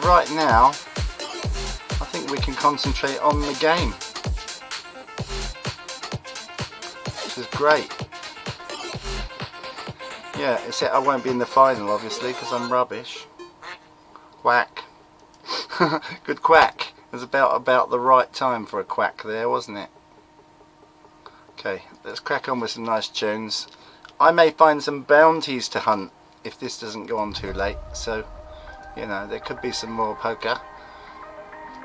right now, I think we can concentrate on the game, which is great. Yeah, except I won't be in the final, obviously, because I'm rubbish. Quack. Good quack. It was about the right time for a quack there, wasn't it? Okay, let's crack on with some nice tunes. I may find some bounties to hunt if this doesn't go on too late, so, you know, there could be some more poker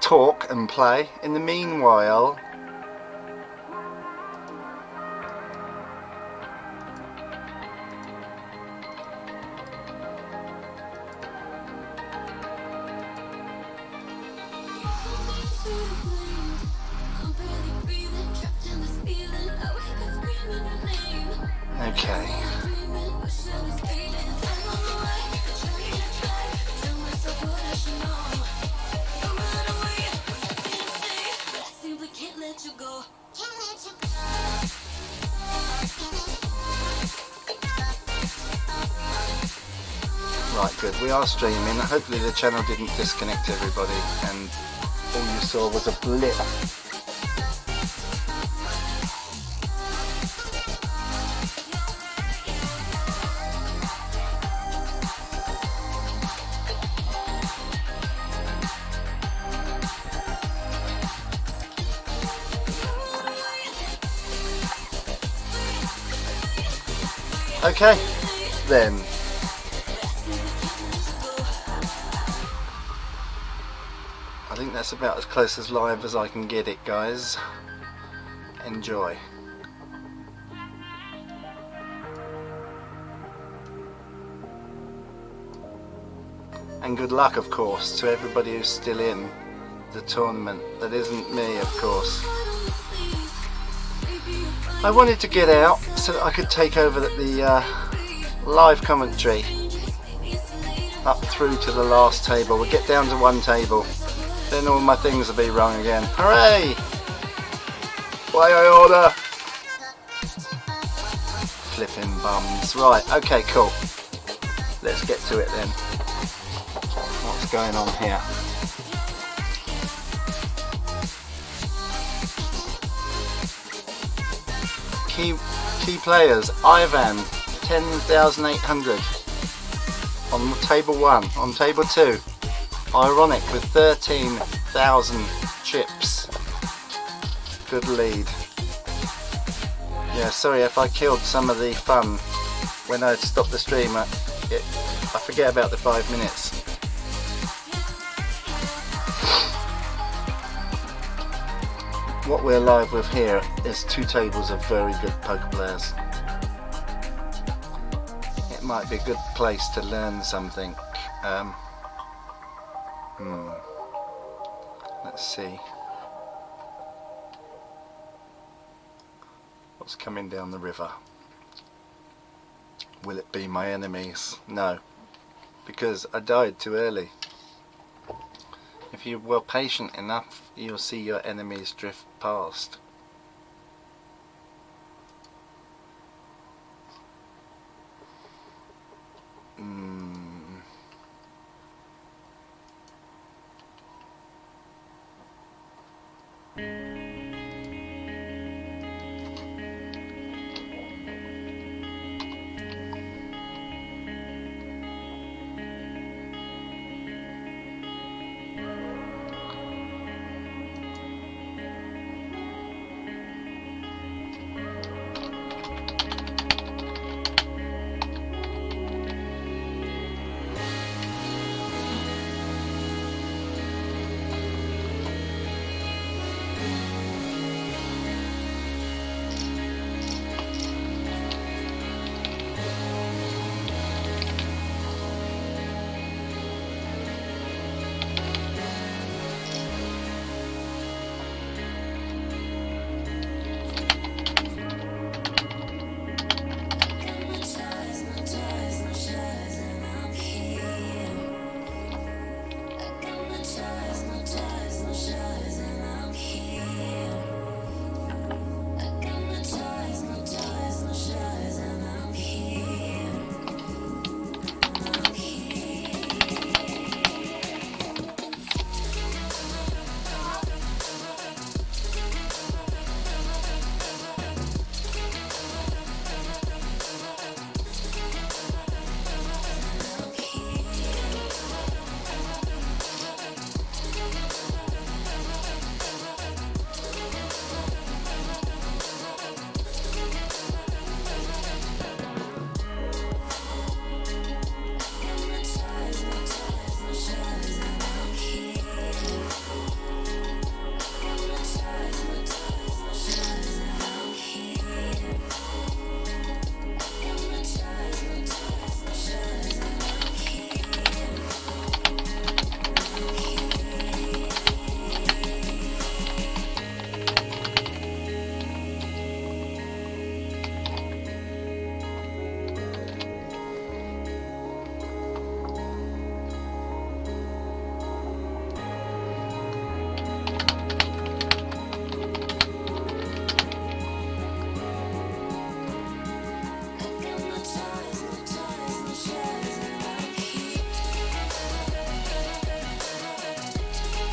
talk and play. In the meanwhile, okay. Right, good. We are streaming. Hopefully the channel didn't disconnect everybody and all you saw was a blip. Okay, then. I think that's about as close as live as I can get it, guys. Enjoy. And good luck, of course, to everybody who's still in the tournament. That isn't me, of course. I wanted to get out so that I could take over the live commentary up through to the last table. We'll get down to one table, then all my things will be wrong again. Hooray! Why I order? Flipping bums. Right, okay, cool. Let's get to it then. What's going on here? Key players, Ivan, 10,800 on table 1. On table 2, Ironic with 13,000 chips. Good lead. Yeah, sorry if I killed some of the fun when I stopped the stream. I forget about the 5 minutes. What we're live with here is 2 tables of very good poker players. It might be a good place to learn something. Let's see. What's coming down the river? Will it be my enemies? No, because I died too early. If you were patient enough, you'll see your enemies drift past.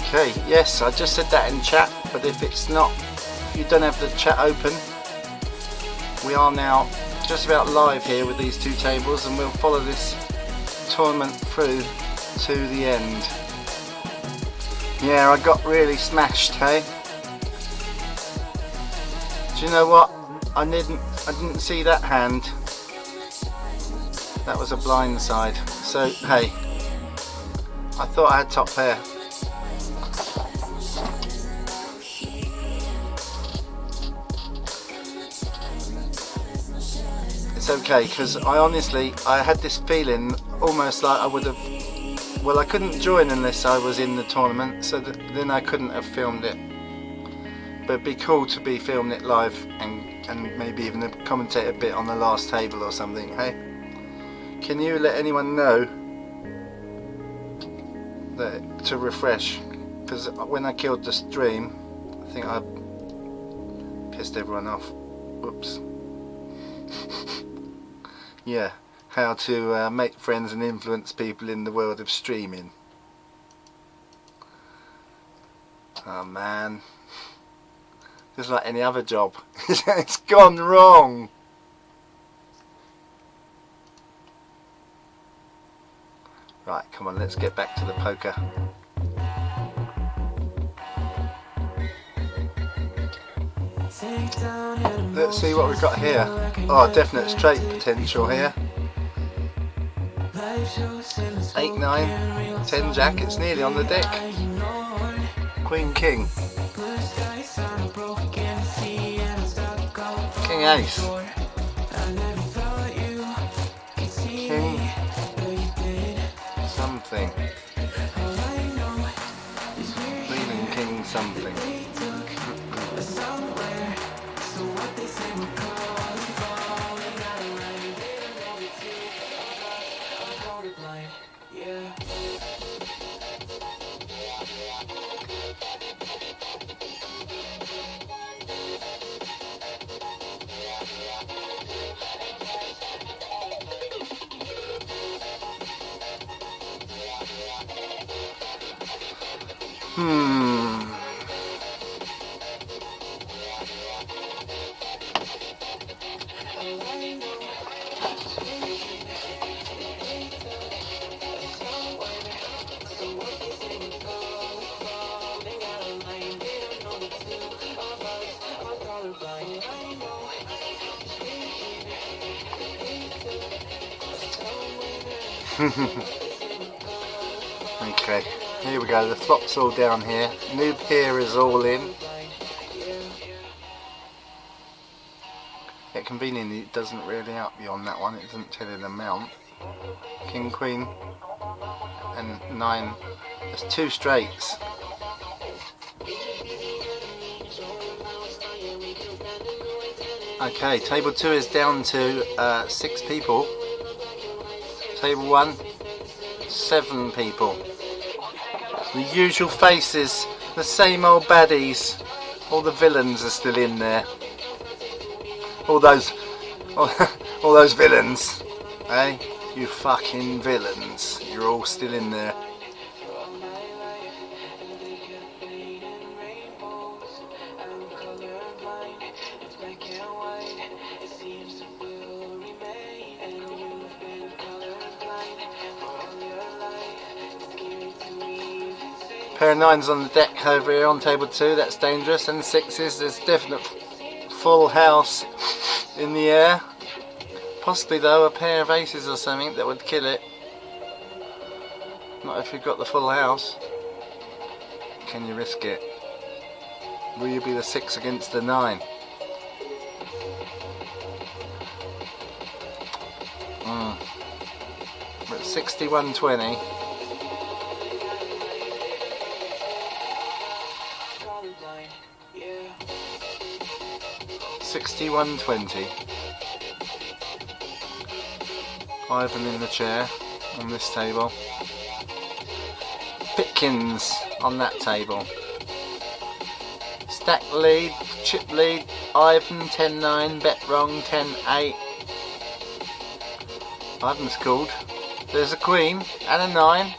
Okay, yes, I just said that in chat, but if it's not, if you don't have the chat open, we are now just about live here with these two tables, and we'll follow this tournament through to the end. Yeah, I got really smashed, hey? Do you know what? I didn't see that hand. That was a blind side. So, hey, I thought I had top pair. It's okay, because I had this feeling almost like I would have, well, I couldn't join unless I was in the tournament, so then I couldn't have filmed it. But it'd be cool to be filming it live and maybe even commentate a bit on the last table or something, hey? Can you let anyone know that to refresh? Because when I killed the stream, I think I pissed everyone off. Whoops. Yeah, how to make friends and influence people in the world of streaming. Oh man, just like any other job, it's gone wrong. Right, come on, let's get back to the poker. Let's see what we've got here. Oh, definite straight potential here. 8, 9, 10 jack, it's nearly on the deck. Queen king. King ace. King something. Leaving king something. Okay, here we go, the flop's all down here, noob here is all in. Yeah, conveniently it doesn't really up you on that one, it doesn't tell you the amount. King, queen and 9, there's 2 straights. Okay, table 2 is down to 6 people. Table 1, 7 people. The usual faces, the same old baddies. All the villains are still in there. All those villains. Eh? You fucking villains. You're all still in there. Pair of 9s on the deck over here on table 2, that's dangerous, and 6s, there's definite full house in the air. Possibly though a pair of aces or something that would kill it. Not if you've got the full house. Can you risk it? Will you be the 6 against the 9? We're at 61-20. 61-20. Ivan in the chair on this table. Pitkins on that table. Stack lead, chip lead, Ivan 10-9, bet wrong 10-8. Ivan's called. There's a queen and a 9.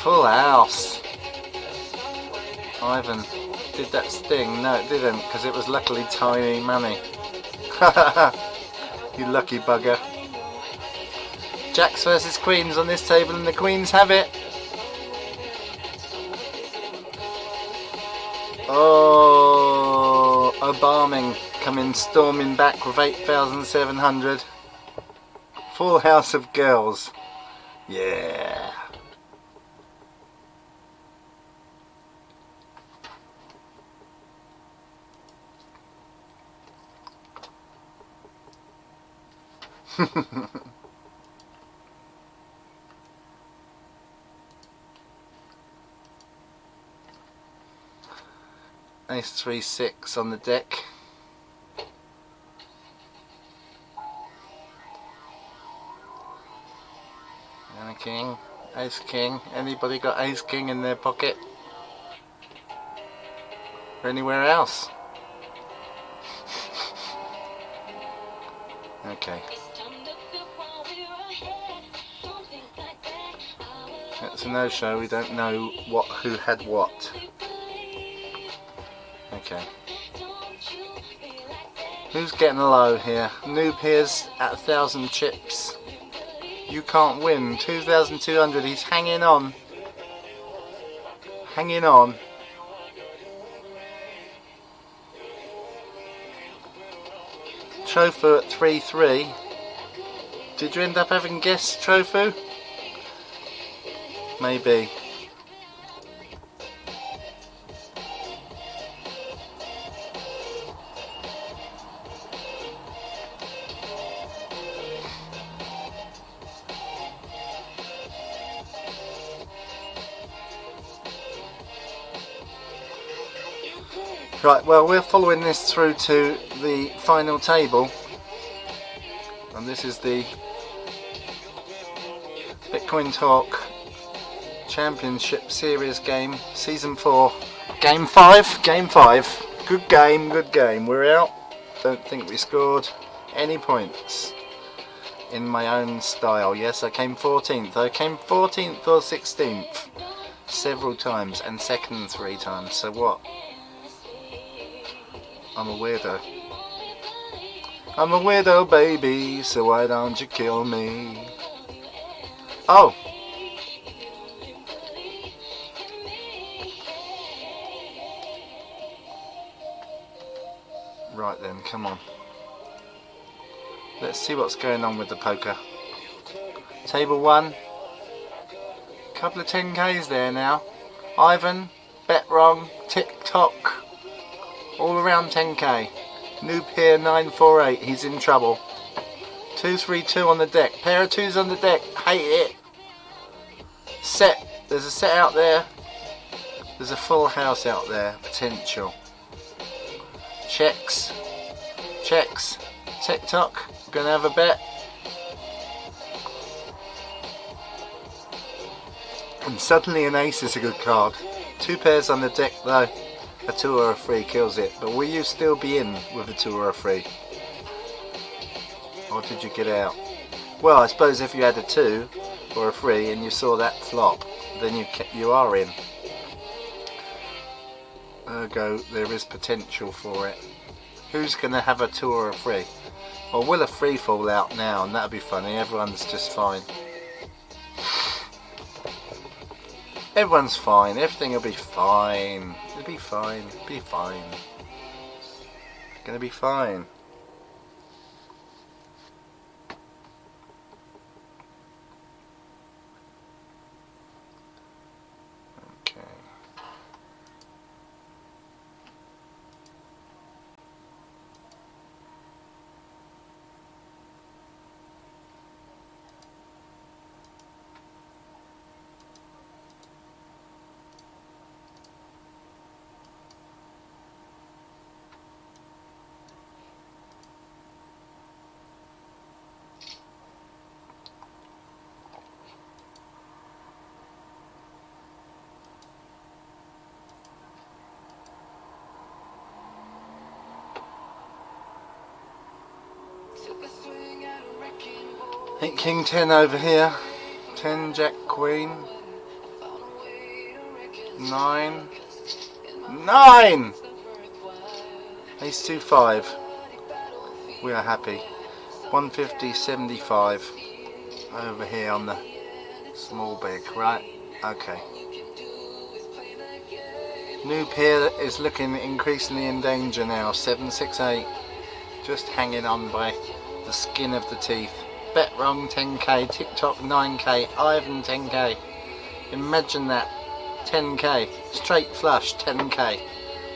Full house. Ivan, did that sting? No, it didn't, because it was luckily tiny money. You lucky bugger. Jacks versus queens on this table, and the queens have it. Oh, Obaming coming storming back with 8,700. Full house of girls. Yeah. Ace 3-6 on the deck. And a king, ace king. Anybody got ace king in their pocket? Or anywhere else? Okay. That's a no-show. We don't know who had what. Okay. Who's getting low here? Noob here's at 1,000 chips. You can't win. 2,200. He's hanging on. Hanging on. Trofu at 3-3. Did you end up having guessed Trofu? Maybe. Right, well, we're following this through to the final table, and this is the Bitcoin Talk Championship Series game, Season 4, Game 5, Game 5. Good game, good game. We're out. Don't think we scored any points in my own style. Yes, I came 14th. I came 14th or 16th several times, and second 3 times. So what? I'm a weirdo. I'm a weirdo, baby, so why don't you kill me? Oh! Right then, come on. Let's see what's going on with the poker. Table 1. Couple of 10Ks there now. Ivan, bet wrong, tick-tock. All around 10k. Noob here 948. He's in trouble. 2-3-2 on the deck. Pair of 2s on the deck. Hate it. Set. There's a set out there. There's a full house out there. Potential. Checks. Checks. Tick-tock. Gonna have a bet. And suddenly an ace is a good card. 2 pairs on the deck though. A 2 or a 3 kills it, but will you still be in with a 2 or a 3? Or did you get out? Well, I suppose if you had a 2 or a 3 and you saw that flop, then you are in. Ergo, there is potential for it. Who's going to have a 2 or a 3? Or will a 3 fall out now, and that'll be funny, everyone's just fine. Everyone's fine, everything will be fine. It'll be fine, it'll be fine. It's gonna be fine. Okay. Eight King 10 over here, 10 Jack Queen, 9. 9! Ace 2 5. We are happy. 150.75 over here on the small big, right? Okay. Noob here is looking increasingly in danger now. 768. Just hanging on by the skin of the teeth. Bet wrong 10k, TikTok 9k, Ivan 10k. Imagine that. 10k. Straight flush 10k.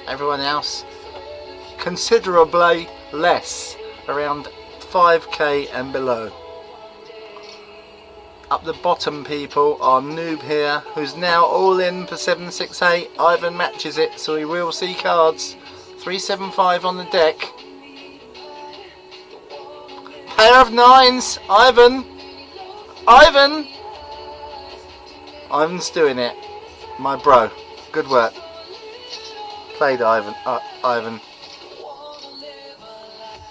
Everyone else considerably less. Around 5k and below. Up the bottom people are Noob here, who's now all in for 768. Ivan matches it, so we will see cards. 375 on the deck. Pair of 9s. Ivan. Ivan. Ivan's doing it. My bro. Good work. Played Ivan. Ivan.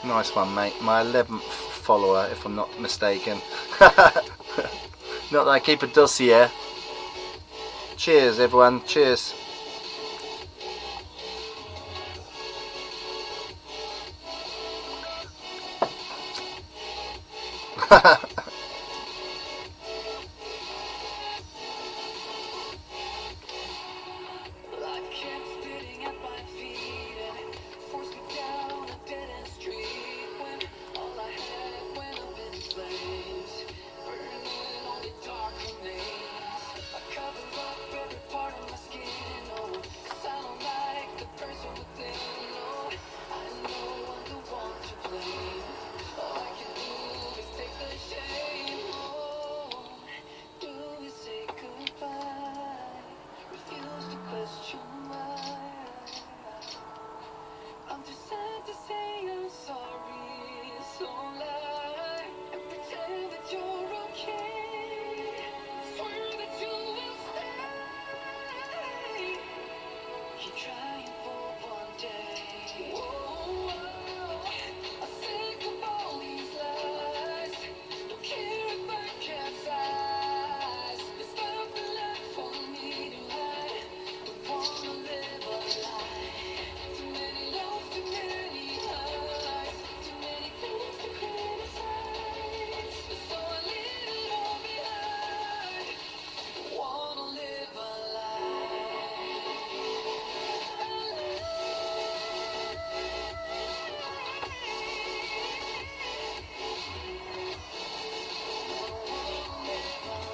Nice one, mate. My 11th follower, if I'm not mistaken. Not that I keep a dossier. Cheers, everyone. Cheers.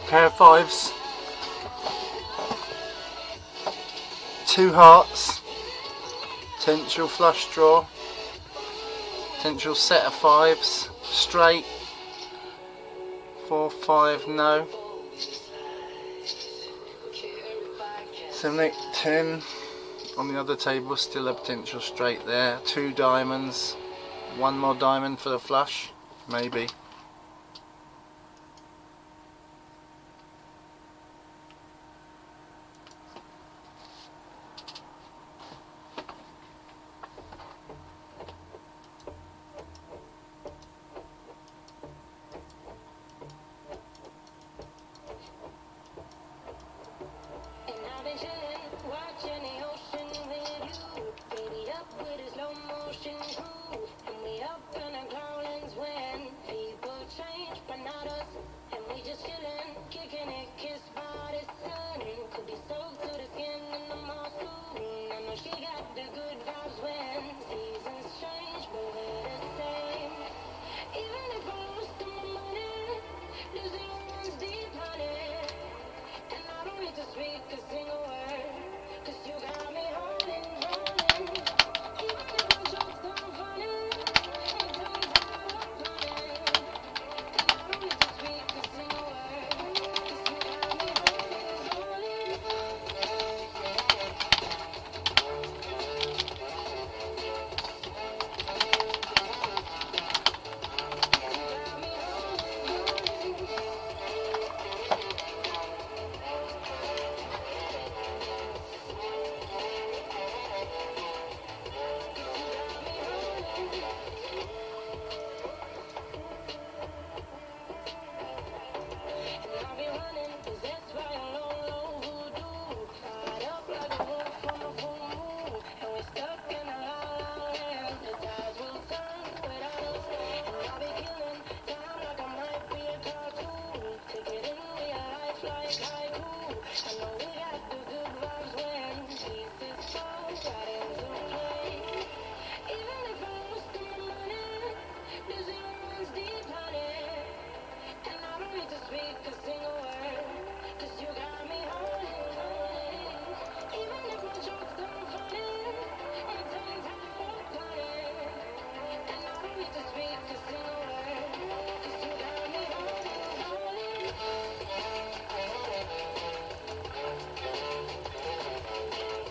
Pair of 5s. 2 hearts. Potential flush draw. Potential set of 5s. Straight. 4, 5, no. 7, 8, 10. On the other table, still a potential straight there. 2 diamonds. 1 more diamond for the flush. Maybe. And we up in our growlings when people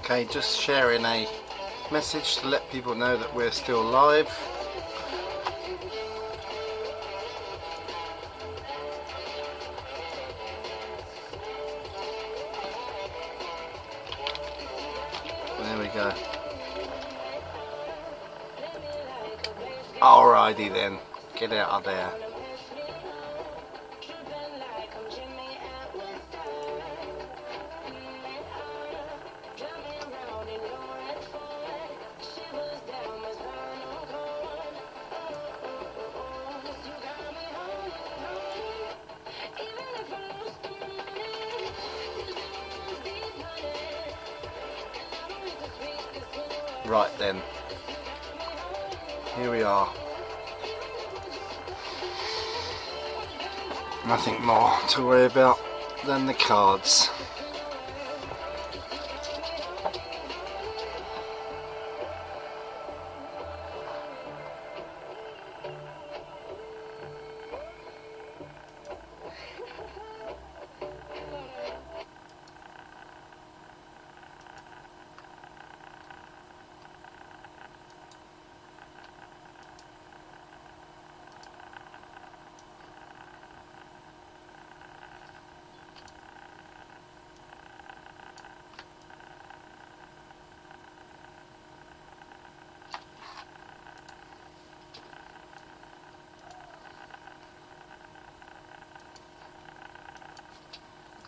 Okay, just sharing a message to let people know that we're still live. There we go. Alrighty then, get out of there. Right then, here we are. Nothing more to worry about than the cards.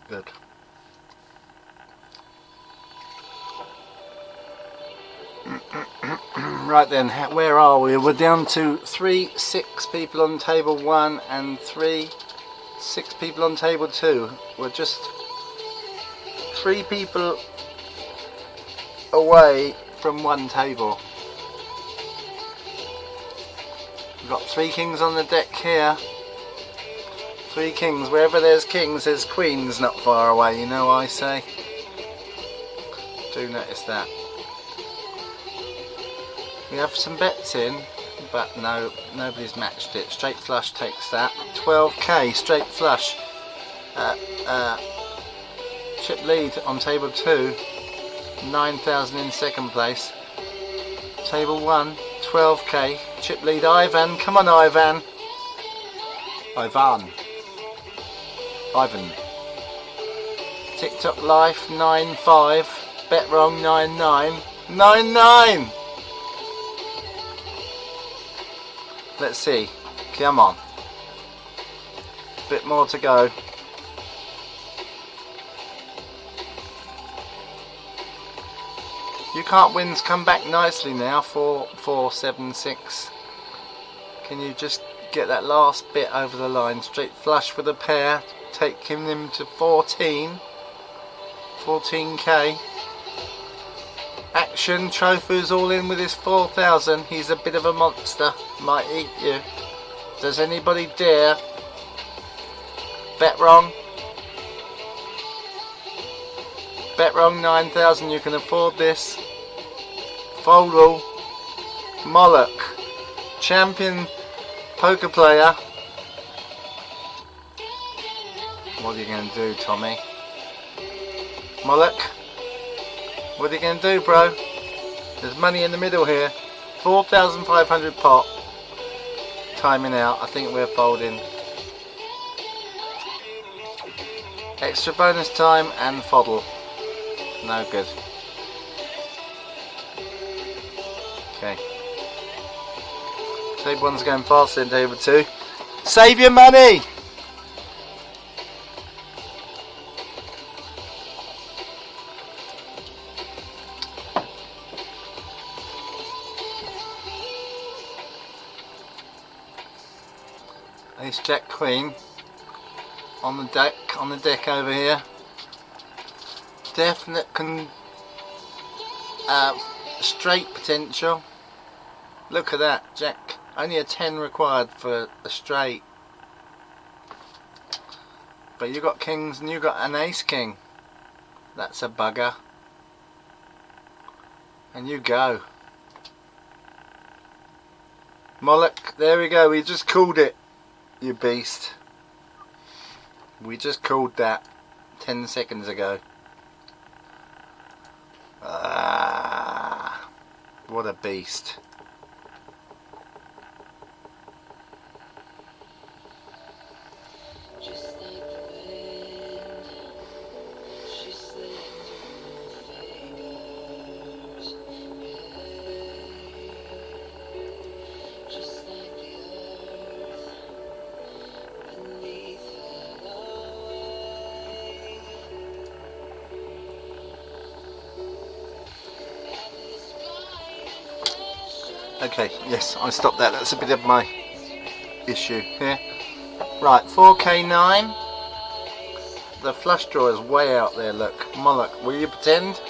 Good. Right then, where are we? We're down to 6 people on table 1 and 6 people on table 2. We're just 3 people away from 1 table. We've got 3 kings on the deck here. 3 kings. Wherever there's kings, there's queens not far away, you know I say. Do notice that. We have some bets in, but no, nobody's matched it. Straight flush takes that. 12k, straight flush. Chip lead on table 2. 9,000 in second place. Table 1, 12k. Chip lead Ivan. Come on, Ivan. Ivan. TikTok Life 9.5. Bet wrong 9.9. 9.9. Let's see. Come on. Bit more to go. You can't wins come back nicely now. 4-4-7-6. Can you just get that last bit over the line? Straight flush with a pair. Taking him to 14k. Action, Trofu's all in with his 4,000. He's a bit of a monster. Might eat you. Does anybody dare? Bet wrong. Bet wrong 9,000. You can afford this. Fold all. Moloch. Champion poker player. What are you going to do, Tommy? Moloch. What are you going to do, bro? There's money in the middle here. 4,500 pot. Timing out. I think we're folding. Extra bonus time and foddle. No good. Okay. Table 1's going faster than table 2. Save your money! Ace Jack Queen. on the deck over here. Definite straight potential. Look at that, Jack. Only a 10 required for a straight. But you got kings and you got an ace king. That's a bugger. And you go. Moloch, there we go. We just called it, you beast. We just called that 10 seconds ago. Ah, what a beast. Okay, yes, I stopped that. That's a bit of my issue here. Right, 4k9. The flush draw is way out there, look. Moloch, will you pretend?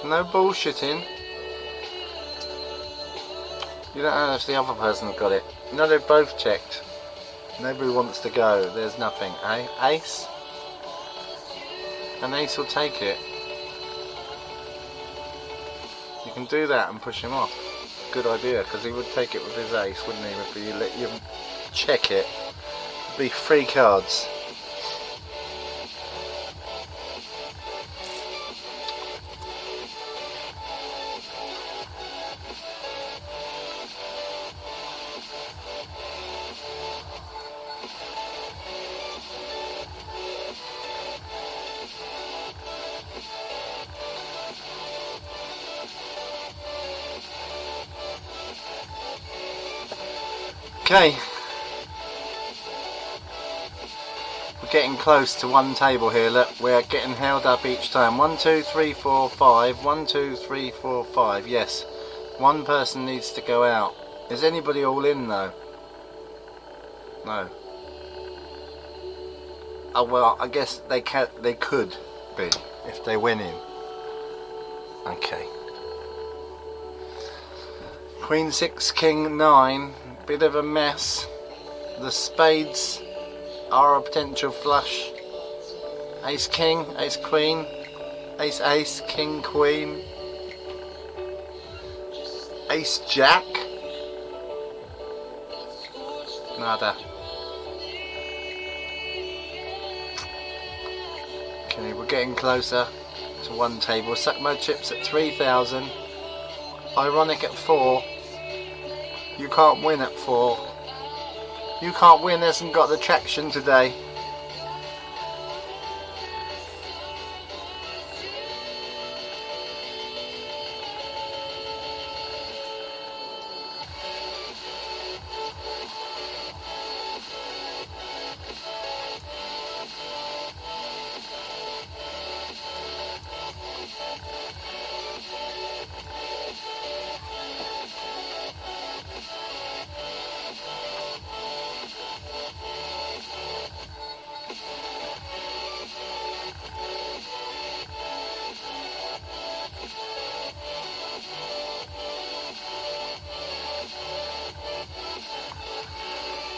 No bullshitting. You don't know if the other person's got it. No, they've both checked. Nobody wants to go. There's nothing, eh? Ace? An ace will take it. You can do that and push him off. Good idea, because he would take it with his ace, wouldn't he? If you let you check it. It'd be 3 cards. Okay, we're getting close to one table here. Look, we're getting held up each time. 1, 2, 3, 4, 5. 1, 2, 3, 4, 5. Yes, one person needs to go out. Is anybody all in though? No. Oh well, I guess they could be if they went in. Okay. Queen 6, King 9. Bit of a mess. The spades are a potential flush. Ace king, ace queen, ace ace, king queen, ace jack. Nada. Okay, we're getting closer to one table. Suckmo chips at 3,000. Ironic at 4. You can't win at 4. You can't win, hasn't got the traction today.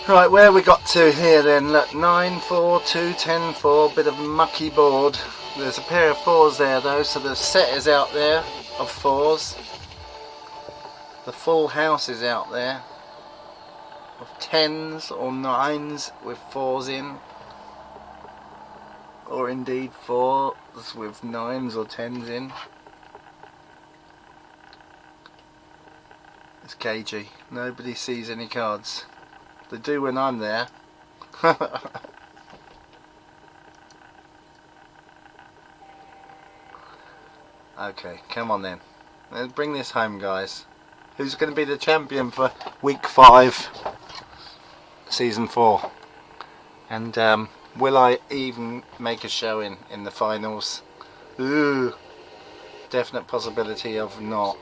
Right, where we got to here then? Look, 9, 4, 2, 10, 4, bit of mucky board. There's a pair of 4s there though, so the set is out there of 4s. The full house is out there of 10s or 9s with 4s in. Or indeed 4s with 9s or 10s in. It's cagey. Nobody sees any cards. They do when I'm there. Okay, come on then. Let's bring this home, guys. Who's going to be the champion for week 5, season 4? And will I even make a showing in the finals? Ooh, definite possibility of not.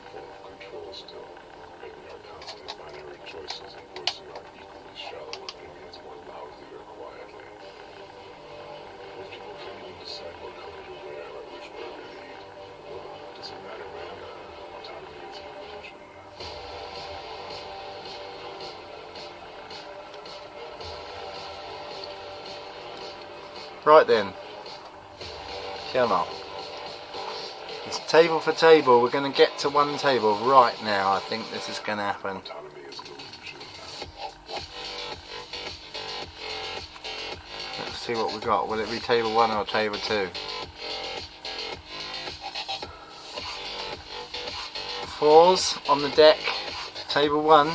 Right then. Come on. It's table for table. We're going to get to one table right now. I think this is going to happen. Let's see what we got. Will it be table 1 or table 2? 4s on the deck. Table 1.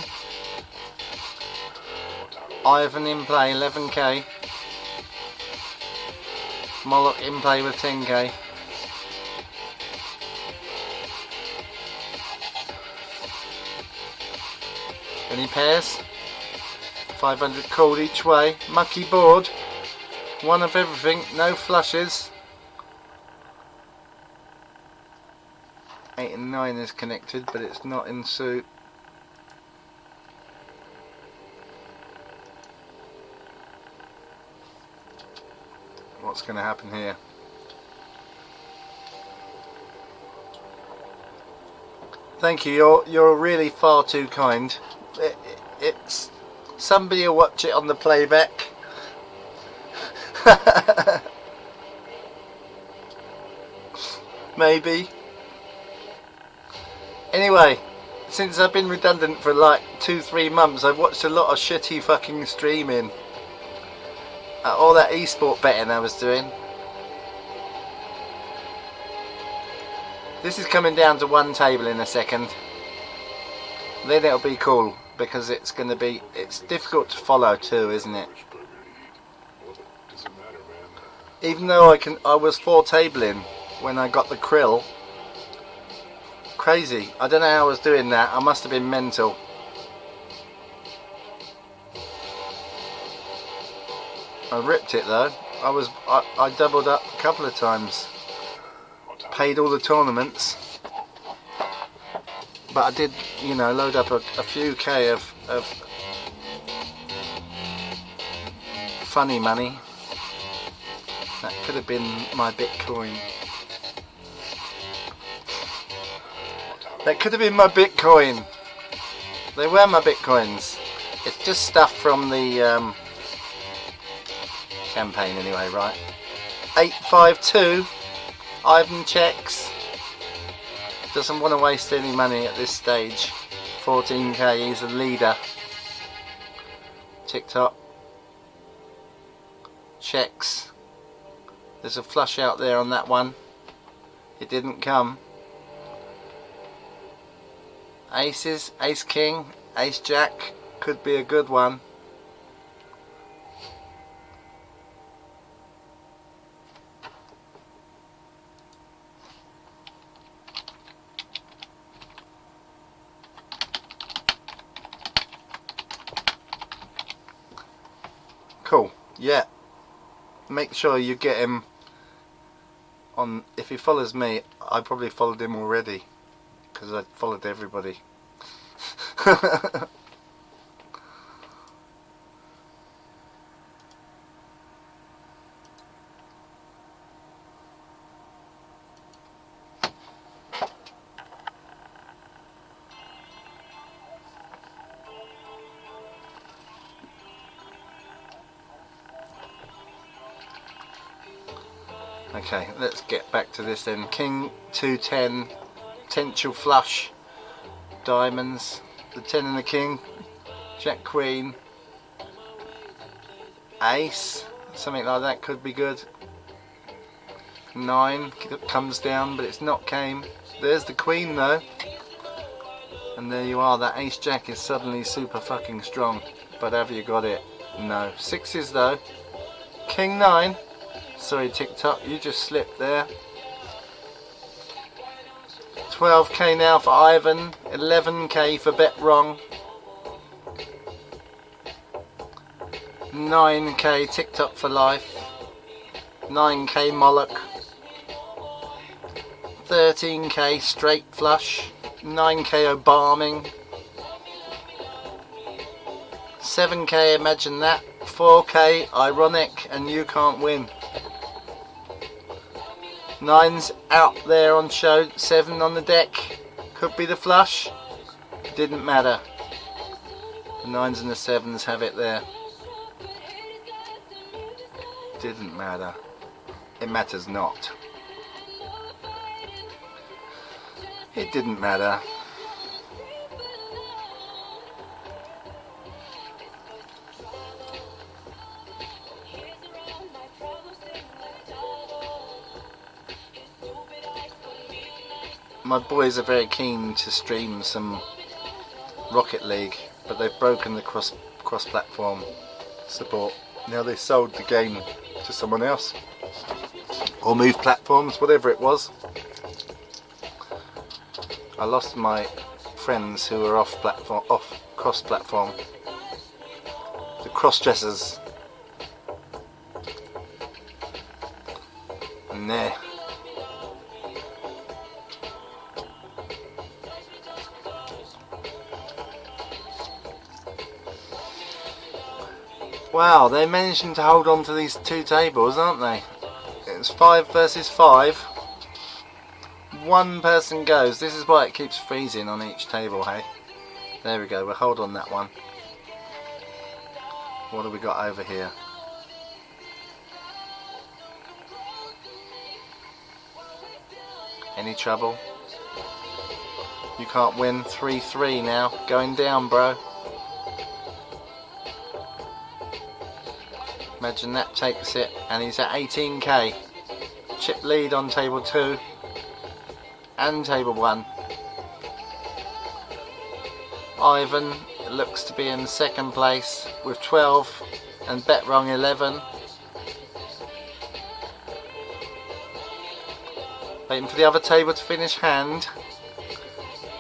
Ivan in play, 11k. Moloch in play with 10k. Any pairs? 500 called each way. Mucky board. One of everything, no flushes. 8 and 9 is connected, but it's not in suit. What's going to happen here? Thank you. You're really far too kind. It's somebody will watch it on the playback. Maybe. Anyway, since I've been redundant for like 2-3 months, I've watched a lot of shitty fucking streaming. All that esport betting I was doing. This is coming down to one table in a second. Then it'll be cool, because it's going to be, it's difficult to follow too, isn't it? Even though I was 4 tabling when I got the krill. Crazy. I don't know how I was doing that. I must have been mental. I ripped it though. I doubled up a couple of times. Paid all the tournaments. But I did, you know, load up a few K of funny money. That could have been my Bitcoin. That could have been my Bitcoin. They were my Bitcoins. It's just stuff from the campaign anyway, right? 852. Ivan checks. Doesn't want to waste any money at this stage. 14k, he's a leader. TikTok. Checks. There's a flush out there on that one. It didn't come. Aces, ace king, ace jack. Could be a good one. Cool, yeah. Make sure you get him on. If he follows me, I probably followed him already because I followed everybody. Okay, let's get back to this then. King 210, potential flush, diamonds, the 10 and the king, jack queen, ace, something like that could be good. 9 comes down, but it's not came. There's the queen though, and there you are. That ace jack is suddenly super fucking strong. But have you got it? No. 6s though. King 9. Sorry TikTok, you just slipped there. 12k now for Ivan, 11k for Bet Wrong, 9k TikTok for life, 9k Moloch, 13k straight flush, 9k Obaming, 7k imagine that, 4k ironic, and you can't win. 9's out there on show, 7 on the deck, could be the flush, didn't matter. The 9s and the 7s have it there, didn't matter. it matters not. It didn't matter. My boys are very keen to stream some Rocket League, but they've broken the cross-platform support. Now they sold the game to someone else, or moved platforms, whatever it was. I lost my friends who were off cross-platform, the cross-dressers, and there. Wow, they're managing to hold on to these two tables, aren't they? It's 5 versus 5. One person goes. This is why it keeps freezing on each table, hey? There we go, we'll hold on that one. What have we got over here? Any trouble? You can't win. 3-3 now. Going down, bro. Imagine that takes it, and he's at 18k. Chip lead on table 2 and table 1. Ivan looks to be in second place with 12 and bet wrong 11. Waiting for the other table to finish hand,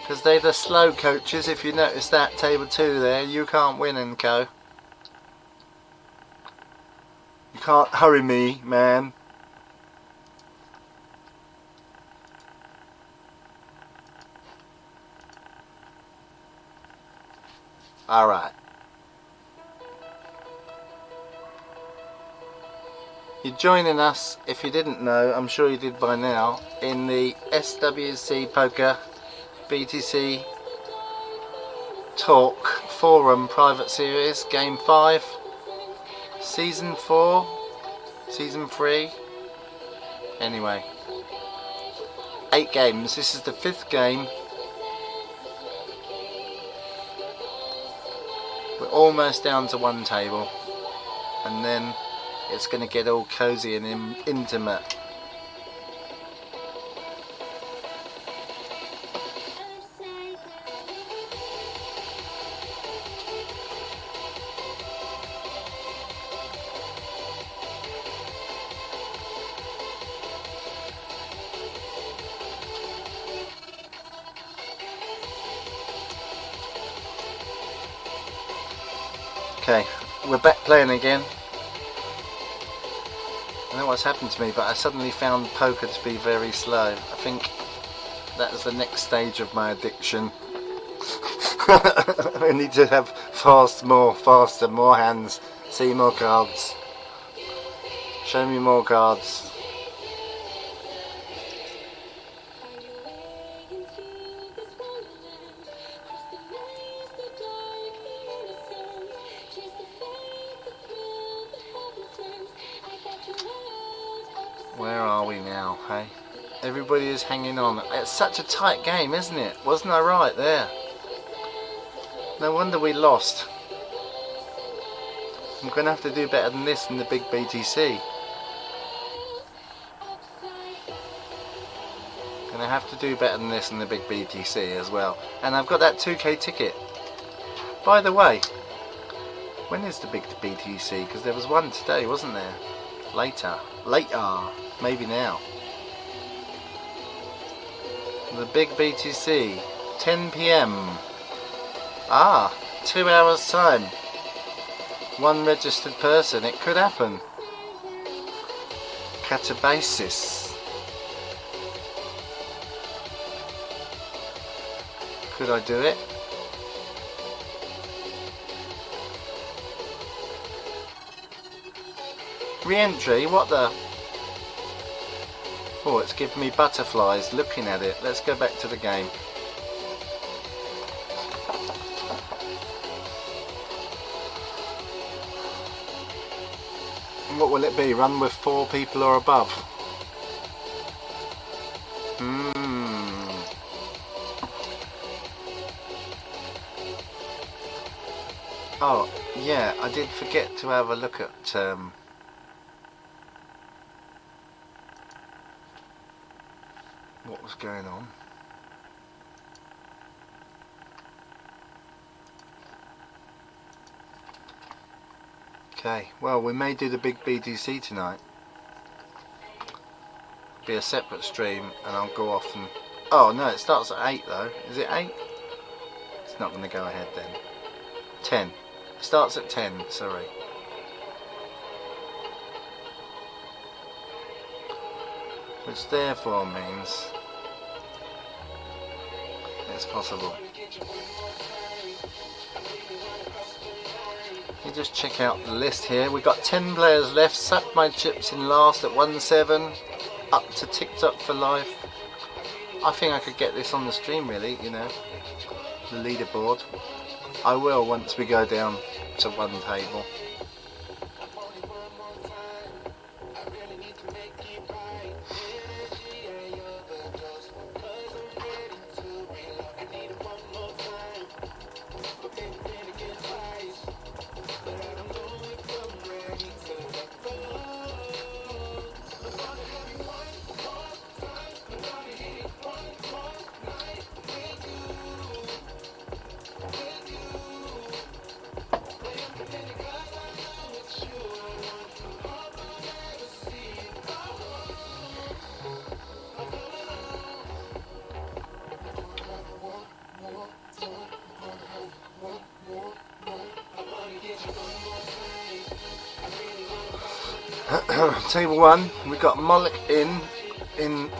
because they're the slow coaches. If you notice that, table 2 there, you can't win and co. You can't hurry me, man. Alright. You're joining us, if you didn't know, I'm sure you did by now, in the SWC Poker BTC Talk Forum Private Series, Game 5. Season 4, Season 3, anyway, 8 games, this is the 5th game. We're almost down to one table, and then it's going to get all cozy and intimate. Okay, we're back playing again. I don't know what's happened to me, but I suddenly found poker to be very slow. I think that is the next stage of my addiction. I need to have faster, more hands, see more cards, show me more cards. Where are we now, hey? Everybody is hanging on. It's such a tight game, isn't it? Wasn't I right there? No wonder we lost. I'm going to have to do better than this in the big BTC. Going to have to do better than this in the big BTC as well. And I've got that 2k ticket. By the way, when is the big BTC? Because there was one today, wasn't there? Later, maybe now. The big BTC, 10 PM. Ah, 2 hours time. One registered person, it could happen. Catabasis. Could I do it? Re-entry, what the? Oh, it's giving me butterflies looking at it. Let's go back to the game. What will it be? Run with 4 people or above? Oh, yeah, I did forget to have a look at what was going on. Okay, well, we may do the big BTC tonight. Be a separate stream, and I'll go off and... Oh, no, it starts at 8 though. Is it 8? It's not going to go ahead then. 10. It starts at 10, sorry. Which therefore means it's possible. You just check out the list here. We've got 10 players left. Suck my chips in last at 1-7. Up to TikTok for life. I think I could get this on the stream, really, you know, the leaderboard. I will once we go down to 1 table. Table 1, we got Moloch in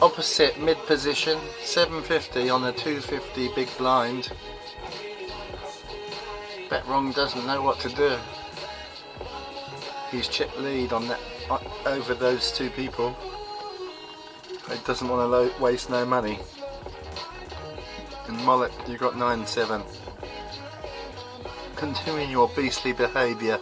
opposite mid position, 750 on a 250 big blind. Bet wrong doesn't know what to do. He's chip lead on that over those 2 people. He doesn't want to waste no money. And Moloch, you got 9-7. Continuing your beastly behaviour.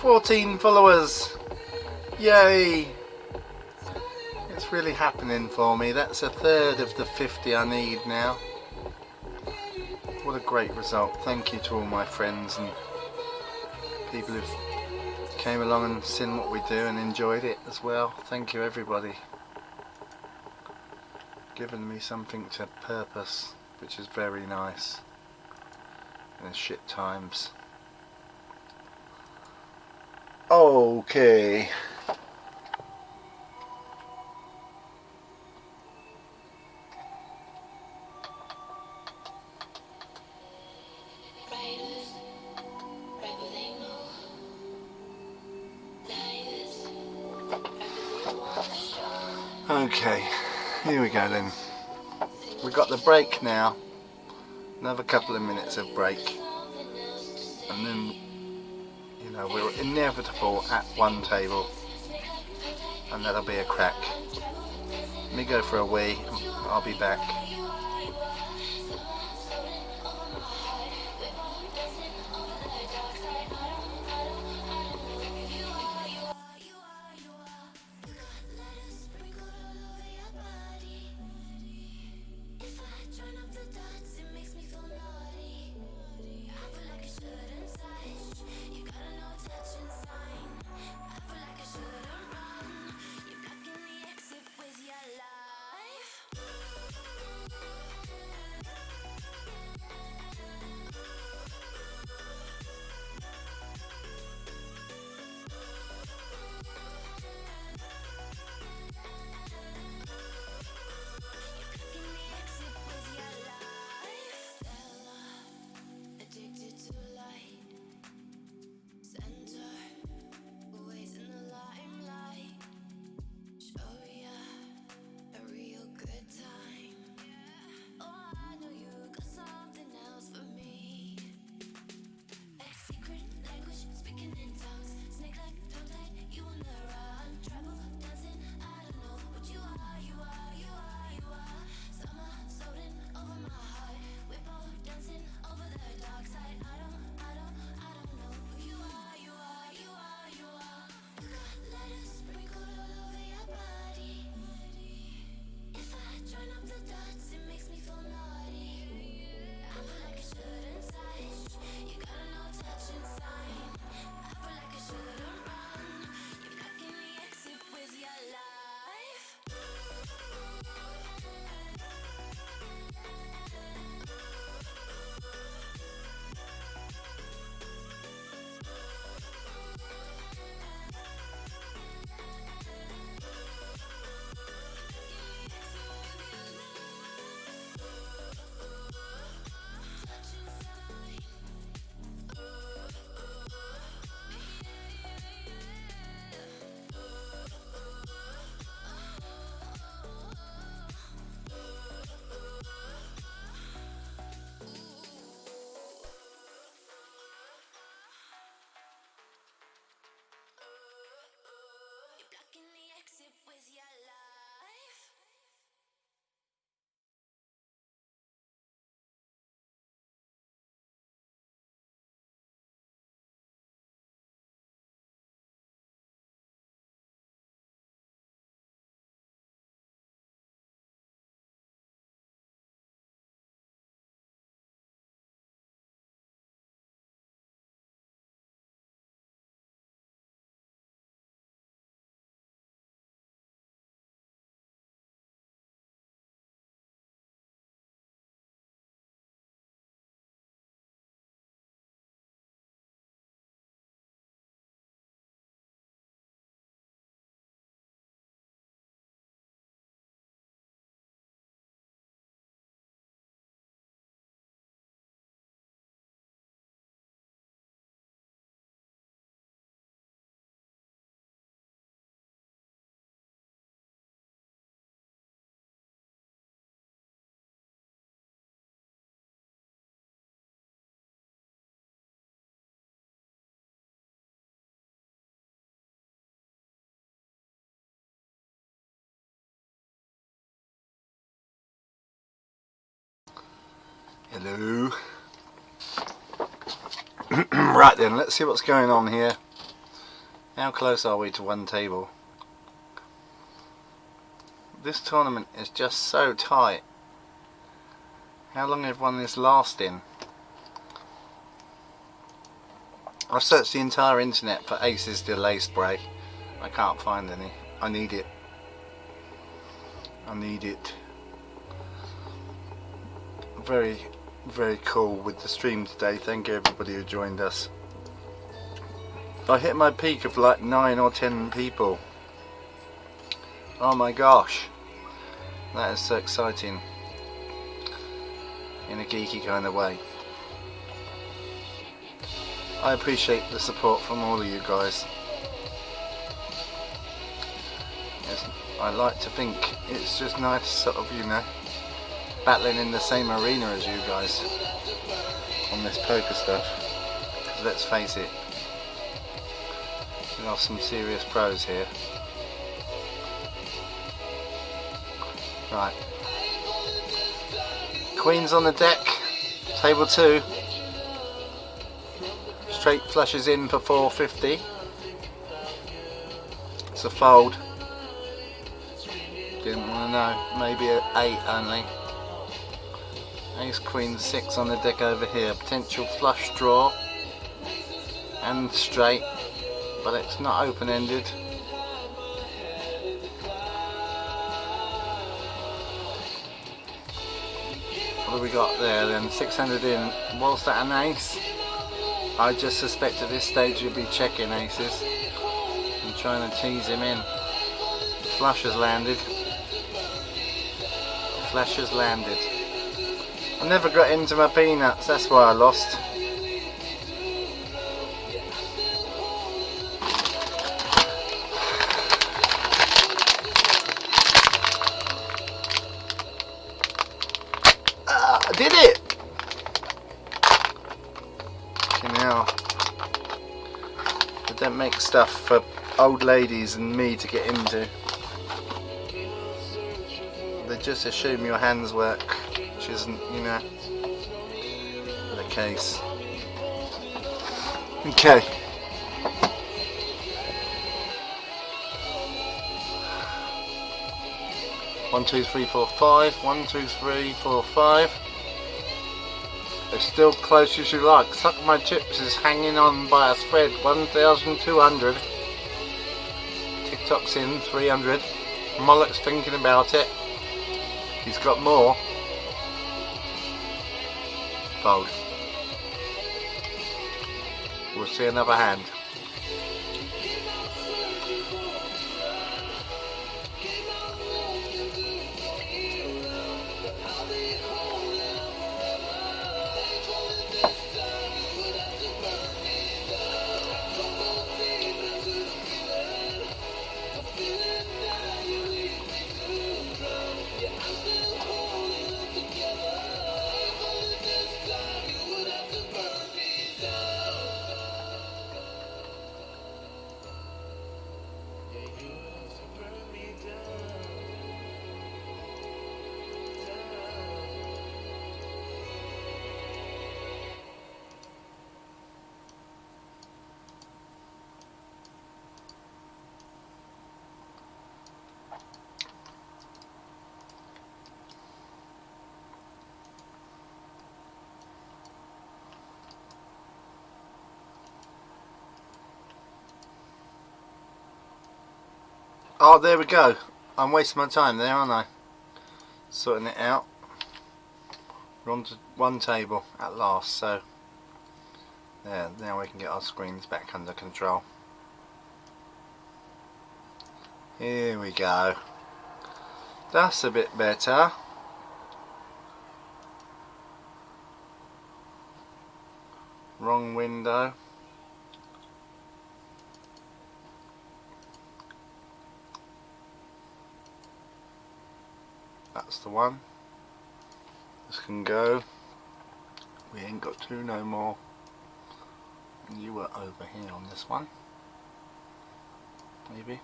$14 followers, yay! It's really happening for me. That's a third of the 50 I need now. What a great result. Thank you to all my friends and people who've came along and seen what we do and enjoyed it as well. Thank you everybody. Given me something to purpose, which is very nice in shit times. Okay. Okay, here we go then. We've got the break now. Another couple of minutes of break. And then, you know, we're inevitable at 1 table. And that'll be a crack. Let me go for a wee. I'll be back. Hello. Right then, let's see what's going on here. How close are we to one table? This tournament is just so tight. How long everyone is lasting? I've searched the entire internet for Ace's delay spray. I can't find any. I need it. I need it. Very, very cool with the stream today. Thank you everybody who joined us. I hit my peak of like 9 or 10 people. Oh my gosh. That is so exciting. In a geeky kind of way. I appreciate the support from all of you guys. I like to think it's just nice sort of, you know, battling in the same arena as you guys on this poker stuff. Because let's face it, there are some serious pros here. Right. Queen's on the deck. Table 2. Straight flushes in for 450. It's a fold. Didn't want to know. Maybe an 8 only. Ace Queen 6 on the deck over here. Potential flush draw. And straight. But it's not open-ended. What do we got there then? 600 in. Was that an ace? I just suspect at this stage you'll be checking aces and trying to tease him in. The flush has landed. The flush has landed. I never got into my peanuts, that's why I lost. I did it! Now, I don't make stuff for old ladies and me to get into. They just assume your hands work, which isn't, you know, the case. Okay. One, two, three, four, five. 1, 2, 3, 4, 5. It's still close as you like. Suck My Chips is hanging on by a thread. 1,200. TikTok's in 300. Mollock's thinking about it. He's got more. Fold. We'll see another hand. Oh, there we go. I'm wasting my time there, aren't I? Sorting it out. We're on to one table at last, so there, now we can get our screens back under control. Here we go. That's a bit better. Wrong window. That's the one. This can go. We ain't got two no more. And you were over here on this one. Maybe.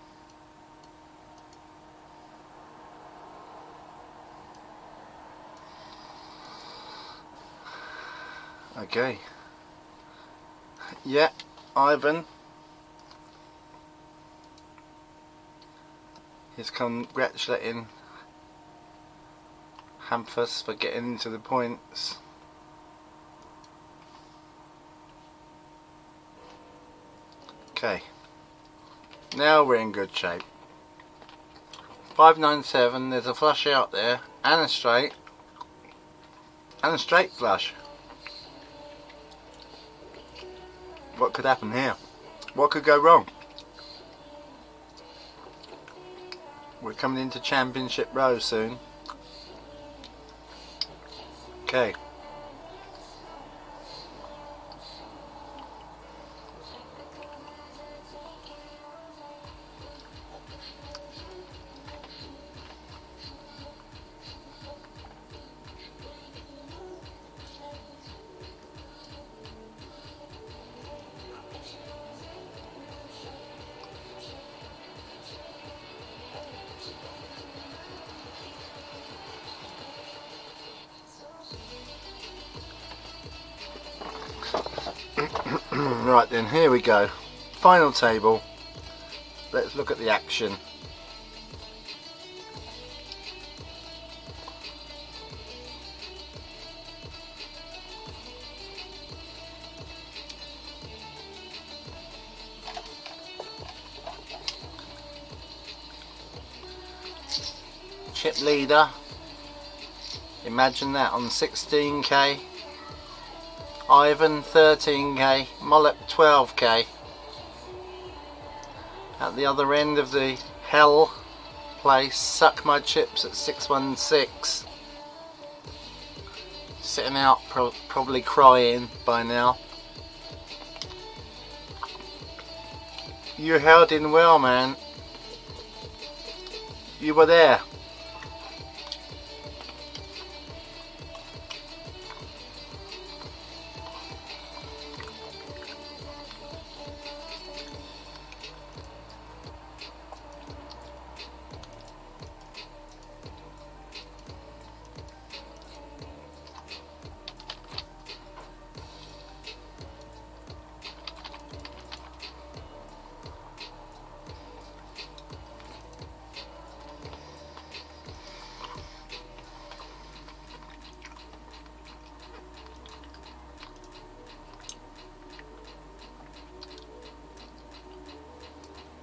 Okay. Yeah, Ivan. He's congratulating Hamfus for getting into the points. Okay. Now we're in good shape. 597, there's a flush out there, and a straight flush. What could happen here? What could go wrong? We're coming into Championship Row soon. Okay. Right then, here we go. Final table. Let's look at the action. Chip leader. Imagine that on 16k. Ivan 13k, Mollop 12k. At the other end of the hell place, Suck My Chips at 616. Sitting out, probably crying by now. You held in well, man. You were there.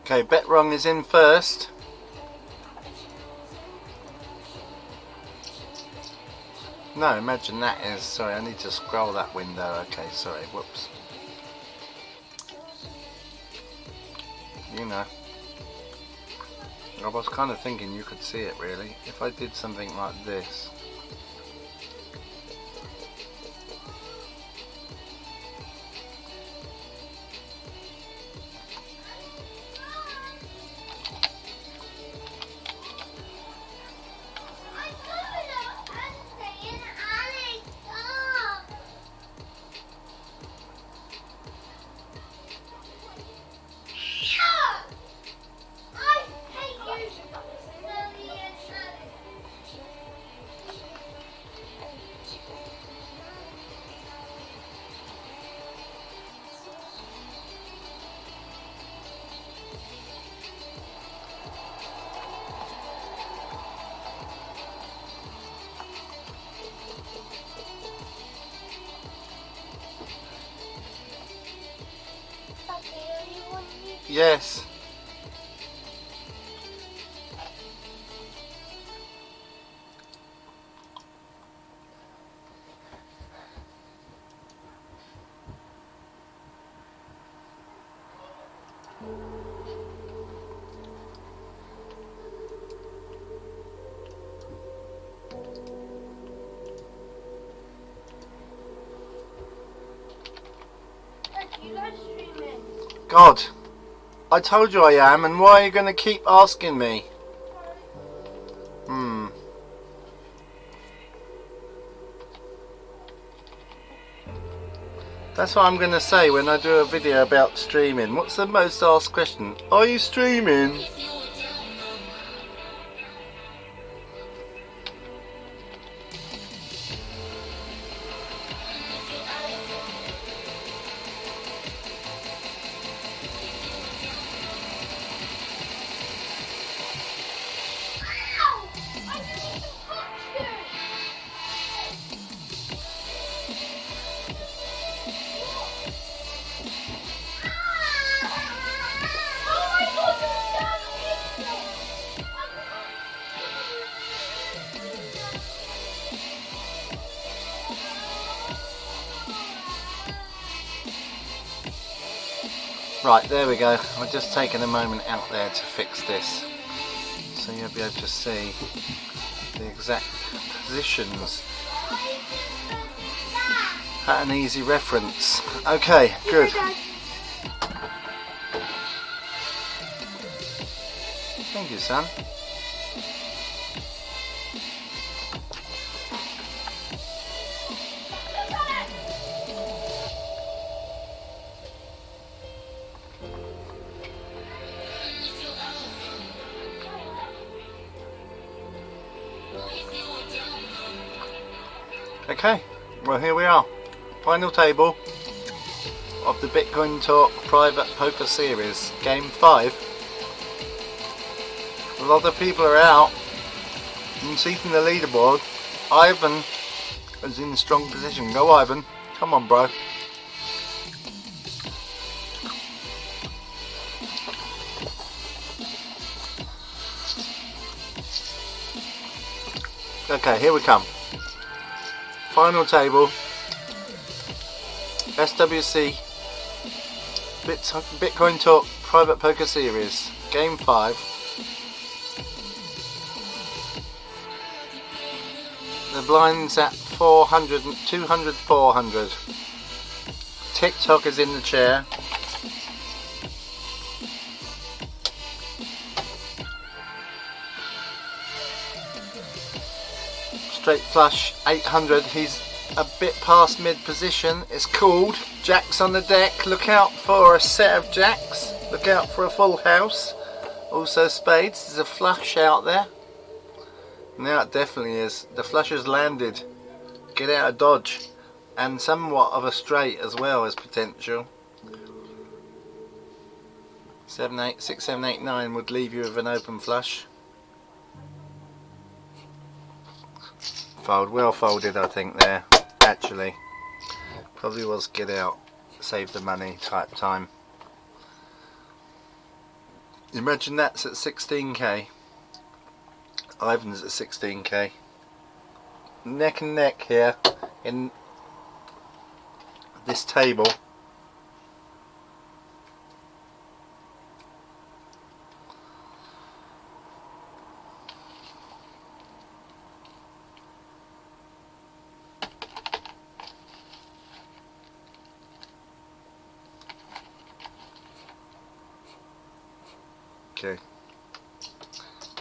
Okay, Bet Wrong is in first. No, imagine that is, sorry, I need to scroll that window. Okay, sorry, whoops. You know. I was kind of thinking you could see it really. If I did something like this. Yes. God, I told you I am, and why are you going to keep asking me? That's what I'm going to say when I do a video about streaming. What's the most asked question? Are you streaming? Right, there we go. I've just taken a moment out there to fix this, so you'll be able to see the exact positions at an easy reference. Okay, good. Thank you, son. Okay, well here we are. Final table of the Bitcoin Talk Private Poker Series, Game 5. A lot of people are out. You can see from the leaderboard, Ivan is in a strong position. Go Ivan, come on bro. Okay, here we come. Final table, SWC Bitcoin Talk Private Poker Series, Game 5. The blind's at 400, 200, 400. TikTok is in the chair. Straight flush 800. He's a bit past mid position. It's called. Jacks on the deck. Look out for a set of jacks. Look out for a full house. Also spades. There's a flush out there. Now it definitely is. The flush has landed. Get out of dodge. And somewhat of a straight as well as potential. 7, 8, 6, 7, 8, 9 would leave you with an open flush. Fold, well folded I think there, actually. Probably was get out, save the money type time. Imagine that's at 16k. Ivan's at 16k. Neck and neck here in this table. Okay,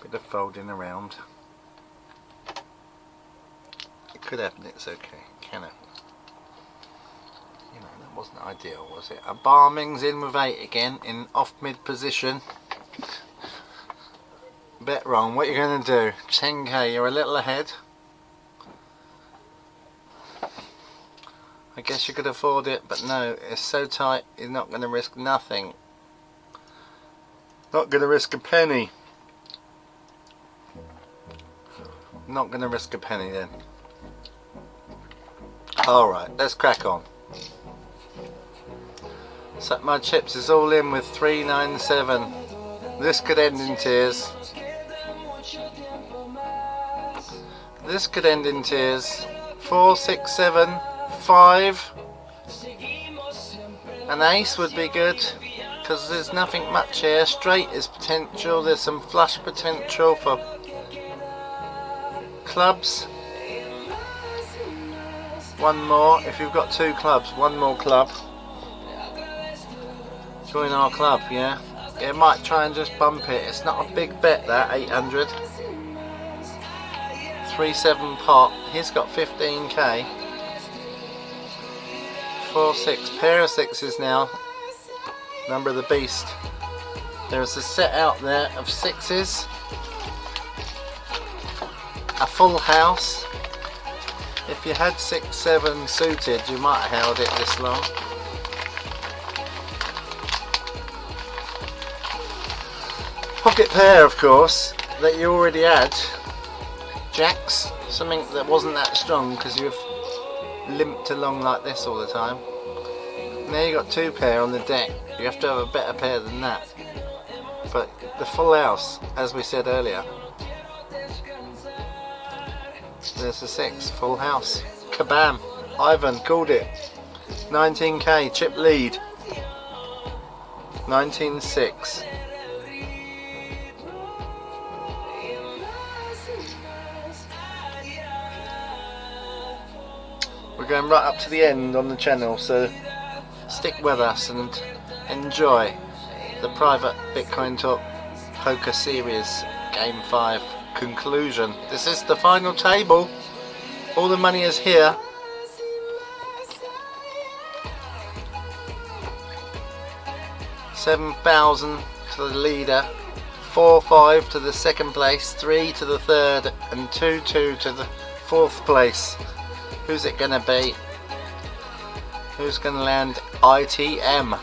bit of folding around. It could happen, it's okay, can it? You know, that wasn't ideal, was it? A Barming's in with 8 again, in off mid position. Bet wrong, what are you going to do? 10k, you're a little ahead. I guess you could afford it, but no, it's so tight, you're not going to risk nothing. Not going to risk a penny. Not going to risk a penny then. Alright, let's crack on. So my chips is all in with 397. This could end in tears. This could end in tears. 4, 6, 7, 5. An ace would be good. Because there's nothing much here. Straight is potential. There's some flush potential for clubs. One more. If you've got 2 clubs, one more club. Join our club, yeah. It might try and just bump it. It's not a big bet that, 800. 3-7 pot. He's got 15k. 4-6. Pair of 6s now. Number of the beast. There's a set out there of 6s. A full house. If you had 6, 7 suited, you might have held it this long. Pocket pair, of course, that you already had. Jacks. Something that wasn't that strong because you've limped along like this all the time. Now you got 2 pair on the deck. You have to have a better pair than that. But the full house, as we said earlier. There's a 6, full house. Kabam! Ivan called it. 19k, chip lead. 19.6. We're going right up to the end on the channel, so stick with us and enjoy the private Bitcoin Talk Poker Series Game 5 conclusion. This is the final table. All the money is here. $7,000 to the leader, 4-5 to the second place, 3 to the third, and 2-2 to the fourth place. Who's it gonna be? Who's gonna land ITM?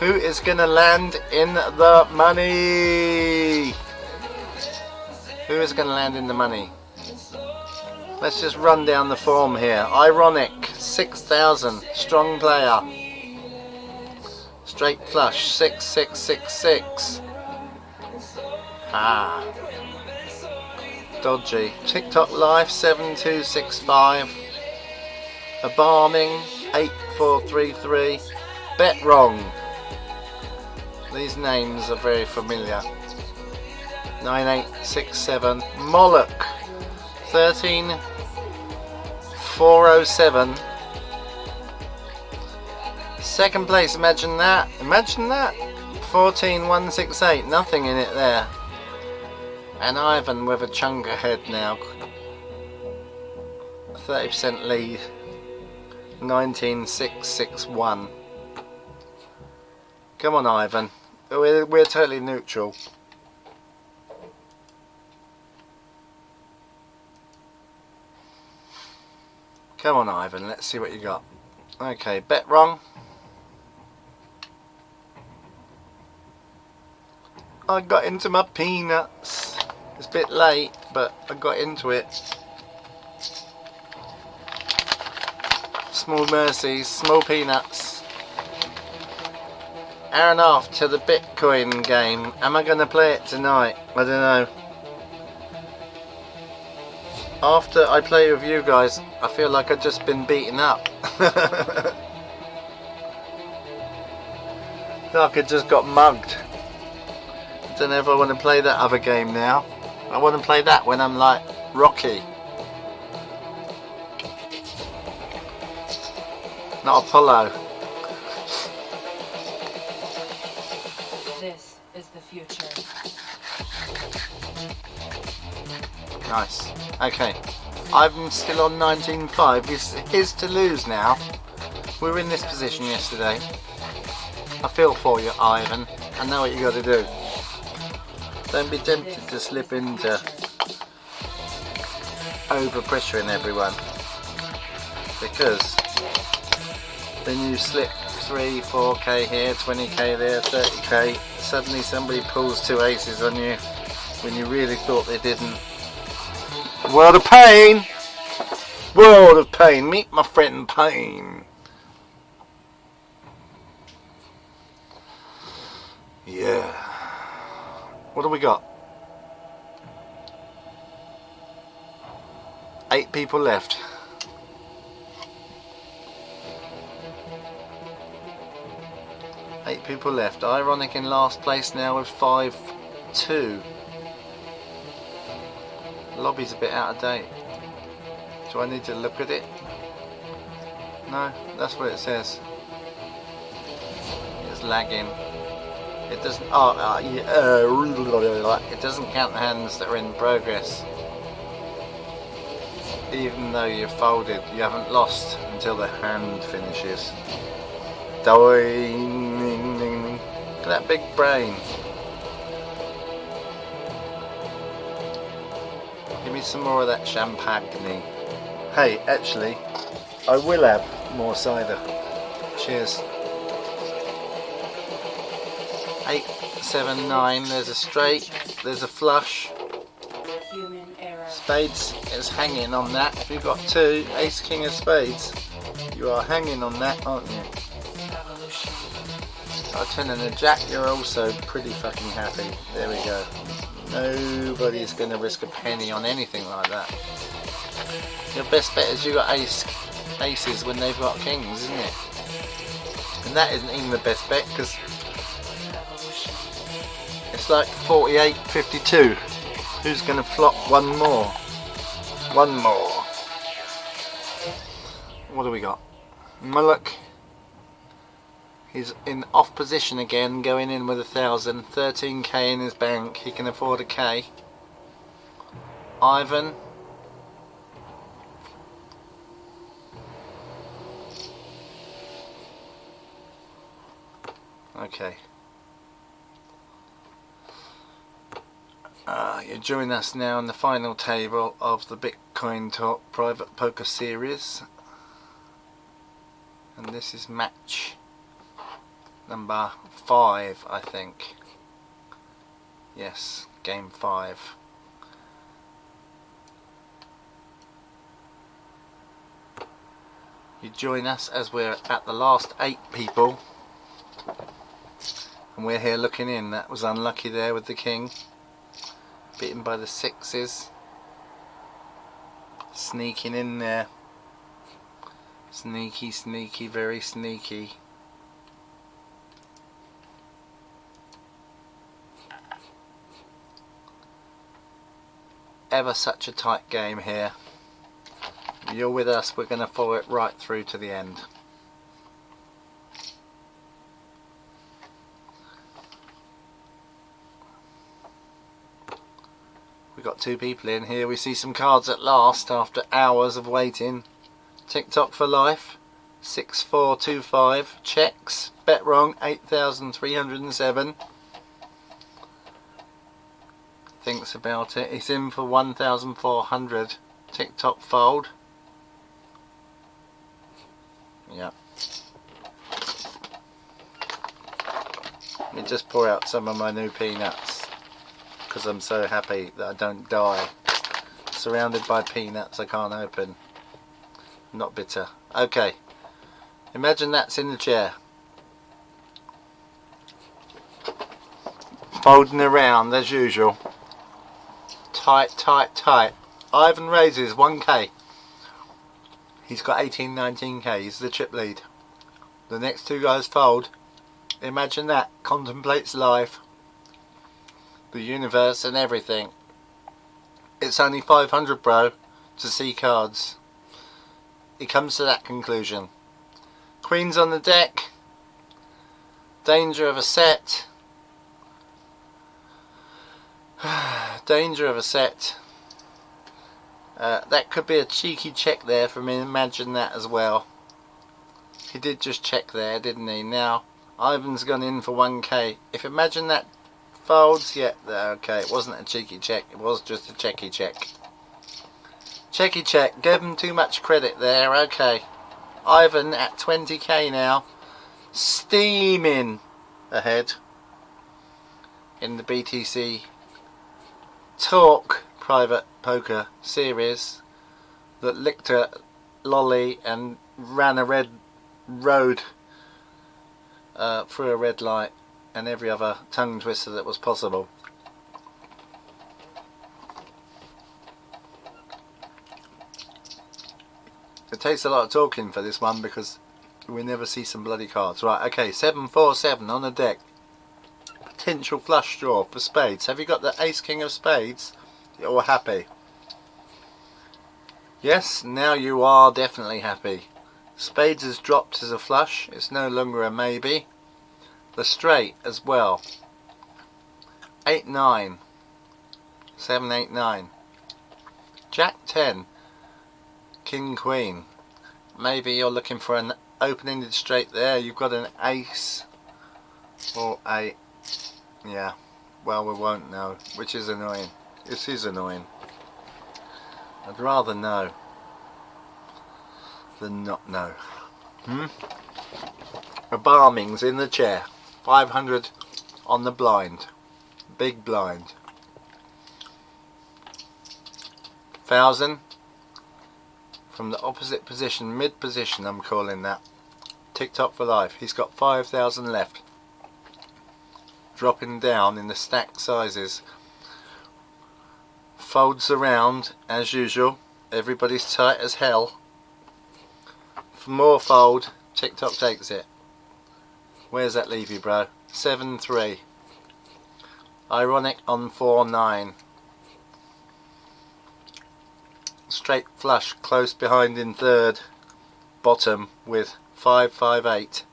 Who is gonna land in the money? Who is gonna land in the money? Let's just run down the form here. Ironic, 6,000, strong player. Straight flush, 6-6-6-6. Ah. Dodgy. TikTok Life, 7265. A Barming, 8433. Bet Wrong. These names are very familiar. 9867. Moloch, 13407. Second place, imagine that. Imagine that. 14168. Nothing in it there. And Ivan with a chunk ahead now. 30% lead. 19661. Come on, Ivan. We're totally neutral. Come on, Ivan. Let's see what you got. Okay, bet wrong. I got into my peanuts. It's a bit late, but I got into it. Small mercies, small peanuts. Hour and a half to the Bitcoin game. Am I going to play it tonight? I don't know. After I play with you guys, I feel like I've just been beaten up. Like I just got mugged. I don't know if I want to play that other game now. I want to play that when I'm like Rocky. Not Apollo. This is the future. Nice. Okay. I'm still on 19.5. Here's to lose now. We were in this position yesterday. I feel for you, Ivan. I know what you got to do. Don't be tempted to slip into overpressuring everyone. Because then you slip 3, 4k here, 20k there, 30k. Suddenly somebody pulls 2 aces on you when you really thought they didn't. World of pain! World of pain. Meet my friend Pain. Yeah. What do we got? 8 people left. Eight people left. Ironic in last place now with 5-2. Lobby's a bit out of date. Do I need to look at it? No, that's what it says. It's lagging. It doesn't. It doesn't count the hands that are in progress. Even though you're folded, you haven't lost until the hand finishes. Doing. Look at that big brain. Give me some more of that champagne. Hey, actually, I will have more cider. Cheers. 8, 7, 9. There's a straight. There's a flush. Human error. Spades is hanging on that. If you've got 2, ace, king of spades, you are hanging on that, aren't you? Evolution. A 10 and a jack, you're also pretty fucking happy. There we go. Nobody's going to risk a penny on anything like that. Your best bet is you got aces when they've got kings, isn't it? And that isn't even the best bet because It's like 48-52. Who's going to flop one more? One more. What do we got? Mullock. He's in off position again, going in with 1,000. 13k in his bank. He can afford a K. Ivan. Okay. You're joining us now in the final table of the Bitcoin Talk Private Poker Series. And this is match number 5, I think. Yes, game 5. You join us as we're at the last 8 people. And we're here looking in. That was unlucky there with the king. Beaten by the 6s. Sneaking in there. Sneaky, sneaky, very sneaky. Ever such a tight game here. You're with us, we're going to follow it right through to the end. We've got 2 people in here. We see some cards at last after hours of waiting. TikTok for life, 6425, checks, bet wrong, 8,307. Thinks about it. He's in for 1,400. TikTok fold. Yeah. Let me just pour out some of my new peanuts because I'm so happy that I don't die. Surrounded by peanuts I can't open. Not bitter. Okay. Imagine that's in the chair. Folding around as usual. Tight, tight, tight. Ivan raises 1k. He's got 18, 19k. He's the chip lead. The next 2 guys fold. Imagine that. Contemplates life. The universe and everything. It's only 500, bro, to see cards. He comes to that conclusion. Queen's on the deck. Danger of a set. Danger of a set. That could be a cheeky check there from him. Imagine that as well. He did just check there, didn't he? Now Ivan's gone in for 1k. If imagine that folds, yeah, okay, it wasn't a cheeky check, it was just a checky check. Checky check, gave him too much credit there. Okay, Ivan at 20k now, steaming ahead in the BTC Talk Private Poker Series that licked a lolly and ran a red road through a red light and every other tongue twister that was possible. It takes a lot of talking for this one because we never see some bloody cards. Right, okay, 747 on the deck. Potential flush draw for spades. Have you got the ace king of spades? You're all happy. Yes, now you are definitely happy. Spades has dropped as a flush. It's no longer a maybe. The straight as well. 8-9. 7-8-9. Jack 10. King Queen. Maybe you're looking for an open-ended straight there. You've got an ace or a... yeah. Well, we won't know. Which is annoying. This is annoying. I'd rather know than not know. A Barming's in the chair. 500 on the blind. Big blind. 1,000 from the opposite position, mid position I'm calling that. TikTok for life. He's got 5,000 left. Dropping down in the stack sizes. Folds around as usual. Everybody's tight as hell. For more fold, TikTok takes it. Where's that leave you, bro? 7-3. Ironic on 4-9. Straight flush close behind in third. Bottom with 5-5-8.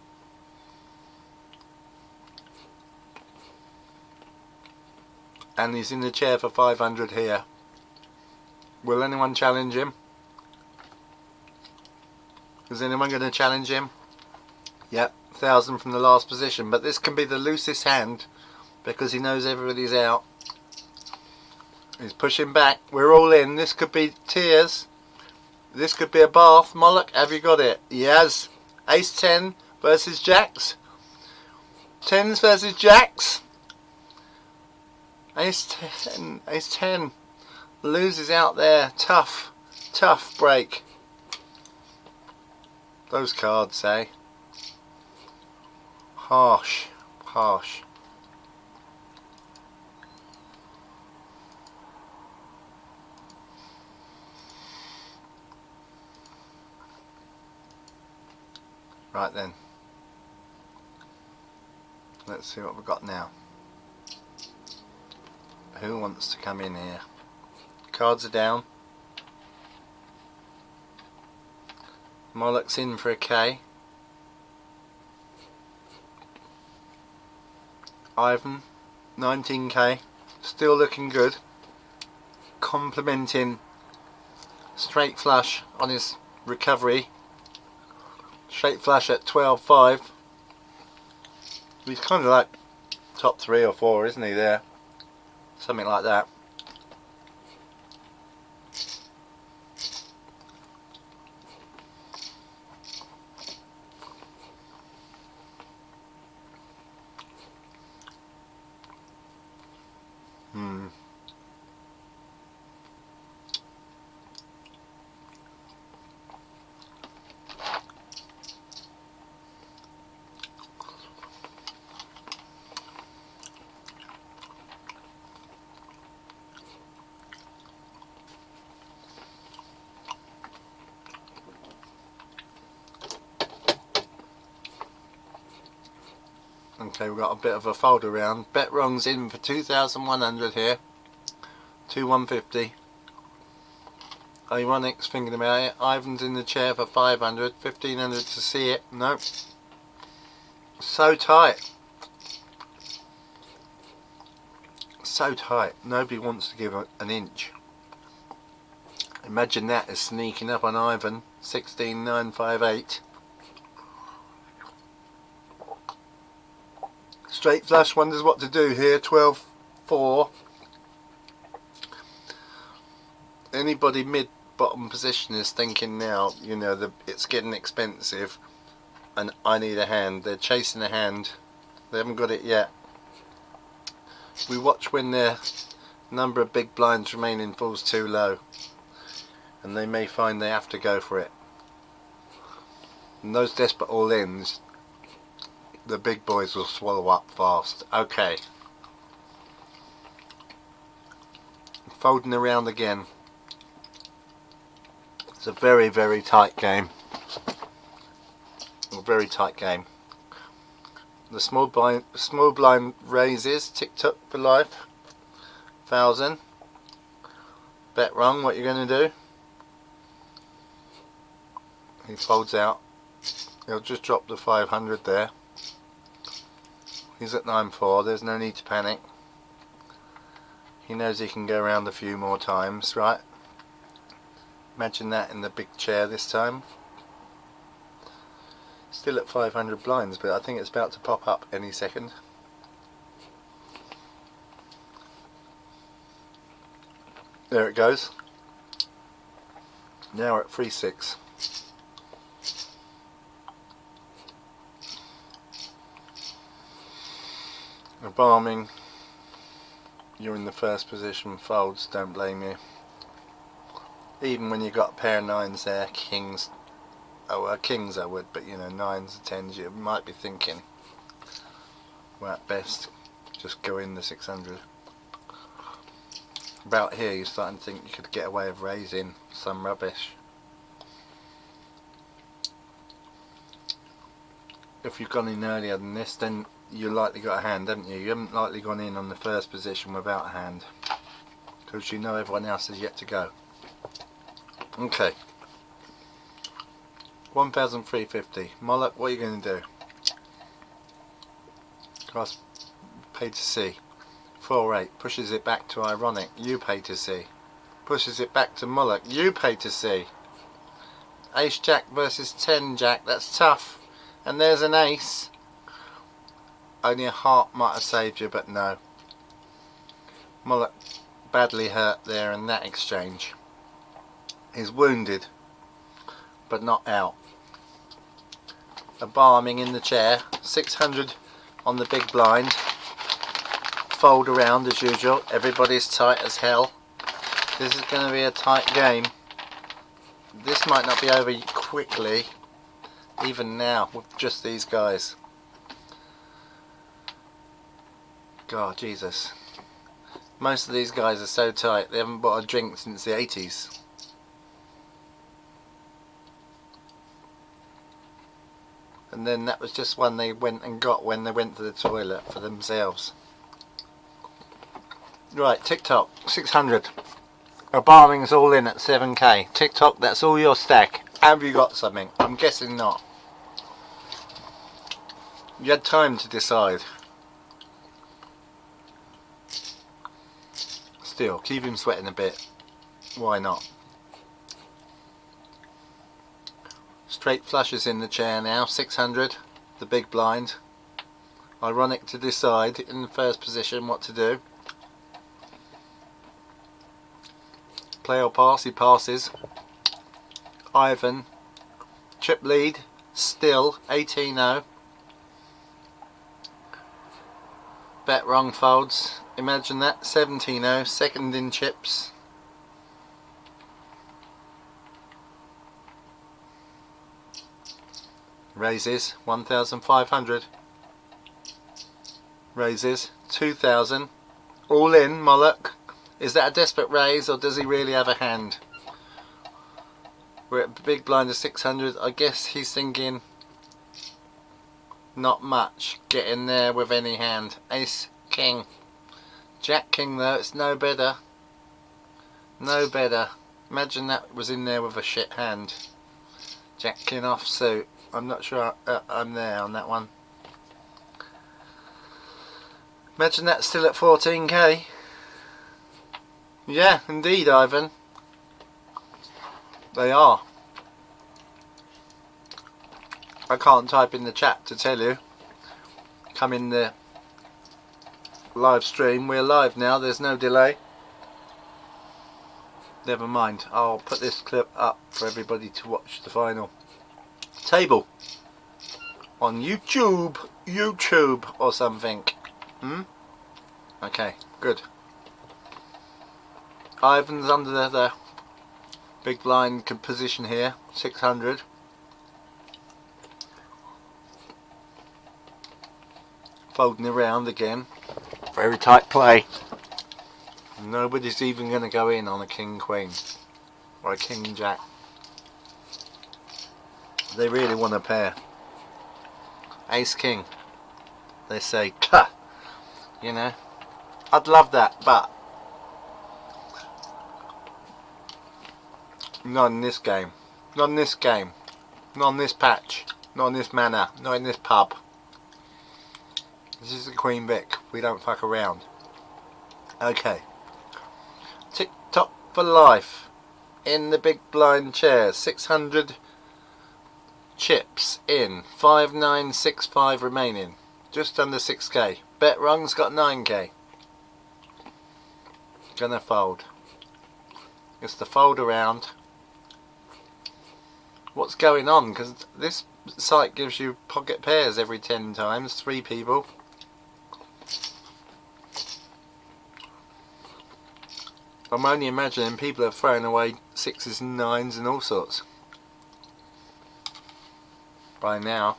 And he's in the chair for 500 here. Will anyone challenge him? Is anyone going to challenge him? Yep, 1,000 from the last position. But this can be the loosest hand because he knows everybody's out. He's pushing back. We're all in. This could be tears. This could be a bath. Moloch, have you got it? Yes. Ace 10 versus Jacks. 10s versus Jacks. Ace 10. Ace 10. Loses out there. Tough. Tough break. Those cards, eh? Harsh. Harsh. Right then. Let's see what we've got now. Who wants to come in here? Cards are down. Moloch's in for a K. Ivan, 19k. Still looking good. Complimenting straight flush on his recovery. Straight flush at 12.5. He's kind of like top 3 or 4, isn't he, there? Something like that. Okay, we've got a bit of a fold around. Bet wrong's in for 2,100 here. 2,150. Ironic's thinking about it. Ivan's in the chair for 500. 1,500 to see it. Nope. So tight. So tight. Nobody wants to give an inch. Imagine that as sneaking up on Ivan. 16,958. Straight flush wonders what to do here. 12.4. Anybody mid bottom position is thinking now, you know, it's getting expensive and I need a hand. They're chasing a hand. They haven't got it yet. We watch when their number of big blinds remaining falls too low, and they may find they have to go for it. And those desperate all-ins, the big boys will swallow up fast. Okay. Folding around again. It's a very, very tight game. A very tight game. The small blind raises. Tick-tock for life. 1,000. Bet wrong. What you going to do? He folds out. He'll just drop the 500 there. He's at 9.4, there's no need to panic. He knows he can go around a few more times, right? Imagine that in the big chair this time. Still at 500 blinds, but I think it's about to pop up any second. There it goes. Now we're at 3.6. Balming, you're in the first position, folds, don't blame you. Even when you got a pair of 9s there, kings, oh well, kings I would, but you know, 9s and 10s you might be thinking, well at best, just go in the 600. About here you're starting to think you could get away with raising some rubbish. If you've gone in earlier than this, then you likely got a hand, haven't you? You haven't likely gone in on the first position without a hand, because you know everyone else is yet to go. Okay. 1,350. Moloch, what are you going to do? Class pay to see. 4-8 pushes it back to ironic. You pay to see. Pushes it back to Moloch. You pay to see. Ace Jack versus 10 Jack. That's tough. And there's an ace. Only a heart might have saved you, but no. Moloch badly hurt there in that exchange. He's wounded, but not out. A barming in the chair. 600 on the big blind. Fold around as usual. Everybody's tight as hell. This is going to be a tight game. This might not be over quickly, even now, with just these guys. God, Jesus. Most of these guys are so tight, they haven't bought a drink since the 80s. And then that was just one they went and got when they went to the toilet for themselves. Right, TikTok, 600. A barming's all in at 7k. TikTok, that's all your stack. Have you got something? I'm guessing not. You had time to decide. Still, keep him sweating a bit. Why not? Straight flushes in the chair now, 600. The big blind. Ironic to decide in the first position what to do. Play or pass, he passes. Ivan, chip lead, still 18-0. Bet wrong folds, imagine that, 17-0, second in chips. Raises, 1,500. Raises, 2,000. All in, Moloch. Is that a desperate raise, or does he really have a hand? We're at big blind of 600. I guess he's thinking not much. Get in there with any hand. Ace King. Jack King though, it's no better. No better. Imagine that was in there with a shit hand. Jack King offsuit. I'm not sure I'm there on that one. Imagine that's still at 14k. Yeah, indeed, Ivan. They are. I can't type in the chat to tell you. Come in the live stream. We're live now. There's no delay. Never mind. I'll put this clip up for everybody to watch the final table on YouTube or something. Okay, good. Ivan's under the big blind position here, 600. Folding around again. Very tight play. Nobody's even going to go in on a king queen or a king jack. They really want a pair. Ace king. They say, "Tuh." You know, I'd love that, but not in this game. Not in this game. Not on this patch. Not in this manor. Not in this pub. This is the Queen Vic. We don't fuck around. Okay. TikTok for life. In the big blind chair. 600 chips in. 5965 remaining. Just under 6k. Bet wrong's got 9k. Gonna fold. It's the fold around. What's going on? Because this site gives you pocket pairs every 10 times. 3 people. I'm only imagining people have thrown away 6s and 9s and all sorts by now.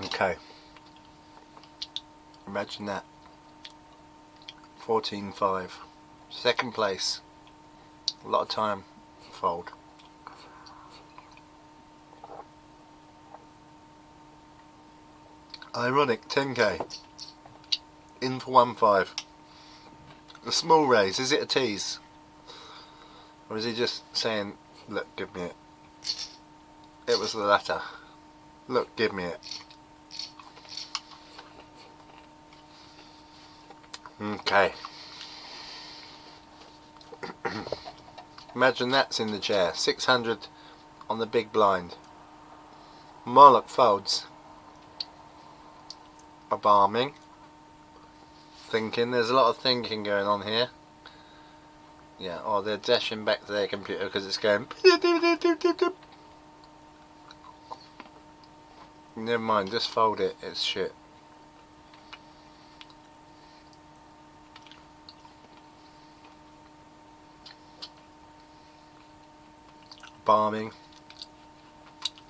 Okay. Imagine that. 14-5. Second place. A lot of time. Fold. Ironic, 10k. In for 1.5. A small raise, is it a tease? Or is he just saying, look, give me it? It was the latter. Look, give me it. Okay. Imagine that's in the chair. 600 on the big blind. Moloch folds. A barming. Thinking. There's a lot of thinking going on here. Yeah, oh, they're dashing back to their computer because it's going. Never mind, just fold it. It's shit. Barming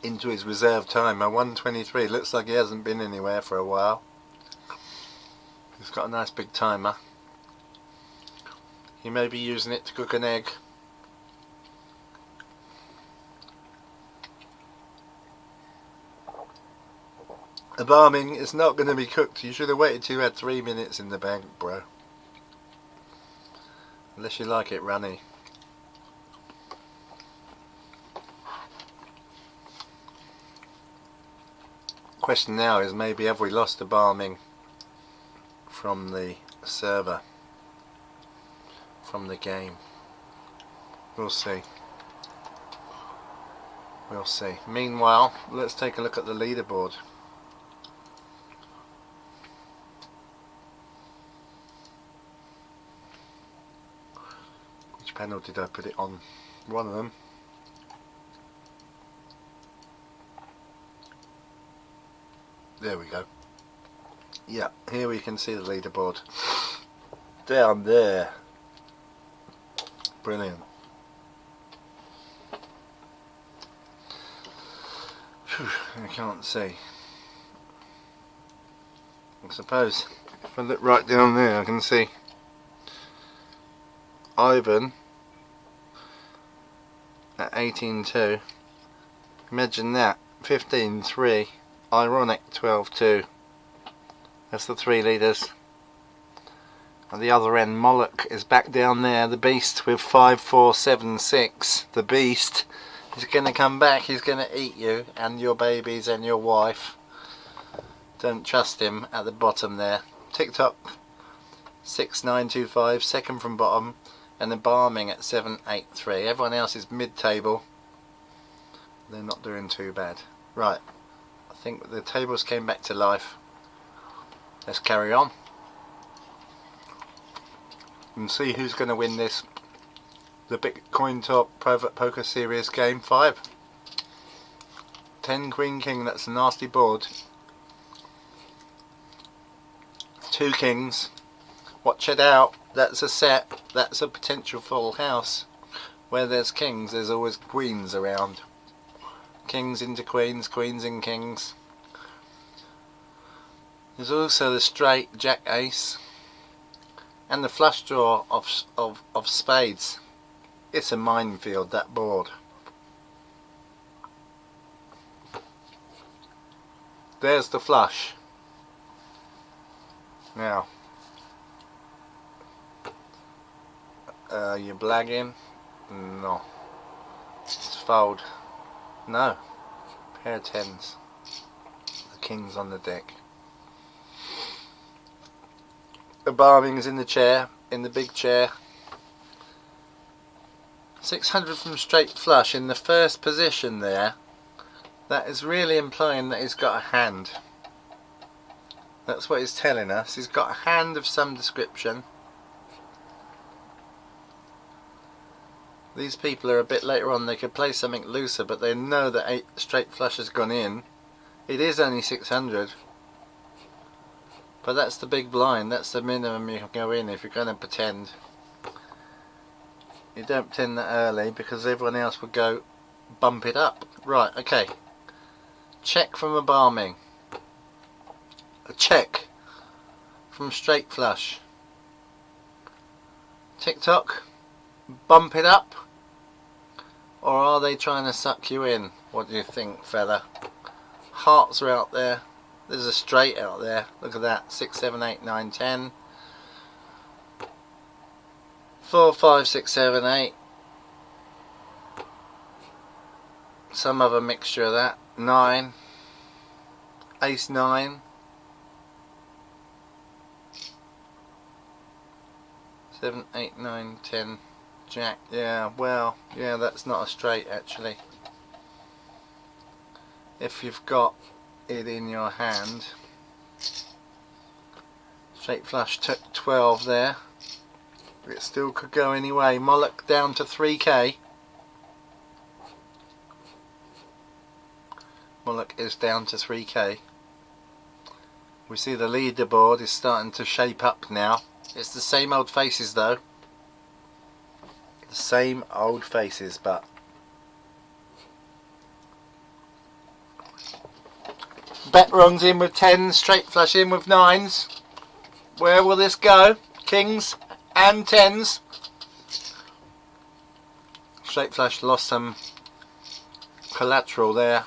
into his reserve timer. 1:23. Looks like he hasn't been anywhere for a while. He's got a nice big timer. He may be using it to cook an egg. A barming is not going to be cooked. You should have waited till you had 3 minutes in the bank, bro. Unless you like it runny. Question now is, maybe have we lost a barming from the server, from the game? We'll see. We'll see. Meanwhile, let's take a look at the leaderboard. Which panel did I put it on? One of them. There we go. Yeah, here we can see the leaderboard. Down there. Brilliant. Whew, I can't see. I suppose if I look right down there I can see Ivan at 18.2. Imagine that. 15.3. Ironic 12.2. That's the three leaders. At the other end, Moloch is back down there. The Beast with 5.476. The Beast is going to come back. He's going to eat you and your babies and your wife. Don't trust him at the bottom there. TikTok 6925, second from bottom, and the barming at 783. Everyone else is mid-table. They're not doing too bad. Right. I think the tables came back to life. Let's carry on and see who's going to win this. The BTC Talk Private Poker Series Game 5. 10 Queen King, that's a nasty board. 2 kings. Watch it out. That's a set. That's a potential full house. Where there's kings, there's always queens around. Kings into queens, queens in kings. There's also the straight jack ace and the flush draw of spades. It's a minefield, that board. There's the flush. Now, you blagging? No. It's fold. No. Pair of tens. The king's on the deck. The barming's in the chair, in the big chair. 600 from straight flush in the first position there. That is really implying that he's got a hand. That's what he's telling us. He's got a hand of some description. These people are a bit later on. They could play something looser, but they know that 8 straight flush has gone in. It is only 600. But that's the big blind. That's the minimum you can go in if you're going to pretend. You don't pretend that early because everyone else would go bump it up. Right, okay. Check from a barming. A check from straight flush. TikTok, bump it up, or are they trying to suck you in? What do you think, fella? Hearts are out there. There's a straight out there. Look at that. 6, 7, 8, 9, 10. 4, 5, 6, 7, 8. Some other mixture of that. 9. Ace 9. 7, 8, 9, 10. Jack. Yeah, well, yeah, that's not a straight actually. If you've got it in your hand. Straight flush 12 there. It still could go anyway. Moloch down to 3k. Moloch is down to 3k. We see the leaderboard is starting to shape up now. It's the same old faces though. The same old faces, but bet wrongs in with 10s, straight flush in with 9s. Where will this go? Kings and 10s. Straight flush lost some collateral there.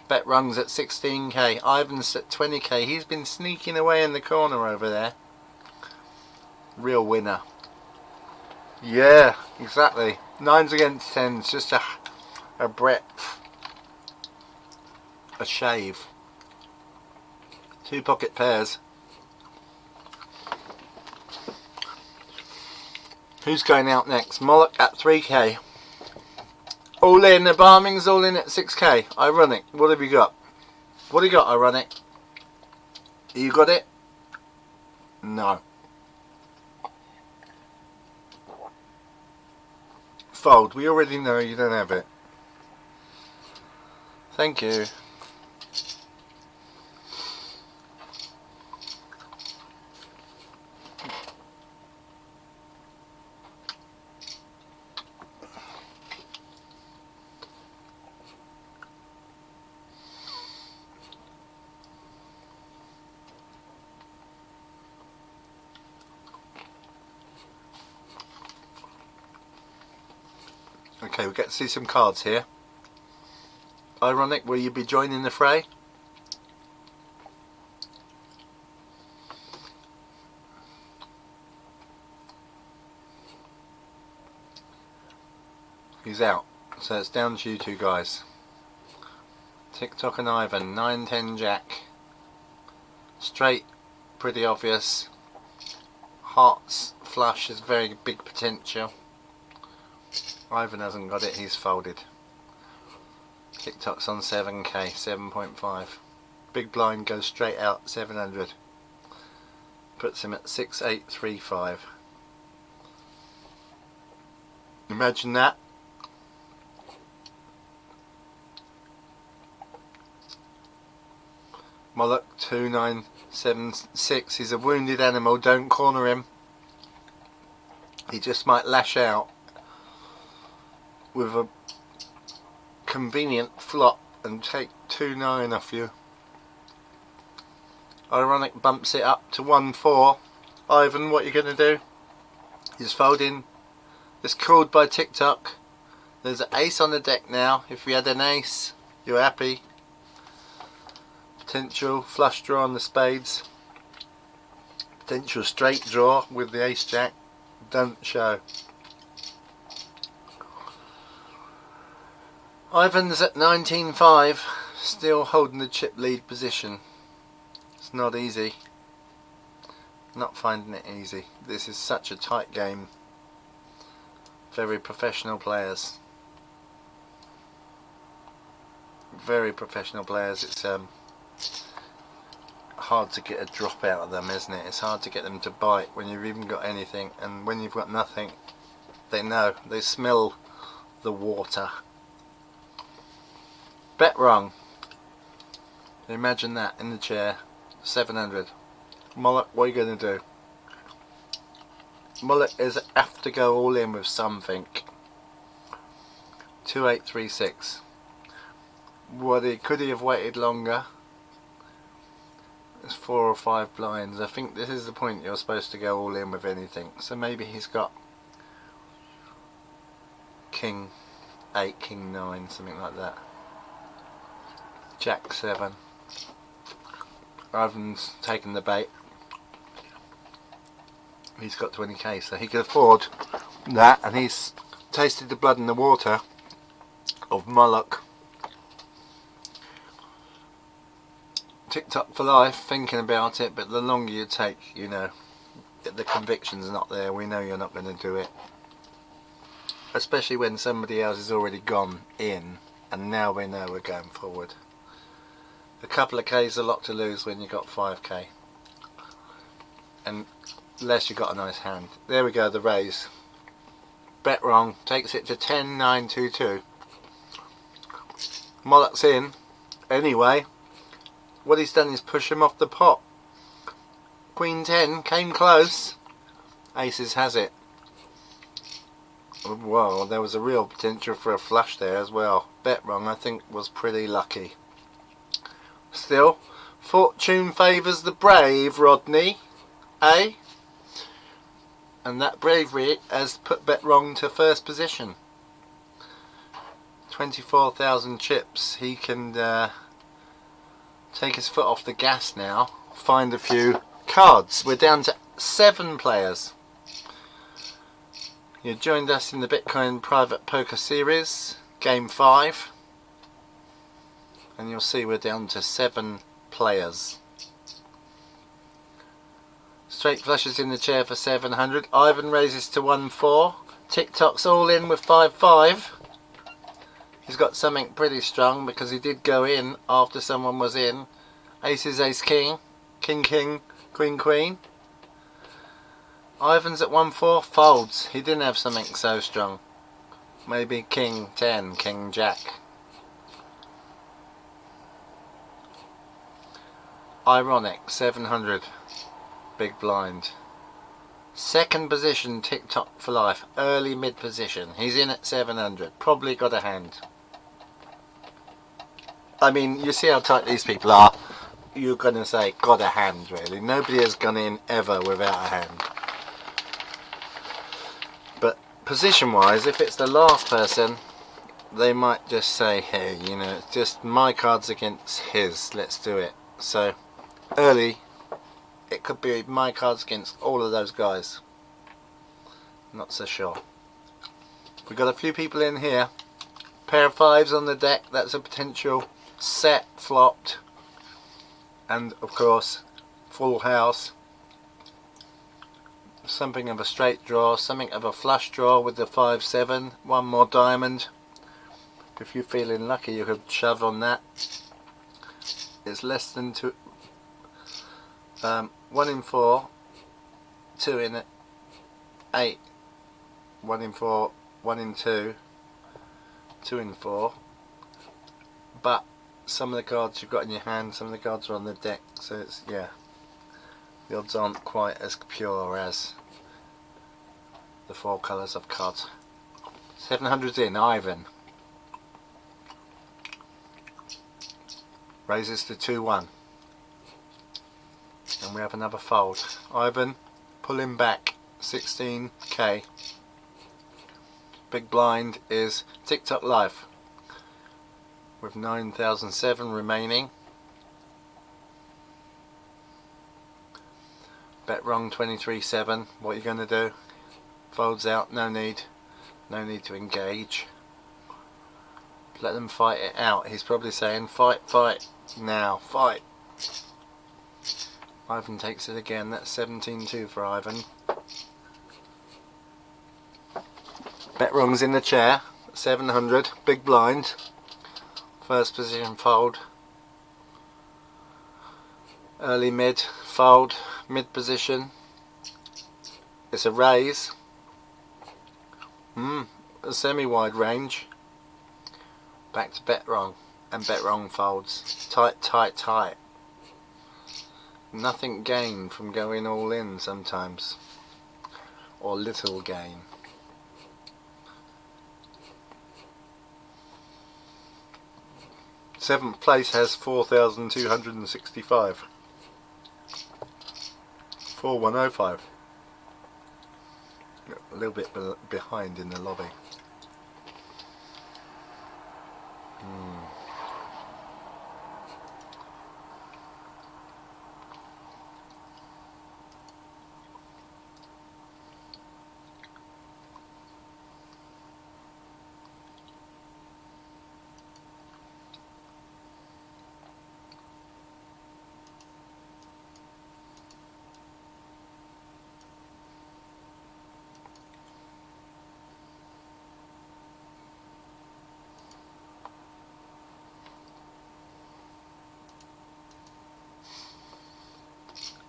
Bet rungs at 16k. Ivan's at 20k. He's been sneaking away in the corner over there. Real winner. Yeah, exactly. 9s against 10s. Just a breadth. A shave. 2 pocket pairs. Who's going out next? Moloch at 3k. All in. The Barming's all in at 6k. Ironic. What have you got? What have you got, Ironic? You got it? No. Fold. We already know you don't have it. Thank you. Okay, we get to see some cards here. Ironic, will you be joining the fray? He's out, so it's down to you two guys. TikTok and Ivan, 9, 10 Jack. Straight, pretty obvious. Hearts, flush is very big potential. Ivan hasn't got it, he's folded. TikTok's on 7k, 7.5. Big blind goes straight out, 700. Puts him at 6835. Imagine that. Moloch 2976. He's a wounded animal, don't corner him. He just might lash out with a convenient flop and take 2-9 off you. Ironic bumps it up to 1-4. Ivan, what are you going to do? He's folding. It's called by TikTok. There's an ace on the deck now. If we had an ace, you're happy. Potential flush draw on the spades. Potential straight draw with the ace jack. Don't show. Ivan's at 19.5, still holding the chip lead position. It's not easy. Not finding it easy. This is such a tight game. Very professional players. Very professional players. It's hard to get a drop out of them, isn't it? It's hard to get them to bite when you've even got anything, and when you've got nothing, they know. They smell the water. Bet wrong. Imagine that in the chair. 700. Moloch, what are you going to do? Moloch is have to go all in with something. 2836. Could he have waited longer? There's 4 or 5 blinds. I think this is the point you're supposed to go all in with anything. So maybe he's got King 8, King 9, something like that. Jack 7. Ivan's taken the bait. He's got 20k, so he can afford that, and he's tasted the blood in the water of Moloch. TikTok for life, thinking about it, but the longer you take, you know, the conviction's not there. We know you're not going to do it, especially when somebody else has already gone in, and now we know we're going forward. A couple of k's a lot to lose when you got 5k, and unless you got a nice hand. There we go, the raise. Bet wrong, takes it to 10-9-2-2. Moloch's in anyway. What he's done is push him off the pot. Queen 10 came close. Aces has it. Well, there was a real potential for a flush there as well. Bet wrong, I think, was pretty lucky. Still, fortune favours the brave, Rodney. Eh? And that bravery has put Bet wrong to first position. 24,000 chips. He can take his foot off the gas now. Find a few cards. We're down to 7 players. You joined us in the Bitcoin Private Poker Series, Game 5. And you'll see we're down to 7 players. Straight flushes in the chair for 700. Ivan raises to 1-4. TikTok's all in with 5-5. He's got something pretty strong because he did go in after someone was in. Aces, ace, king. King, king, queen, queen. Ivan's at 1-4, folds. He didn't have something so strong. Maybe king 10, king jack. Ironic, 700. Big blind. Second position, TikTok for life. Early mid position. He's in at 700. Probably got a hand. I mean, you see how tight these people are. You're going to say, got a hand, really. Nobody has gone in ever without a hand. But position-wise, if it's the last person, they might just say, hey, you know, it's just my cards against his. Let's do it. So, early, it could be my cards against all of those guys. Not so sure. We've got a few people in here. Pair of 5s on the deck. That's a potential set flopped. And of course, full house. Something of a straight draw. Something of a flush draw with the 5-7. One more diamond. If you're feeling lucky, you could shove on that. It's less than 2. 1 in 4, 2 in 8, 1 in 4, 1 in 2, 2 in 4. But some of the cards you've got in your hand, some of the cards are on the deck, so it's, yeah, the odds aren't quite as pure as the 4 colours of cards. 700's in, Ivan. Raises to 2-1. And we have another fold. Ivan, pull him back. 16k. Big blind is TikTok Live with 9,007 remaining. Bet wrong 23-7. What are you going to do? Folds out. No need. No need to engage. Let them fight it out. He's probably saying fight, fight. Now, fight. Ivan takes it again. That's 17-2 for Ivan. Bet wrong's in the chair. 700. Big blind. First position fold. Early mid fold. Mid position. It's a raise. A semi-wide range. Back to bet wrong. And bet wrong folds. Tight, tight, tight. Nothing gained from going all in sometimes, or little gain. Seventh place has 4,265. 4105. A little bit behind in the lobby.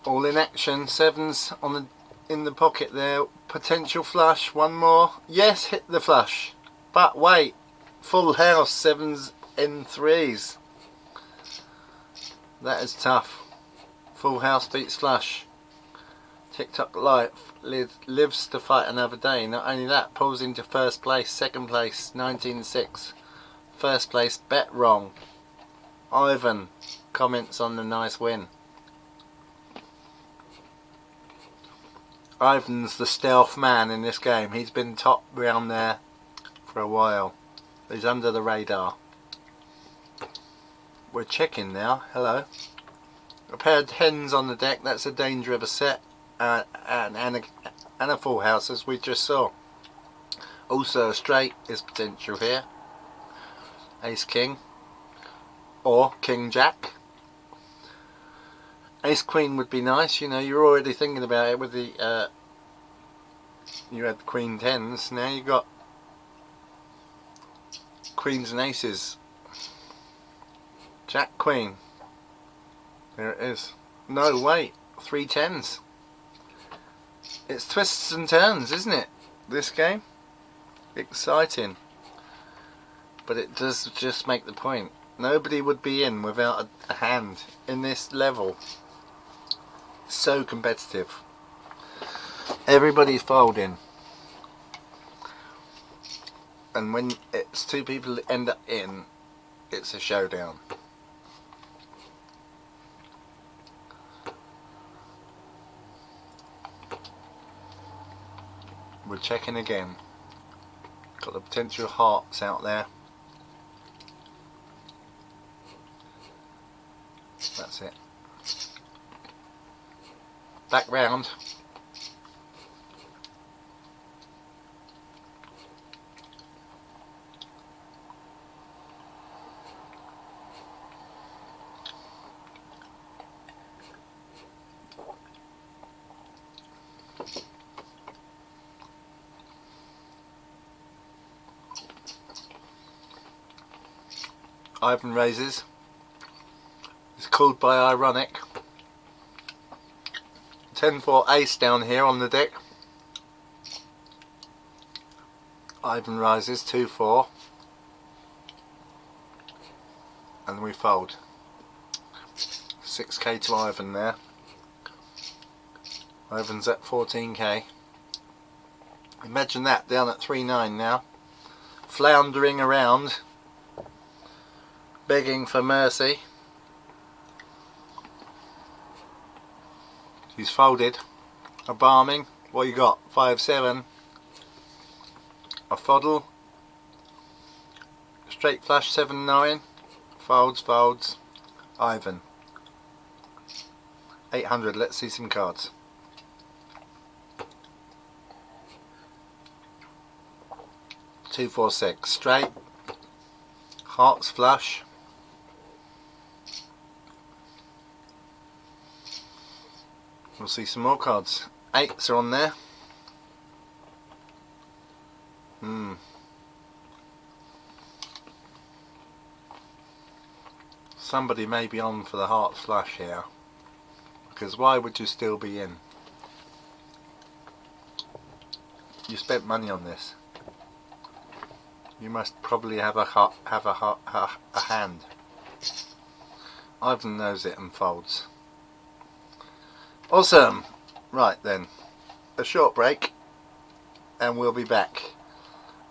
All in action. Sevens on the in the pocket there. Potential flush. One more. Yes, hit the flush. But wait. Full house. Sevens in threes. That is tough. Full house beats flush. TikTok Life lives to fight another day. Not only that, pulls into first place, second place, 19-6. First place, bet wrong. Ivan comments on the nice win. Ivan's the stealth man in this game. He's been top round there for a while. He's under the radar. We're checking now. Hello. A pair of tens on the deck. That's a danger of a set. And a full house, as we just saw. Also a straight is potential here. Ace king. Or king jack. Ace queen would be nice. You know, you're already thinking about it with the you had queen tens. Now you got queens and aces. Jack queen. There it is. No, wait. 3 tens. It's twists and turns, isn't it? This game. Exciting. But it does just make the point. Nobody would be in without a hand in this level. So competitive. Everybody's folding. And when it's 2 people that end up in, it's a showdown. We're checking again. Got the potential hearts out there. That's it. Back round. Ivan raises. It's called by ironic. 10-4 ace down here on the deck. Ivan rises 2-4. And we fold. 6k to Ivan there. Ivan's at 14k. Imagine that down at 3-9 now. Floundering around. Begging for mercy. He's folded. A barming. What you got? 5-7. A fuddle. Straight flush 7-9. Folds, folds. Ivan. 800. Let's see some cards. Two, 4, 6. Straight. Hearts flush. We'll see some more cards. 8s are on there. Somebody may be on for the heart flush here. Because why would you still be in? You spent money on this. You must probably have a hand. Ivan knows it and folds. Awesome. Right then, a short break and we'll be back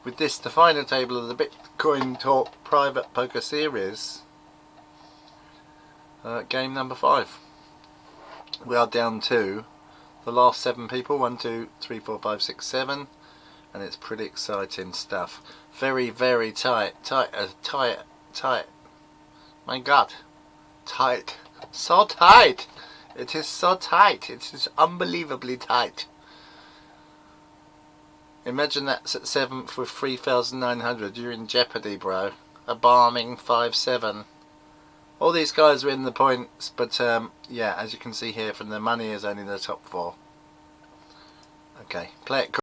with this, the final table of the BTC Talk Private Poker Series, game number 5. We are down to the last 7 people. 1, 2, 3, 4, 5, 6, 7, and it's pretty exciting stuff. Very, very tight. My God, tight, so tight. It is so tight. It is unbelievably tight. Imagine that's at 7th with 3,900. You're in jeopardy, bro. A barming 5-7. All these guys are in the points, but yeah, as you can see here, from the money is only the top 4. Okay, play it cool.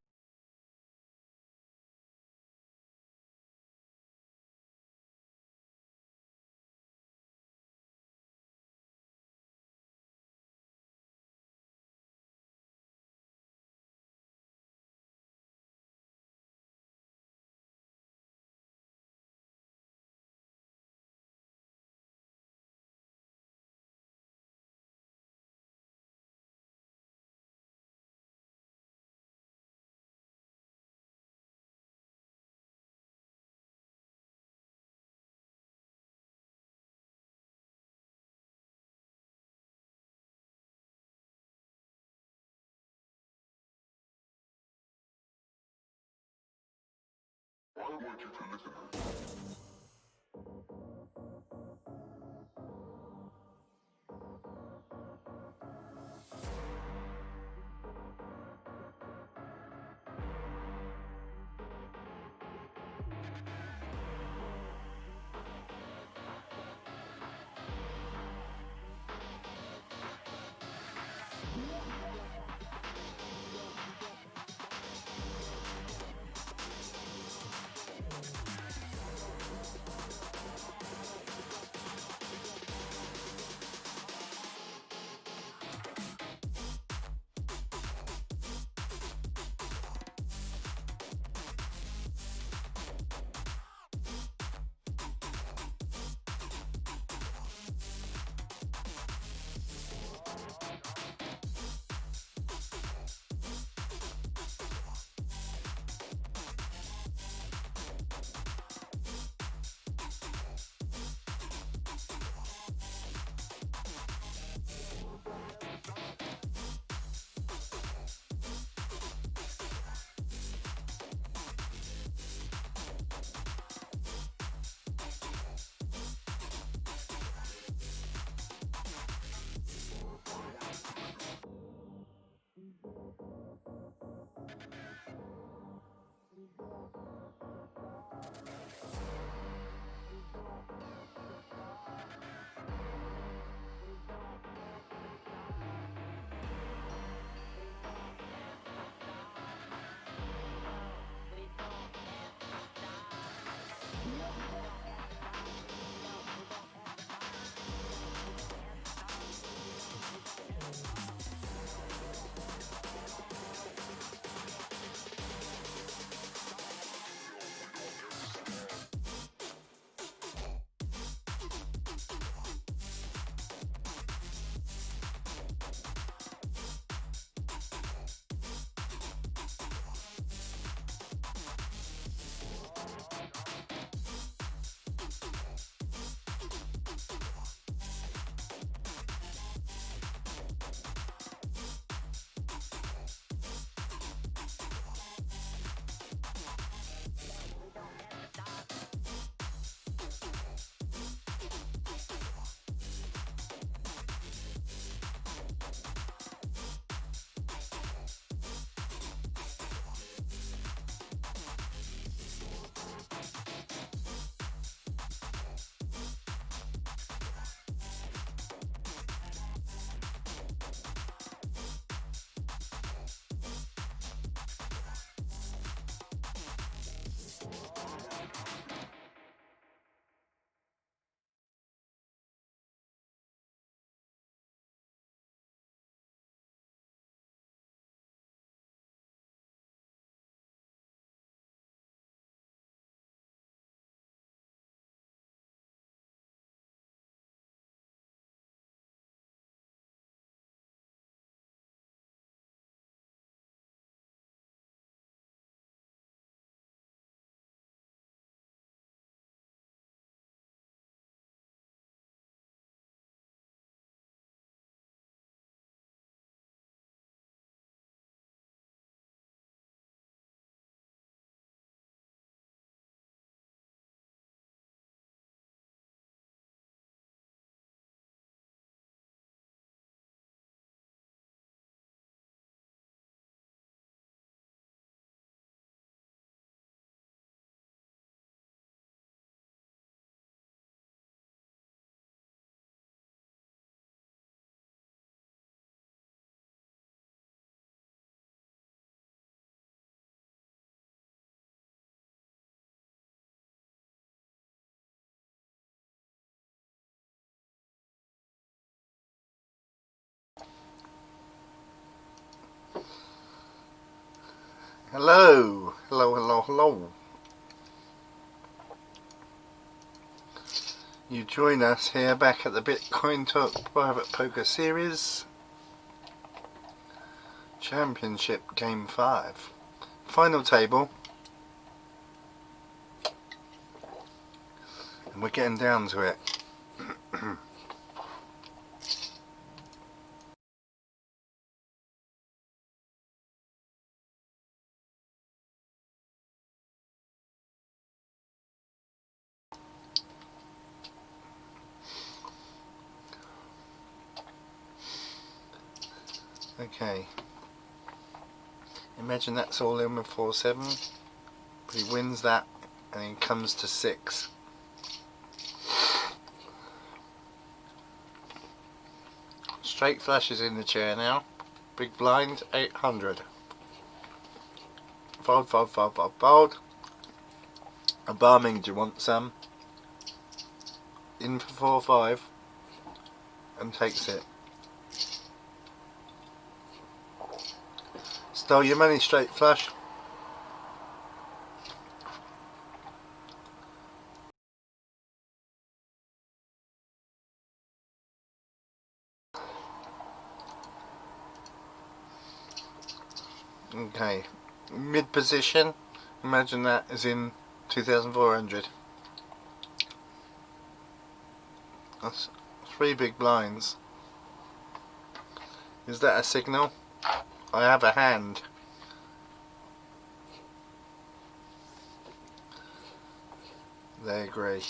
Hello, hello, hello, hello. You join us here back at the BTC Talk Private Poker Series Championship Game 5. Final table. And we're getting down to it. Okay. Imagine that's all in with 4-7. But he wins that and he comes to 6. Straight flush is in the chair now. Big blind, 800. Fold, fold, fold, fold, fold. A barming, do you want some? In for 4-5 and takes it. Stole your money, straight flush. Okay, mid position, imagine that is in 2,400. That's 3 big blinds. Is that a signal? I have a hand. They agree.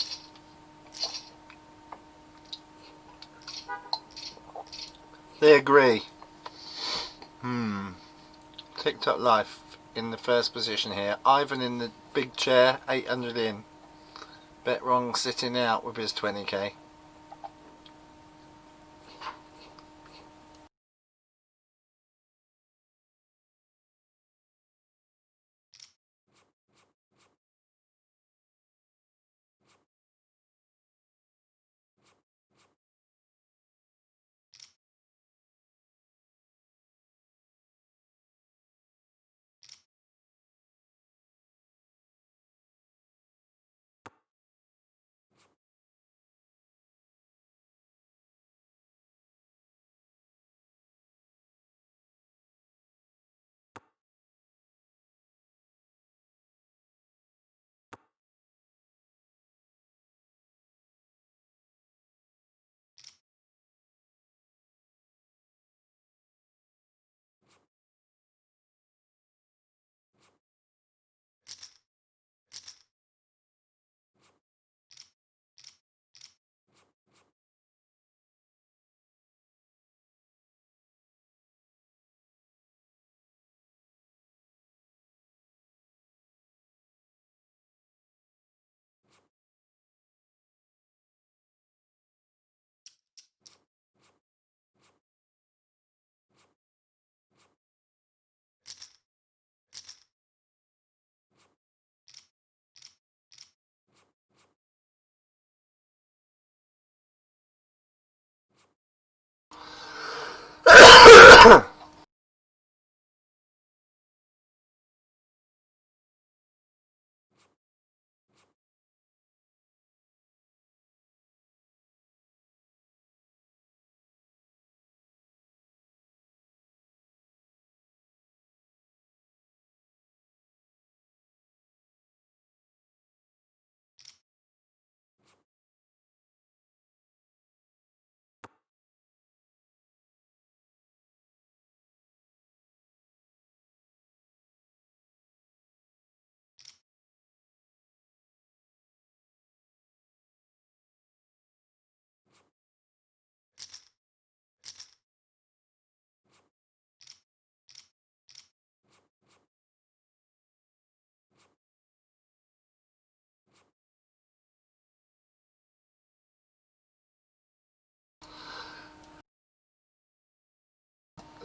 They agree. TikTok life in the first position here. Ivan in the big chair, 800 in. Bet wrong sitting out with his 20k.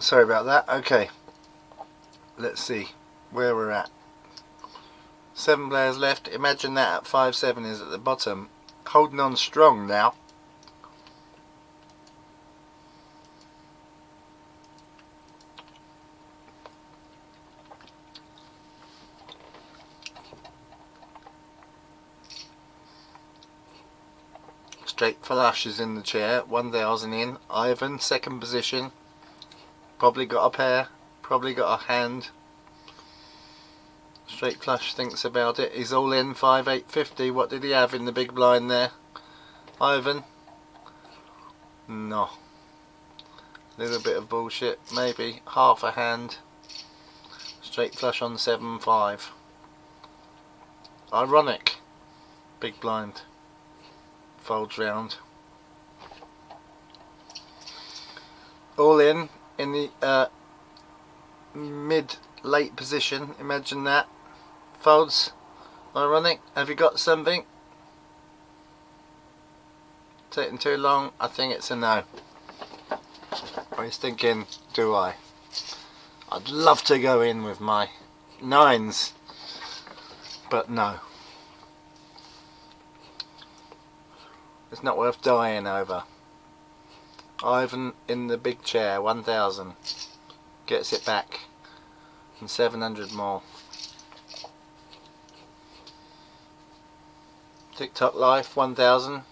Sorry about that. Okay, let's see where we're at. 7 players left. Imagine that at 5-7 is at the bottom. Holding on strong now. Straight flush is in the chair. 1,000 in. Ivan, second position. Probably got a pair. Probably got a hand. Straight flush thinks about it. He's all in. 5-8-50. What did he have in the big blind there? Ivan? No. Little bit of bullshit. Maybe half a hand. Straight flush on 7-5. Ironic. Big blind. Folds round. All in. in the mid-late position. Imagine that. Folds. Ironic. Have you got something? Taking too long? I think it's a no. Or he's thinking, do I? I'd love to go in with my 9s, but no. It's not worth dying over. Ivan in the big chair, 1,000. Gets it back. And 700 more. TikTok Life, 1,000.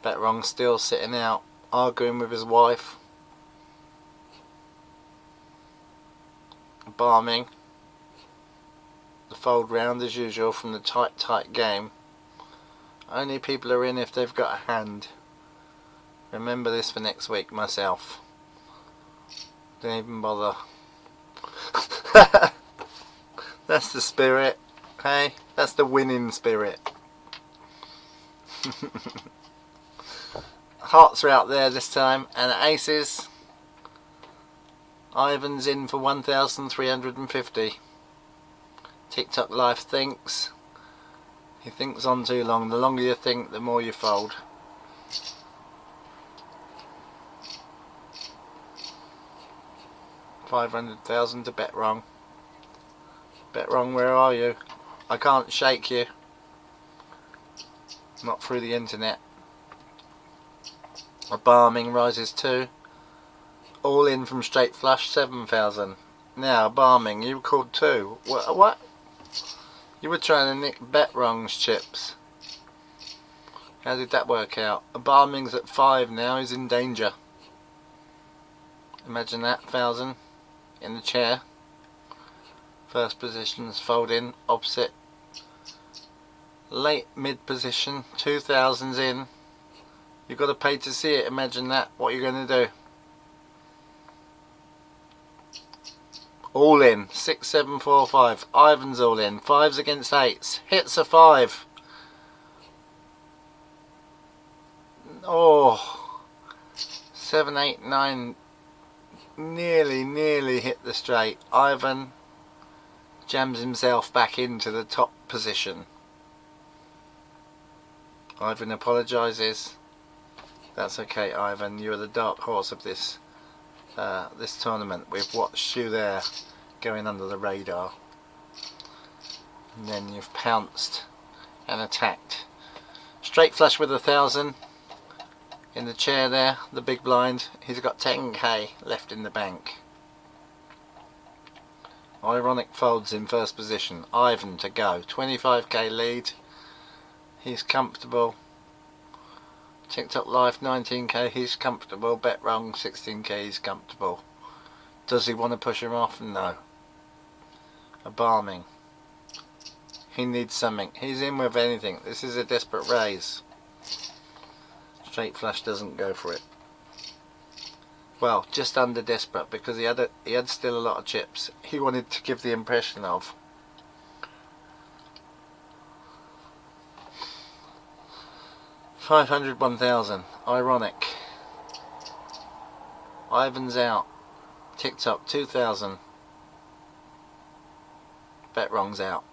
Bet wrong, still sitting out, arguing with his wife. Barming. The fold round as usual from the tight game. Only people are in if they've got a hand. Remember this for next week myself. Don't even bother. That's the spirit. Hey, that's the winning spirit. Hearts are out there this time, and aces. Ivan's in for 1,350. TikTok Life thinks. He thinks on too long. The longer you think, the more you fold. $500,000 to bet wrong. Bet wrong, where are you? I can't shake you. Not through the internet. A barming rises 2. All in from straight flush, 7,000. Now barming, you called 2. What? You were trying to nick bet wrong's chips. How did that work out? A barming's at 5 now. He's in danger. Imagine that, 1,000 in the chair. First position's fold in, opposite. Late mid position, 2,000's in. You've got to pay to see it. Imagine that. What are you going to do? All in. 6, 7, 4, 5. Ivan's all in. 5s against 8s. Hits a 5. Oh. 7, 8, 9. Nearly hit the straight. Ivan jams himself back into the top position. Ivan apologises. That's okay, Ivan. You're the dark horse of this this tournament. We've watched you there, going under the radar, and then you've pounced and attacked. Straight flush with 1,000 in the chair there. The big blind. He's got 10k left in the bank. Ironic folds in first position. Ivan to go. 25k lead. He's comfortable. TikTok Life 19k, he's comfortable. Bet wrong 16k, he's comfortable. Does he want to push him off? No. A barming. He needs something. He's in with anything. This is a desperate raise. Straight flush doesn't go for it. Well, just under desperate, because he had still a lot of chips. He wanted to give the impression of 500, 1,000. Ironic. Ivan's out. TikTok 2,000. Bet wrong's out.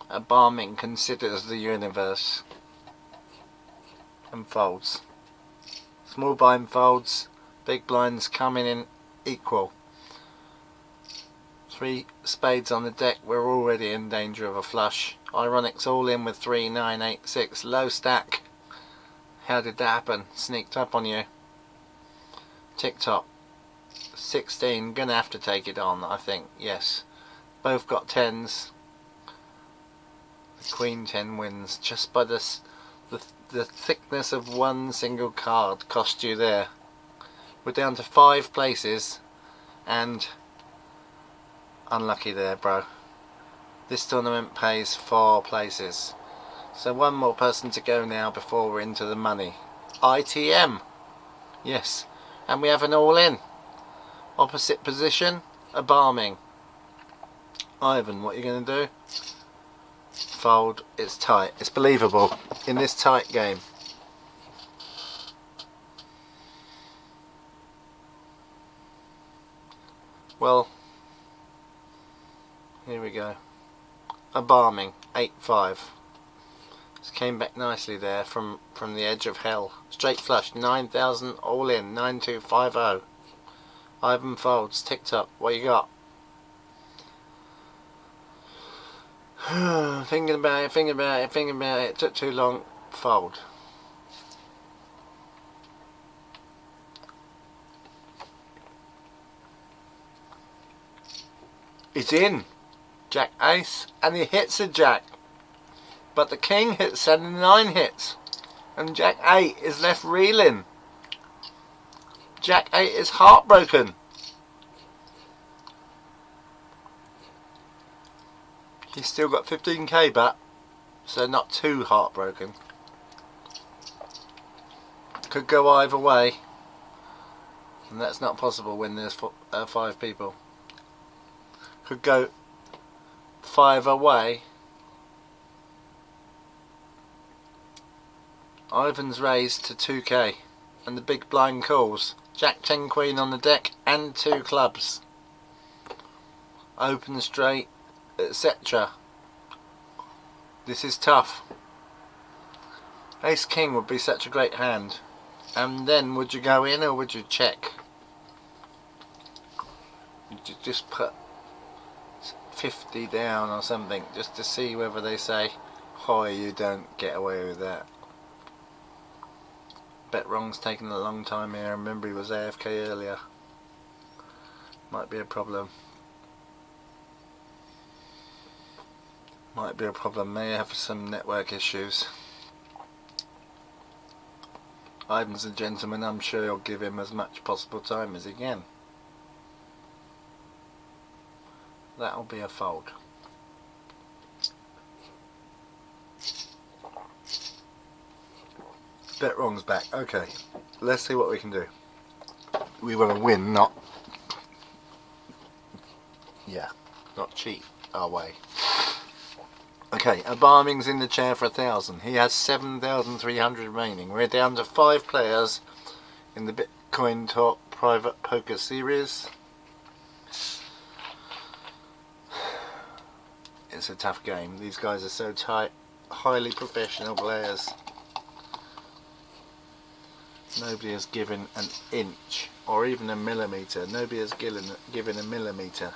A barming considers the universe and folds. Small blind folds. Big blinds coming in equal. 3 spades on the deck. We're already in danger of a flush. Ironic's all in with 3, 9, 8, 6. Low stack. How did that happen? Sneaked up on you. TikTok 16. Gonna have to take it on, I think. Yes. Both got 10s. The Queen 10 wins just by the thickness of one single card. Cost you there. We're down to 5 places and unlucky there, bro. This tournament pays 4 places. So one more person to go now before we're into the money. ITM. Yes. And we have an all-in. Opposite position, a barming. Ivan, what are you going to do? Fold. It's tight. It's believable in this tight game. Well, here we go. A barming 8-5. This came back nicely there from the edge of hell. Straight flush 9,000 all in 9250. Ivan folds. TikTok. What you got? Thinking about it. Took too long. Fold. It's in. Jack ace, and he hits a jack. But the king hits 79 hits. And Jack 8 is left reeling. Jack 8 is heartbroken. He's still got 15k but so not too heartbroken. Could go either way. And that's not possible when there's 5 people. Could go 5 away. Ivan's raised to 2k and the big blind calls. Jack 10 queen on the deck and 2 clubs. Open straight, etc. This is tough. Ace king would be such a great hand. And then would you go in or would you check? Would you just put 50 down or something just to see whether they say, oh, you don't get away with that. Bet wrong's taking a long time here. I remember he was AFK earlier. Might be a problem. Might be a problem. May have some network issues. Ivan's a gentleman. I'm sure he'll give him as much possible time as he can. That'll be a fold. Bet wrong's back. Okay, let's see what we can do. We want to win, not cheat our way. Okay, a barming's in the chair for 1,000. He has 7,300 remaining. We're down to 5 players in the BTC Talk Private Poker series. It's a tough game. These guys are so tight, highly professional players. Nobody has given an inch or even a millimetre. Nobody has given a millimetre.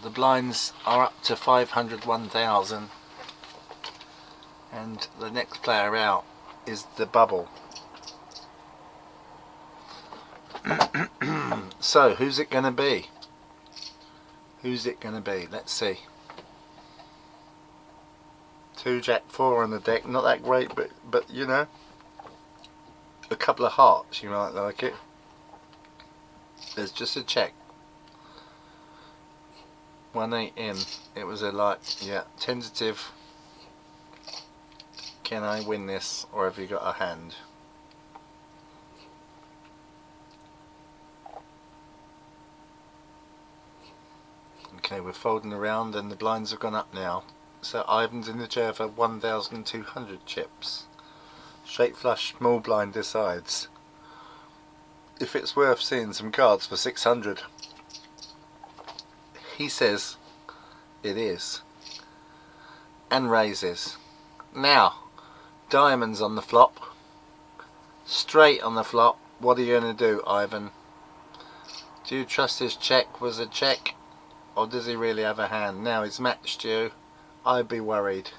The blinds are up to 500, 1,000, and the next player out is the bubble. So who's it going to be? Who's it going to be? Let's see. 2 Jack 4 on the deck, not that great, but you know, a couple of hearts, you might like it. There's just a check. 1-8 in. It was a tentative. Can I win this, or have you got a hand? Okay, we're folding around and the blinds have gone up now. So Ivan's in the chair for 1,200 chips. Straight flush, small blind decides if it's worth seeing some cards for 600. He says it is. And raises. Now, diamonds on the flop. Straight on the flop. What are you going to do, Ivan? Do you trust his check was a check? Or does he really have a hand? Now he's matched you. I'd be worried.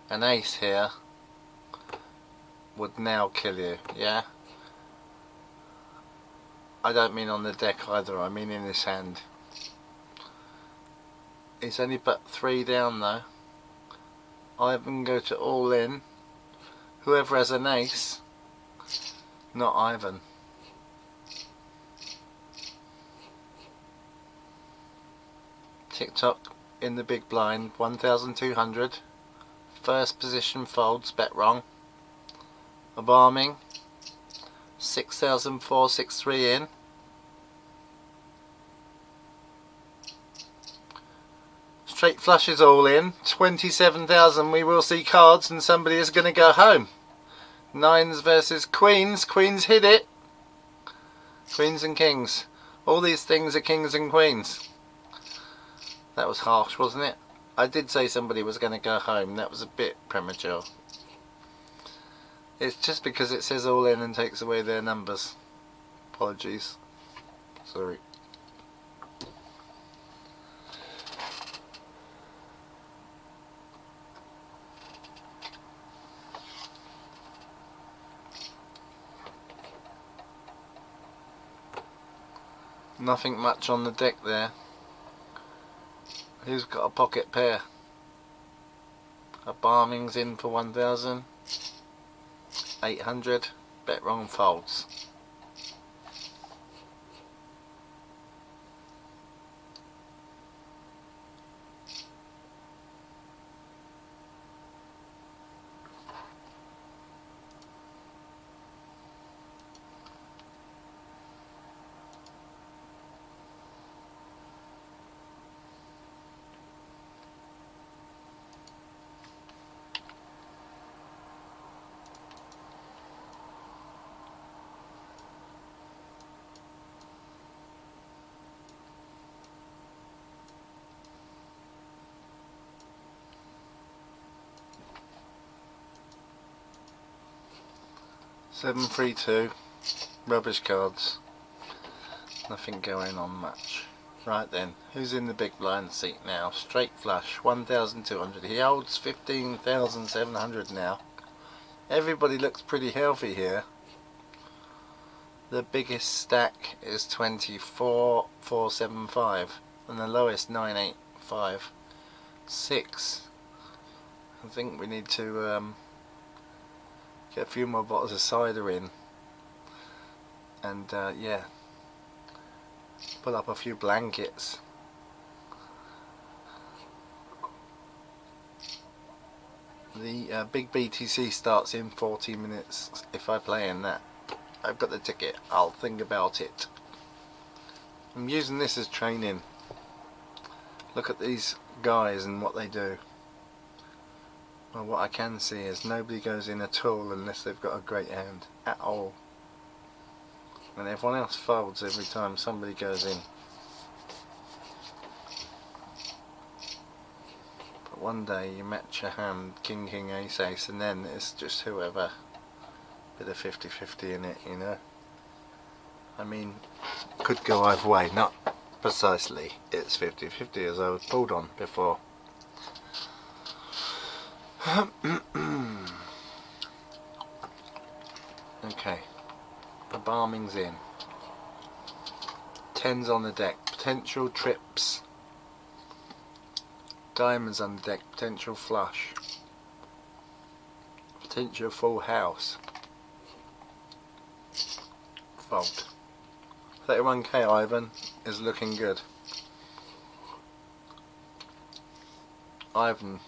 An ace here would now kill you, yeah? I don't mean on the deck either, I mean in his hand. He's only put 3 down though. Ivan go to all in. Whoever has an ace, not Ivan. TikTok in the big blind, 1,200. First position folds, bet wrong. A barming, 6,463 in. Straight flushes all in, 27,000. We will see cards and somebody is going to go home. 9s versus queens. Queens hit it. Queens and kings. All these things are kings and queens. That was harsh, wasn't it? I did say somebody was going to go home. That was a bit premature. It's just because it says all in and takes away their numbers. Apologies. Sorry. Nothing much on the deck there. Who's got a pocket pair? A Barming's in for 1,800. Bet wrong, folds. Seven, 3, 2. Rubbish cards. Nothing going on much. Right then, who's in the big blind seat now? Straight flush, 1,200. He holds 15,700 now. Everybody looks pretty healthy here. The biggest stack is 24,475 and the lowest 9,856. I think we need to get a few more bottles of cider in and yeah, pull up a few blankets. The big BTC starts in 40 minutes. If I play in that, I've got the ticket, I'll think about it. I'm using this as training. Look at these guys and what they do. Well, what I can see is nobody goes in at all unless they've got a great hand at all. And everyone else folds every time somebody goes in. But one day you match your hand, king, king, ace, ace, and then it's just whoever. Bit of 50-50 in it, you know. I mean, could go either way, not precisely. It's 50-50 as I was pulled on before. Okay, the Barming's in. Tens on the deck, potential trips. Diamonds on the deck, potential flush. Potential full house. Fold. 31k Ivan is looking good. Ivan,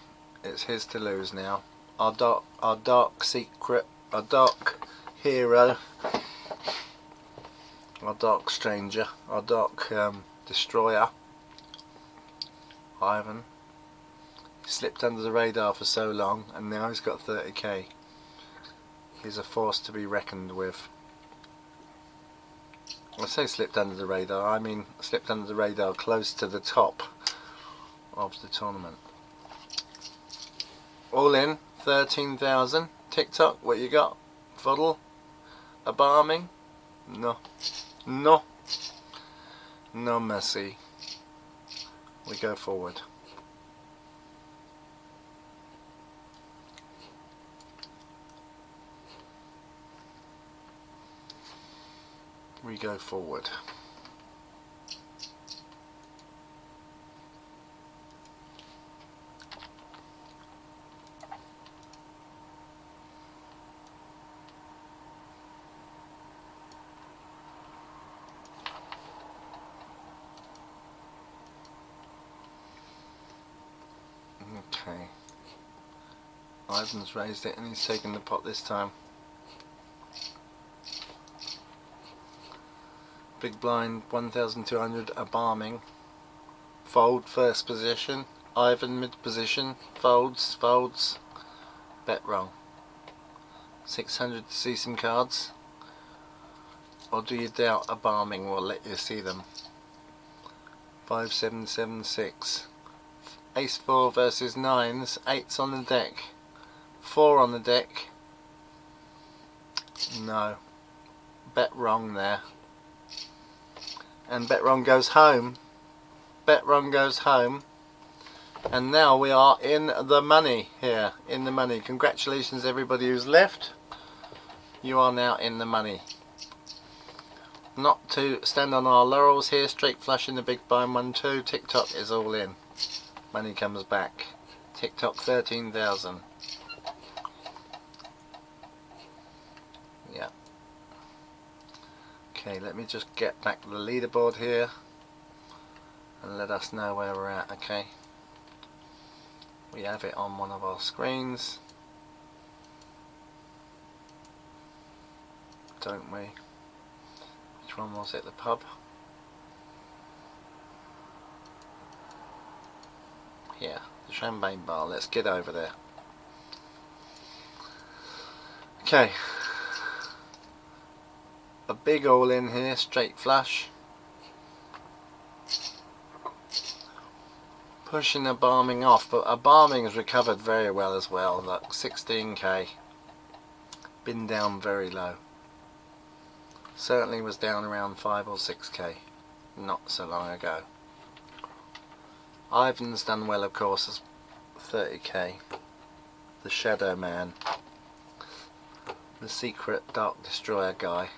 it's his to lose now. Our dark secret, our dark hero, our dark stranger, our dark destroyer, Ivan. He slipped under the radar for so long and now he's got 30k. He's a force to be reckoned with. I say slipped under the radar, I mean slipped under the radar close to the top of the tournament. All in, 13,000. TikTok, what you got? Fuddle? A Barming? No. No. No mercy. We go forward. We go forward. Okay. Ivan's raised it and he's taken the pot this time. Big blind, 1,200, a Barming. Fold, first position. Ivan, mid position. Folds, folds. Bet wrong. 600 to see some cards. Or do you doubt a barming will let you see them? 5776. Ace 4 versus 9s. 8's on the deck. 4 on the deck. No. Bet wrong there. And bet wrong goes home. Bet wrong goes home. And now we are in the money here. In the money. Congratulations everybody who's left. You are now in the money. Not to stand on our laurels here. Straight flush in the big blind 1-2. TikTok is all in. Money comes back. TikTok 13,000. Yeah. Okay, let me just get back to the leaderboard here and let us know where we're at. Okay. We have it on one of our screens. Don't we? Which one was it? The pub? Yeah, the champagne bar. Let's get over there. Okay. A big all in here, straight flush. Pushing a barming off, but a barming has recovered very well as well. Look, 16k. Been down very low. Certainly was down around 5 or 6k not so long ago. Ivan's done well, of course, as 30k. The Shadow Man, the secret Dark Destroyer guy.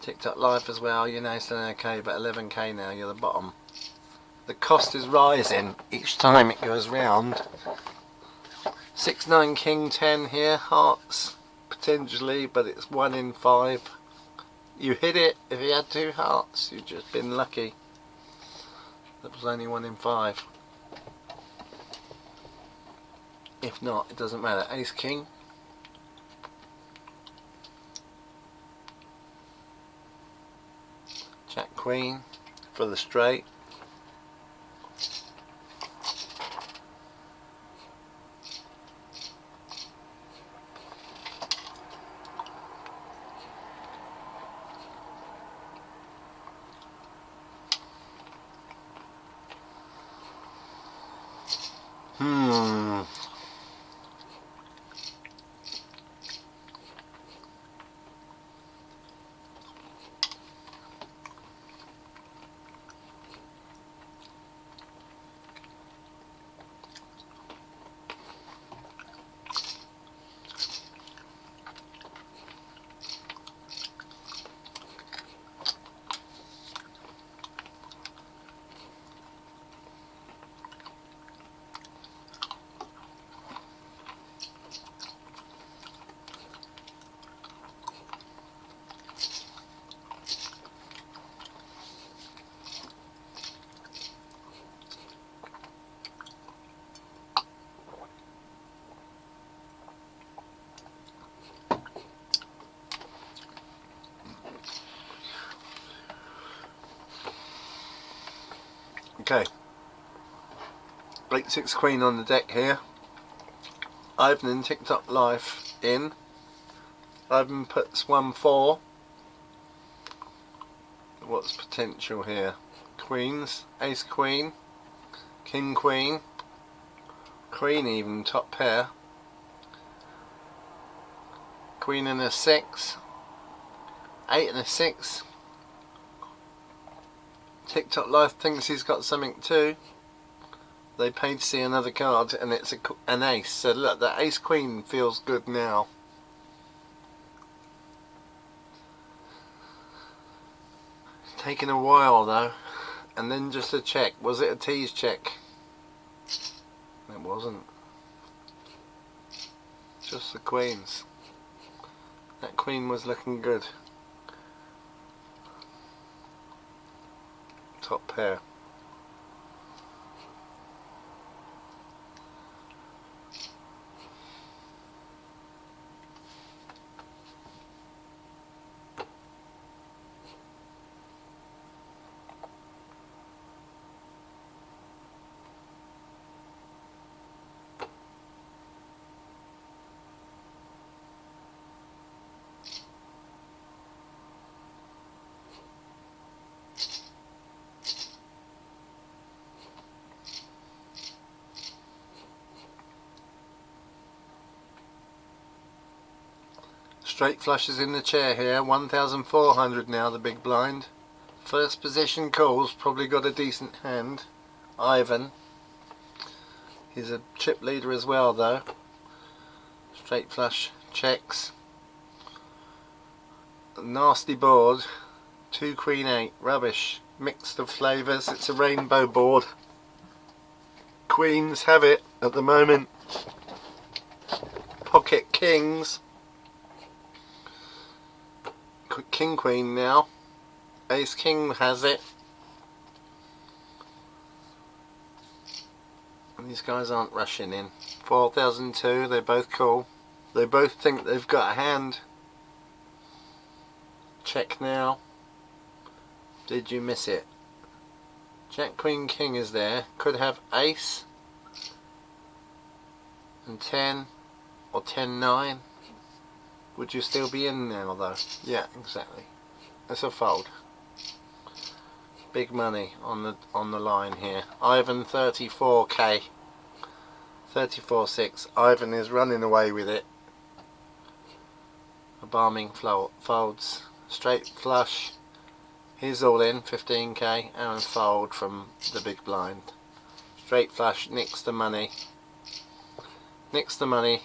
TikTok live as well. You know, still okay, but 11k now. You're the bottom. The cost is rising each time it goes round. 6-9 king 10 here. Hearts potentially, but it's 1 in 5. You hit it if you had 2 hearts. You've just been lucky. That was only 1 in 5. If not, it doesn't matter. Ace king. Jack queen for the straight. Okay, 8-6 queen on the deck here. Ivan in TikTok live in. Ivan puts 1-4. What's potential here? Queens, ace queen, king queen, queen even, top pair. Queen and a 6, 8 and a 6. TikTok live thinks he's got something too. They paid to see another card and it's an ace. So look, the ace queen feels good now. It's taken a while though. And then just a check. Was it a tease check? It wasn't. Just the queens. That queen was looking good. Top pair. Straight flush is in the chair here. 1,400 now, the big blind. First position calls, probably got a decent hand. Ivan. He's a chip leader as well though. Straight flush checks. Nasty board. 2 queen 8. Rubbish. Mixed of flavours. It's a rainbow board. Queens have it at the moment. Pocket kings. King queen now. Ace king has it. And these guys aren't rushing in. 4,002, they're both cool. They both think they've got a hand. Check now. Did you miss it? Jack queen king is there. Could have ace and 10 or 10-9. Would you still be in now though? Yeah, exactly. It's a fold. Big money on the line here. Ivan 34k. 34.6. Ivan is running away with it. A barming folds. Straight flush. He's all in 15k and fold from the big blind. Straight flush nicks the money. Nicks the money.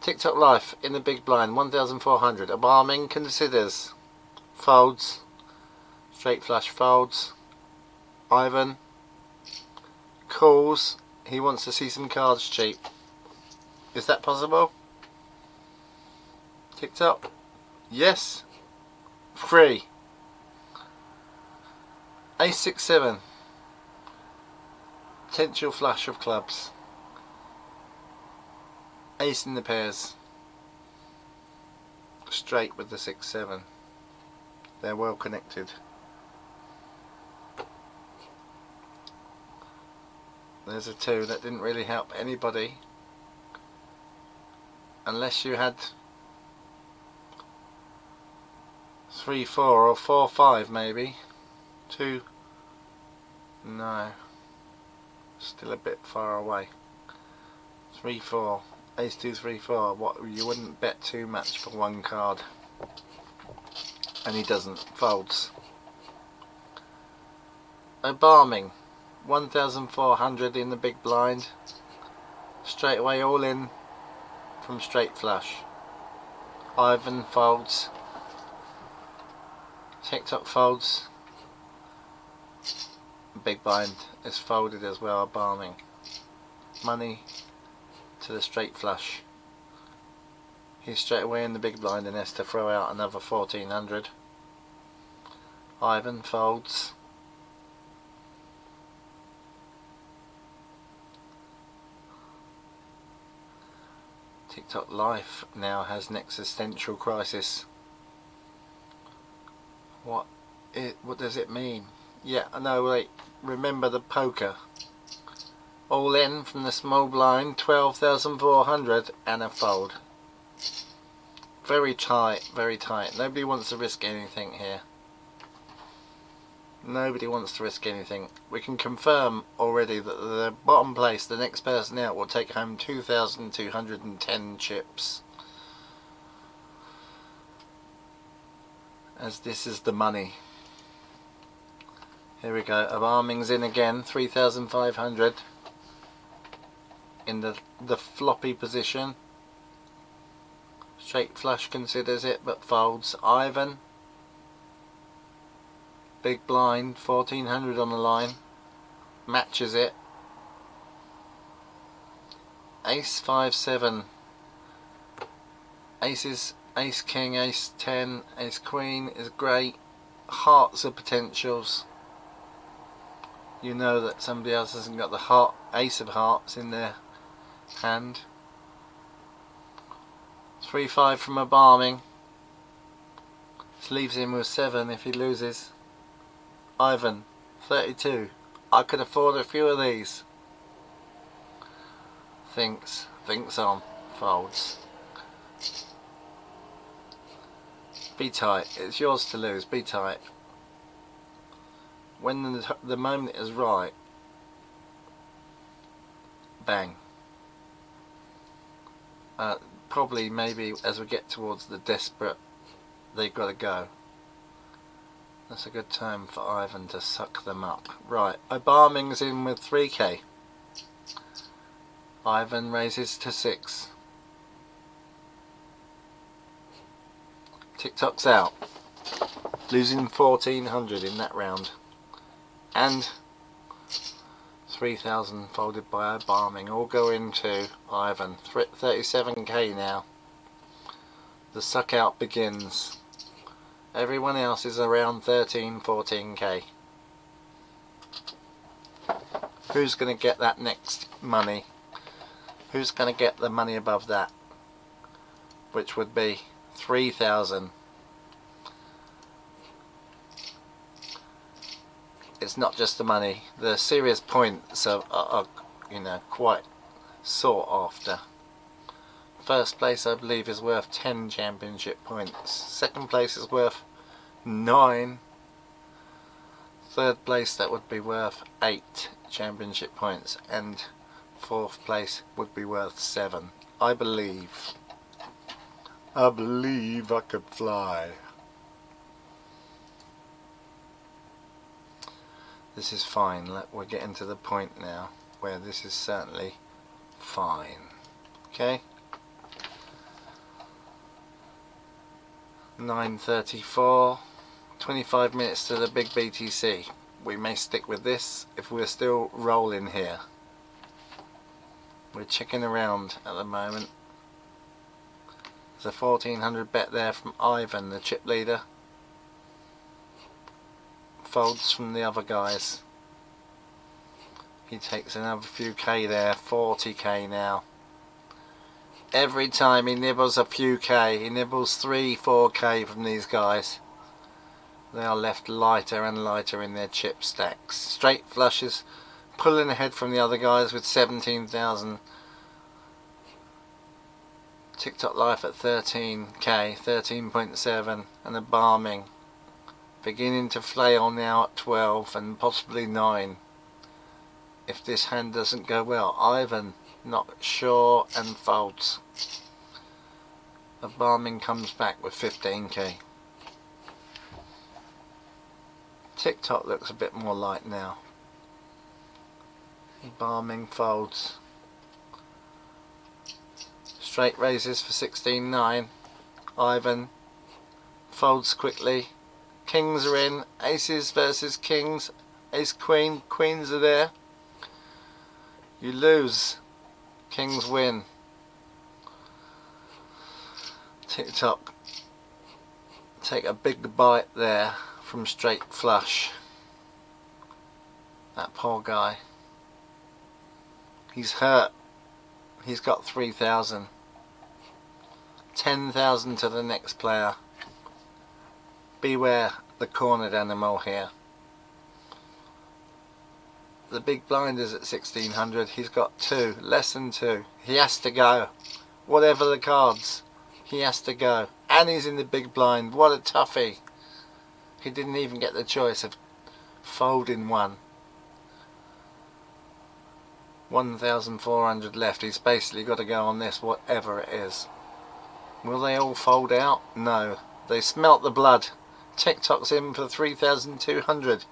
TikTok life in the big blind 1,400. A barming considers. Folds. Straight flush folds. Ivan calls. He wants to see some cards cheap. Is that possible? TikTok? Yes. Free. Ace 6 7. Potential flush of clubs. Ace in the pairs. Straight with the 6 7. They're well connected. There's a 2 that didn't really help anybody unless you had 3 4 or 4 5 maybe. 2 no, still a bit far away. 3 4 ace 2 3 4. What, you wouldn't bet too much for one card, and he doesn't. Folds. A barming 1,400 in the big blind. Straight away all in from straight flush. Ivan folds. TikTok folds. Big blind is folded as well. Barming. Money to the straight flush. He's straight away in the big blind and has to throw out another 1,400. Ivan folds. TikTok life now has an existential crisis. What does it mean? Yeah, no, wait. Remember the poker. All in from the small blind, 12,400 and a fold. Very tight, very tight. Nobody wants to risk anything here. Nobody wants to risk anything. We can confirm already that the bottom place, the next person out, will take home 2,210 chips. As this is the money. Here we go. Alarming's in again, 3,500 in the floppy position. Straight flush considers it but folds. Ivan. Big blind, 1,400 on the line. Matches it. Ace 5 7. Aces, ace king, ace 10, ace queen is great. Hearts are potentials. You know that somebody else hasn't got the heart, ace of hearts in their hand. 3 5 from a barming. This leaves him with 7 if he loses. Ivan, 32. I could afford a few of these. Thinks on, folds. Be tight. It's yours to lose. Be tight. When the moment is right, bang. probably maybe as we get towards the desperate, they've got to go. That's a good time for Ivan to suck them up. Right, Obaming's in with 3k. Ivan raises to 6. TikTok's out, losing 1400 in that round, and 3000 folded by Obaming. All go into Ivan. 37k now. The suck out begins. Everyone else is around 13-14k. Who's going to get that next money? Who's going to get the money above that? Which would be 3000. It's not just the money. The serious points are you know, quite sought after. First place, I believe, is worth 10 championship points. Second place is worth 9. Third place, that would be worth 8 championship points, and fourth place would be worth 7. I believe I could fly. This is fine. We're getting to the point now where this is certainly fine. Okay. 9:34. 25 minutes to the big BTC. We may stick with this if we're still rolling here. We're checking around at the moment. There's a 1400 bet there from Ivan, the chip leader. Folds from the other guys. He takes another few k there, 40k now. Every time he nibbles a few k, he nibbles 3-4k from these guys. They are left lighter and lighter in their chip stacks. Straight flushes, pulling ahead from the other guys with 17,000. TikTok Life at 13k, 13.7, and Obaming beginning to flail now at 12 and possibly 9. If this hand doesn't go well, Ivan not sure and folds. Obaming comes back with 15k. TikTok looks a bit more light now. Obaming folds. Straight raises for 16-9. Ivan folds quickly. Kings are in. Aces versus kings. Ace queen. Queens are there. You lose. Kings win. TikTok take a big bite there from straight flush. That poor guy. He's hurt. He's got 3,000. 10,000 to the next player. Beware the cornered animal here. The big blind is at 1600. He's got 2, less than 2. He has to go. Whatever the cards, he has to go. And he's in the big blind. What a toughie. He didn't even get the choice of folding one. 1,400 left. He's basically got to go on this, whatever it is. Will they all fold out? No. They smelt the blood. TikTok's in for 3,200.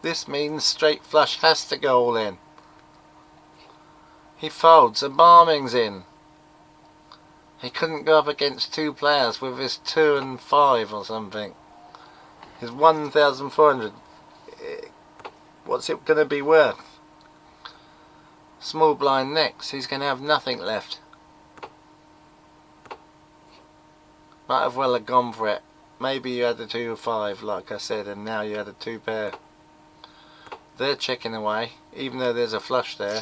This means straight flush has to go all in. He folds. Obaming's in. He couldn't go up against 2 players with his 2 and 5 or something. His 1,400. What's it going to be worth? Small blind next. He's going to have nothing left. Might have well have gone for it. Maybe you had a 2 or 5, like I said, and now you had a 2 pair. They're checking away, even though there's a flush there.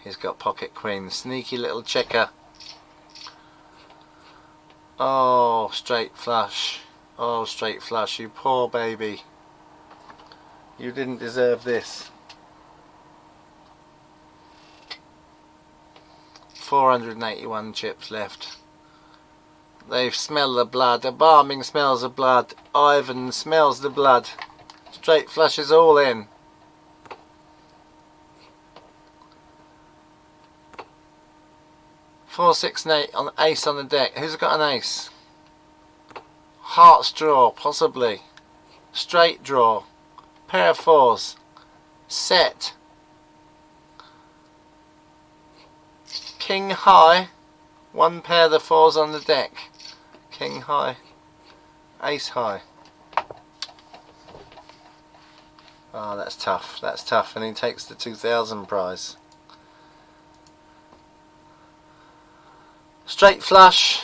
He's got pocket queen. Sneaky little checker. Oh, straight flush. Oh, straight flush. You poor baby. You didn't deserve this. 481 chips left. They smell the blood. Obaming smells the blood. Ivan smells the blood. Straight flushes all in. 4, 6 and 8 on ace on the deck. Who's got an ace? Hearts draw, possibly. Straight draw. Pair of fours. Set. King high. One pair of the fours on the deck. King high. Ace high. Oh, that's tough. That's tough. And he takes the 2,000 prize. Straight flush.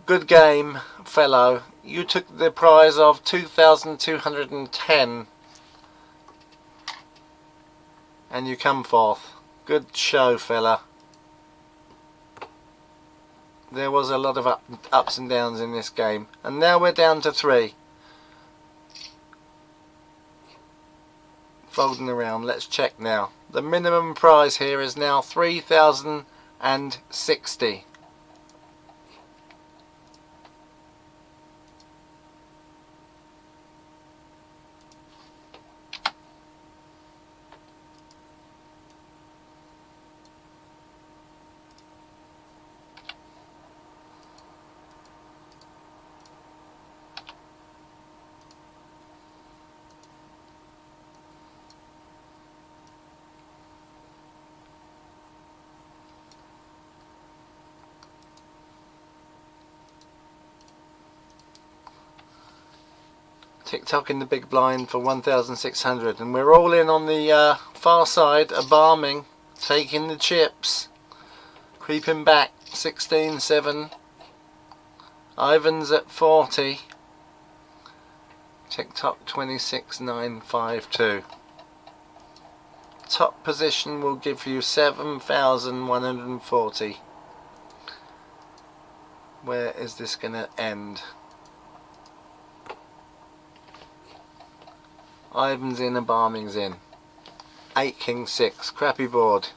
Good game, fellow. You took the prize of 2,210. And you come forth. Good show, fella. There was a lot of ups and downs in this game. And now we're down to 3. Folding around. Let's check now. The minimum prize here is now 3,060. TikTok in the big blind for 1,600, and we're all in on the far side. A barming, taking the chips, creeping back. 16-7. Ivan's at 40. TikTok 26,952. Top position will give you 7,140. Where is this going to end? Ivan's in and Barming's in. 8 king 6. Crappy board.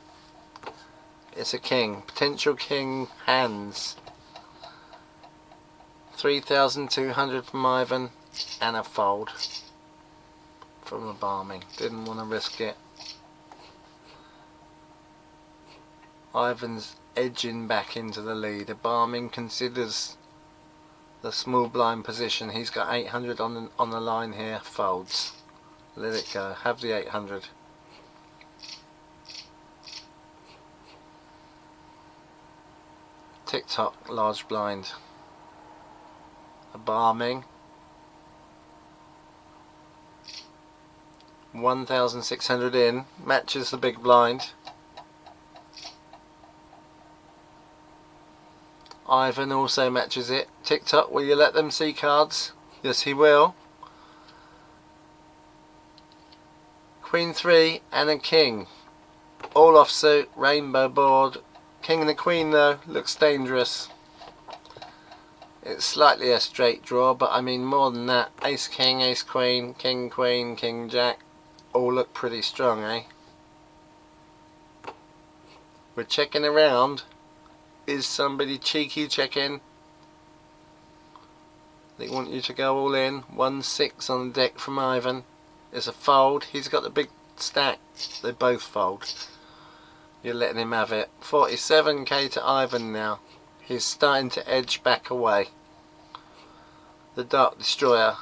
It's a king. Potential king hands. 3,200 from Ivan and a fold from a Barming. Didn't want to risk it. Ivan's edging back into the lead. A Barming considers the small blind position. He's got 800 on the line here. Folds. Let it go. Have the 800. TikTok large blind. A Barming. 1,600 in. Matches the big blind. Ivan also matches it. TikTok, will you let them see cards? Yes, he will. Queen 3 and a king. All offsuit, rainbow board. King and a queen though, looks dangerous. It's slightly a straight draw, but I mean more than that. Ace king, ace queen, king queen, king jack. All look pretty strong, eh? We're checking around. Is somebody cheeky checking? They want you to go all in. 1-6 on the deck from Ivan. It's a fold. He's got the big stack. They both fold. You're letting him have it. 47k to Ivan now. He's starting to edge back away. The Dark Destroyer.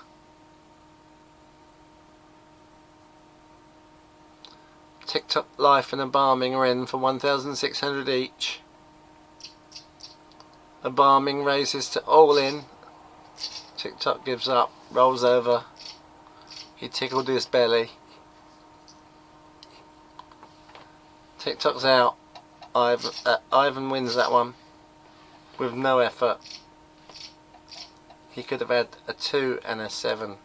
TikTok Life and a Barming are in for 1,600 each. A Barming raises to all in. TikTok gives up. Rolls over. He tickled his belly. TikTok's out. Ivan wins that one with no effort. He could have had a 2 and a 7.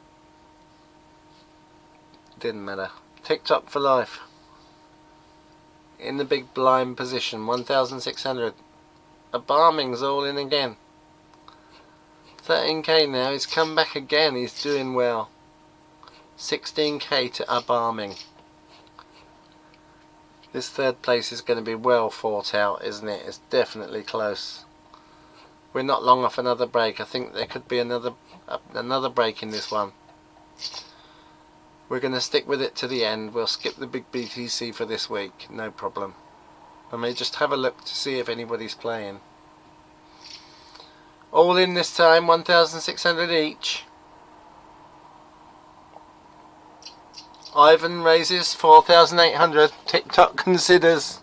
Didn't matter. TikTok for life. In the big blind position. 1,600. A Barming's all in again. 13k now. He's come back again. He's doing well. 16k to a Barming. This third place is going to be well fought out, isn't it? It's definitely close. We're not long off another break. I think there could be another break in this one. We're going to stick with it to the end. We'll skip the big BTC for this week. No problem. I may just have a look to see if anybody's playing. All in this time, 1,600 each. Ivan raises 4,800. TikTok considers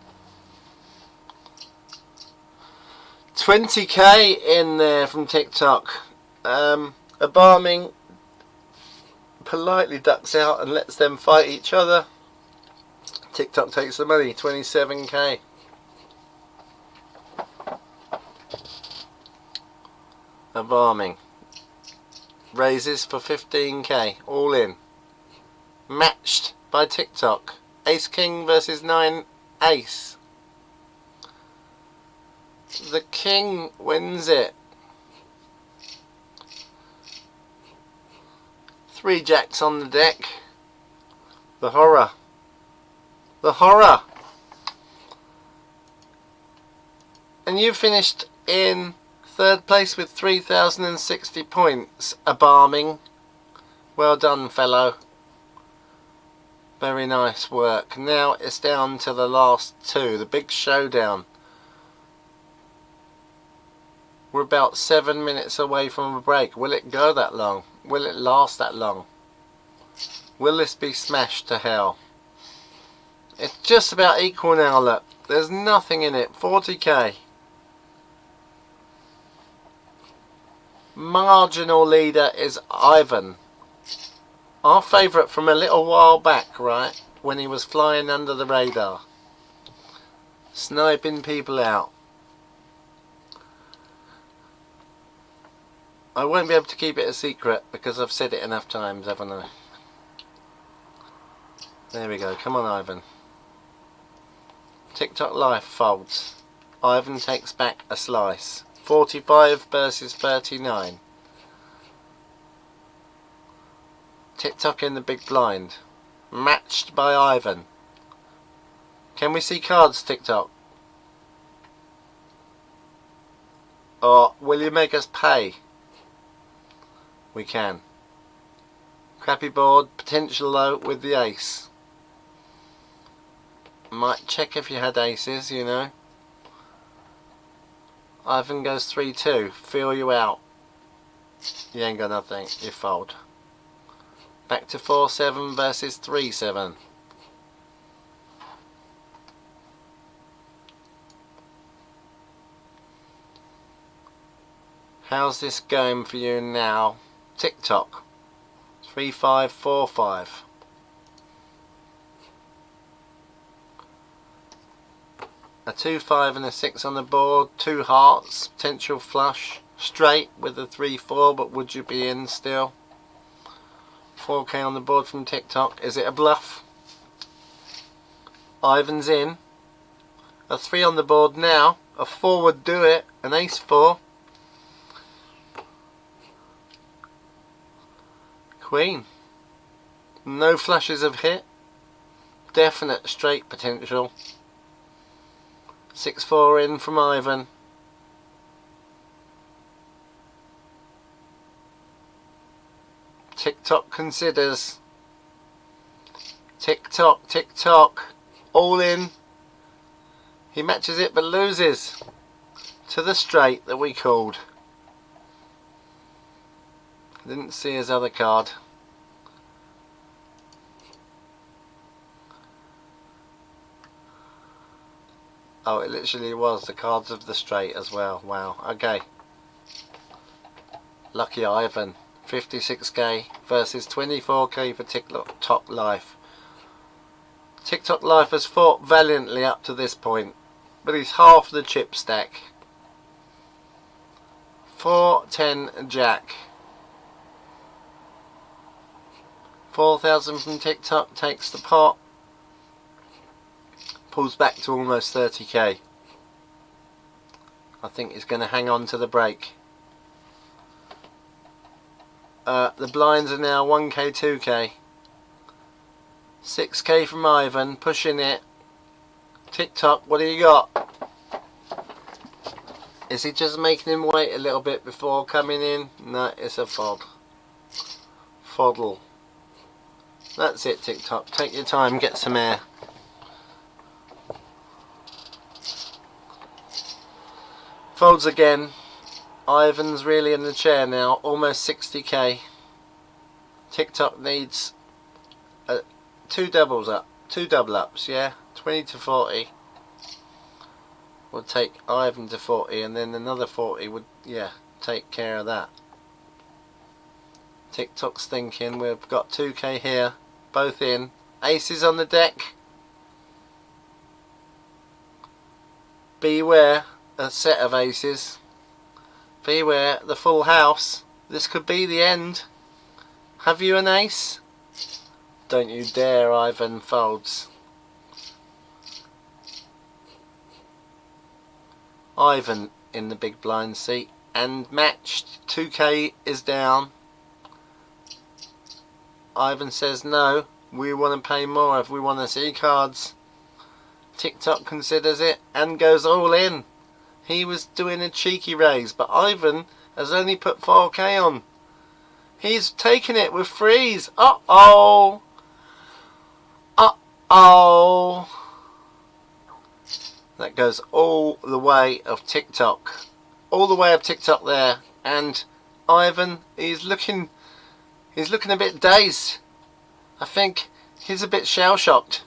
20k in there from TikTok. Abarming politely ducks out and lets them fight each other. TikTok takes the money, 27k. Abarming raises for 15k, all in. Matched by TikTok. Ace King versus 9 Ace. The King wins it. 3 jacks on the deck. The horror. The horror. And you finished in 3rd place with 3,060 points. Abarming. Well done, fellow. Very nice work. Now it's down to the last 2. The big showdown. We're about 7 minutes away from a break. Will it go that long? Will it last that long? Will this be smashed to hell? It's just about equal now, look. There's nothing in it. 40k. Marginal leader is Ivan. Our favourite from a little while back, right? When he was flying under the radar. Sniping people out. I won't be able to keep it a secret because I've said it enough times, haven't I? There we go. Come on, Ivan. TikTok Life folds. Ivan takes back a slice. 45 versus 39. TikTok in the big blind. Matched by Ivan. Can we see cards, TikTok? Or will you make us pay? We can. Crappy board. Potential low with the ace. Might check if you had aces, you know. Ivan goes 3-2. Feel you out. You ain't got nothing. You fold. Back to 4-7 versus 3-7. How's this going for you now? TikTok. 3-5-4-5. A 2-5 and a 6 on the board. 2 hearts. Potential flush. Straight with a 3-4, but would you be in still? 4k on the board from TikTok. Is it a bluff? Ivan's in. A 3 on the board now. A 4 would do it. An ace 4. Queen. No flushes have hit. Definite straight potential. 6-4 in from Ivan. TikTok considers. TikTok, TikTok. All in. He matches it but loses to the straight that we called. Didn't see his other card. Oh, it literally was the cards of the straight as well. Wow. Okay. Lucky Ivan. 56k versus 24k for TikTok Life. TikTok Life has fought valiantly up to this point, but he's half the chip stack. 4-10 Jack. 4,000 from TikTok takes the pot. Pulls back to almost 30k. I think he's going to hang on to the break. The blinds are now 1k, 2k. 6k from Ivan, pushing it. TikTok, what do you got? Is he just making him wait a little bit before coming in? No, it's a fod. Foddle. That's it, TikTok. Take your time, get some air. Folds again. Ivan's really in the chair now, almost 60k. TikTok needs two double ups, yeah, 20 to 40 would take Ivan to 40, and then another 40 would, yeah, take care of that. TikTok's thinking we've got 2k here, both in. Aces on the deck. Beware a set of aces. Beware the full house. This could be the end. Have you an ace? Don't you dare, Ivan folds. Ivan in the big blind seat and matched. 2k is down. Ivan says no, we want to pay more if we want to see cards. TikTok considers it and goes all in. He was doing a cheeky raise, but Ivan has only put 4k on. He's taking it with threes. Uh-oh. Uh-oh. That goes all the way of TikTok. All the way of TikTok there. And Ivan, he's looking a bit dazed. I think he's a bit shell-shocked.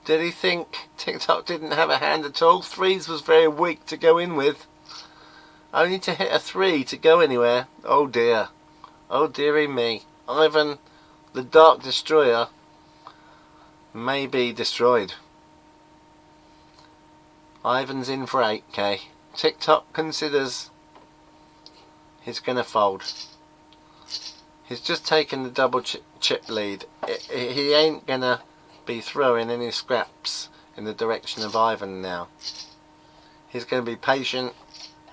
Did he think TikTok didn't have a hand at all? Threes was very weak to go in with. Only to hit a 3 to go anywhere. Oh dear. Oh dearie me. Ivan, the Dark Destroyer, may be destroyed. Ivan's in for 8k. TikTok considers he's going to fold. He's just taken the double chip lead. He ain't going to be throwing any scraps in the direction of Ivan now. He's going to be patient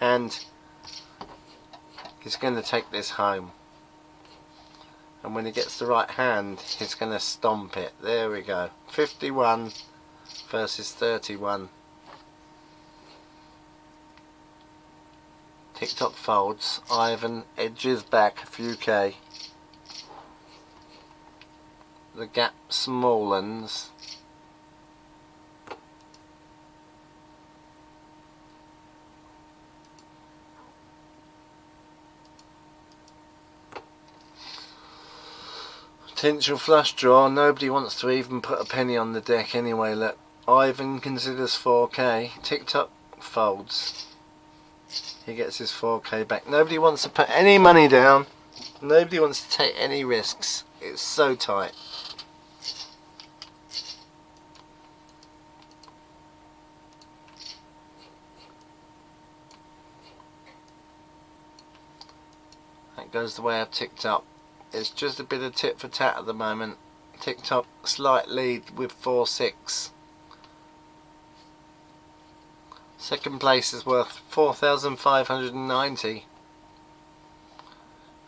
and he's going to take this home. And when he gets the right hand, he's going to stomp it. There we go. 51 versus 31. TikTok folds. Ivan edges back a few k. The gap smallens. Potential flush draw. Nobody wants to even put a penny on the deck anyway. Look, Ivan considers 4k. TikTok folds. He gets his 4k back. Nobody wants to put any money down. Nobody wants to take any risks. It's so tight. That goes the way of TikTok. It's just a bit of tit for tat at the moment. TikTok slight lead with 4-6. Second place is worth 4,590.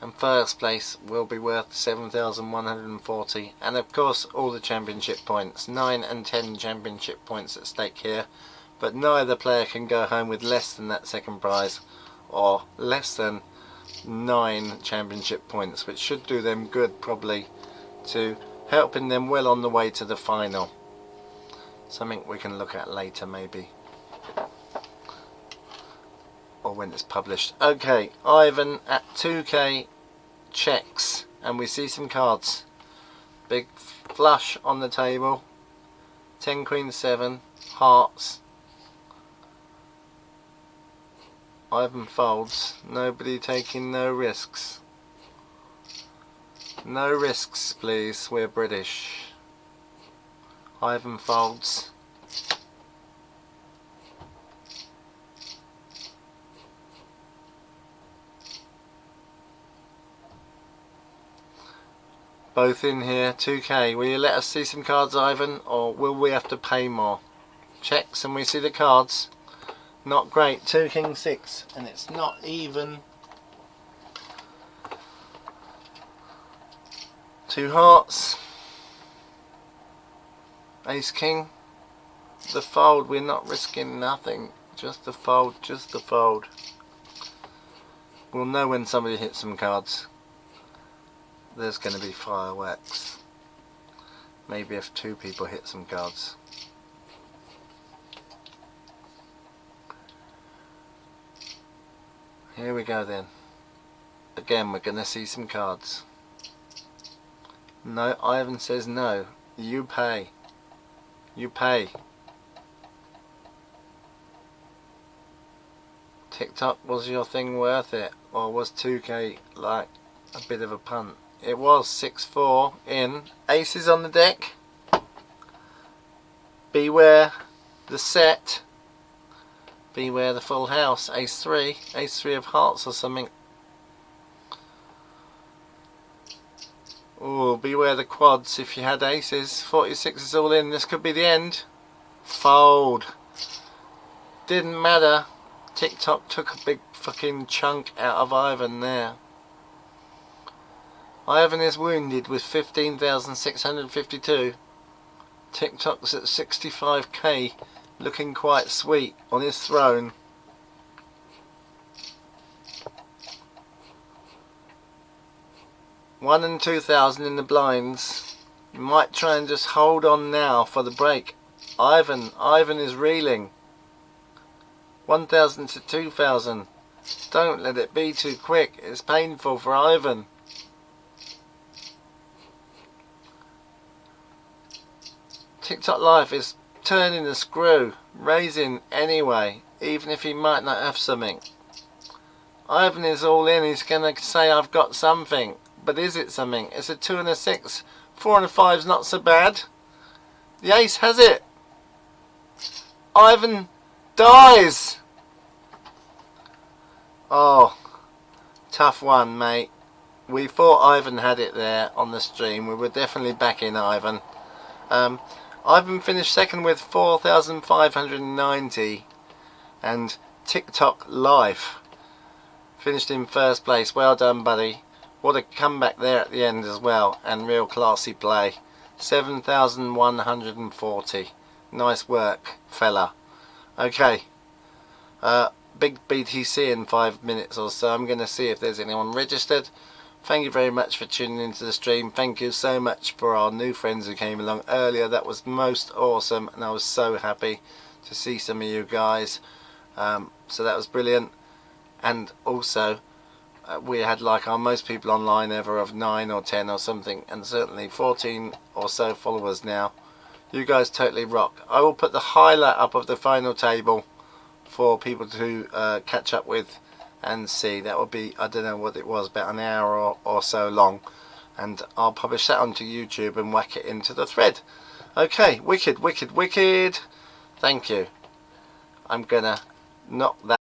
And first place will be worth 7,140. And of course all the championship points. 9 and 10 championship points at stake here. But neither player can go home with less than that second prize. Or less than 9 championship points, which should do them good probably to helping them well on the way to the final. Something we can look at later maybe, or when it's published. Okay, Ivan at 2k checks and we see some cards. Big flush on the table. 10 queen 7 hearts. Ivan folds. Nobody taking no risks. No risks please, we're British. Ivan folds. Both in here, 2k. Will you let us see some cards, Ivan, or will we have to pay more? Checks and we see the cards. Not great. 2 king 6, and it's not even. 2 hearts. Ace king. The fold. We're not risking nothing. Just the fold. Just the fold. We'll know when somebody hits some cards. There's going to be fireworks. Maybe if 2 people hit some cards. Here we go then. Again, we're going to see some cards. No, Ivan says no. You pay. You pay. TikTok, was your thing worth it? Or was 2k like a bit of a punt? It was 6-4 in. Aces on the deck. Beware the set. Beware the full house. Ace 3. Ace 3 of hearts or something. Ooh, beware the quads if you had aces. 46 is all in. This could be the end. Fold. Didn't matter. TikTok took a big fucking chunk out of Ivan there. Ivan is wounded with 15,652. TikTok's at 65k, looking quite sweet on his throne. One and 2,000 in the blinds. You might try and just hold on now for the break. Ivan is reeling. 1,000 to 2,000. Don't let it be too quick. It's painful for Ivan. TikTok Life is turning the screw, raising anyway, even if he might not have something. Ivan is all in. He's going to say, I've got something. But is it something? It's a 2 and a 6. 4 and a 5's not so bad. The ace has it. Ivan dies. Oh, tough one, mate. We thought Ivan had it there on the stream. We were definitely backing Ivan. Ivan finished second with 4,590, and TikTok Life finished in first place. Well done, buddy. What a comeback there at the end as well, and real classy play. 7,140. Nice work, fella. Okay. Big BTC in 5 minutes or so. I'm going to see if there's anyone registered. Thank you very much for tuning into the stream. Thank you so much for our new friends who came along earlier. That was most awesome, and I was so happy to see some of you guys. So that was brilliant. And also, we had like our most people online ever of 9 or 10 or something, and certainly 14 or so followers now. You guys totally rock. I will put the highlight up of the final table for people to catch up with and see. That will be, I don't know what it was, about an hour or so long, and I'll publish that onto YouTube and whack it into the thread. Okay, wicked. Thank you. I'm gonna knock that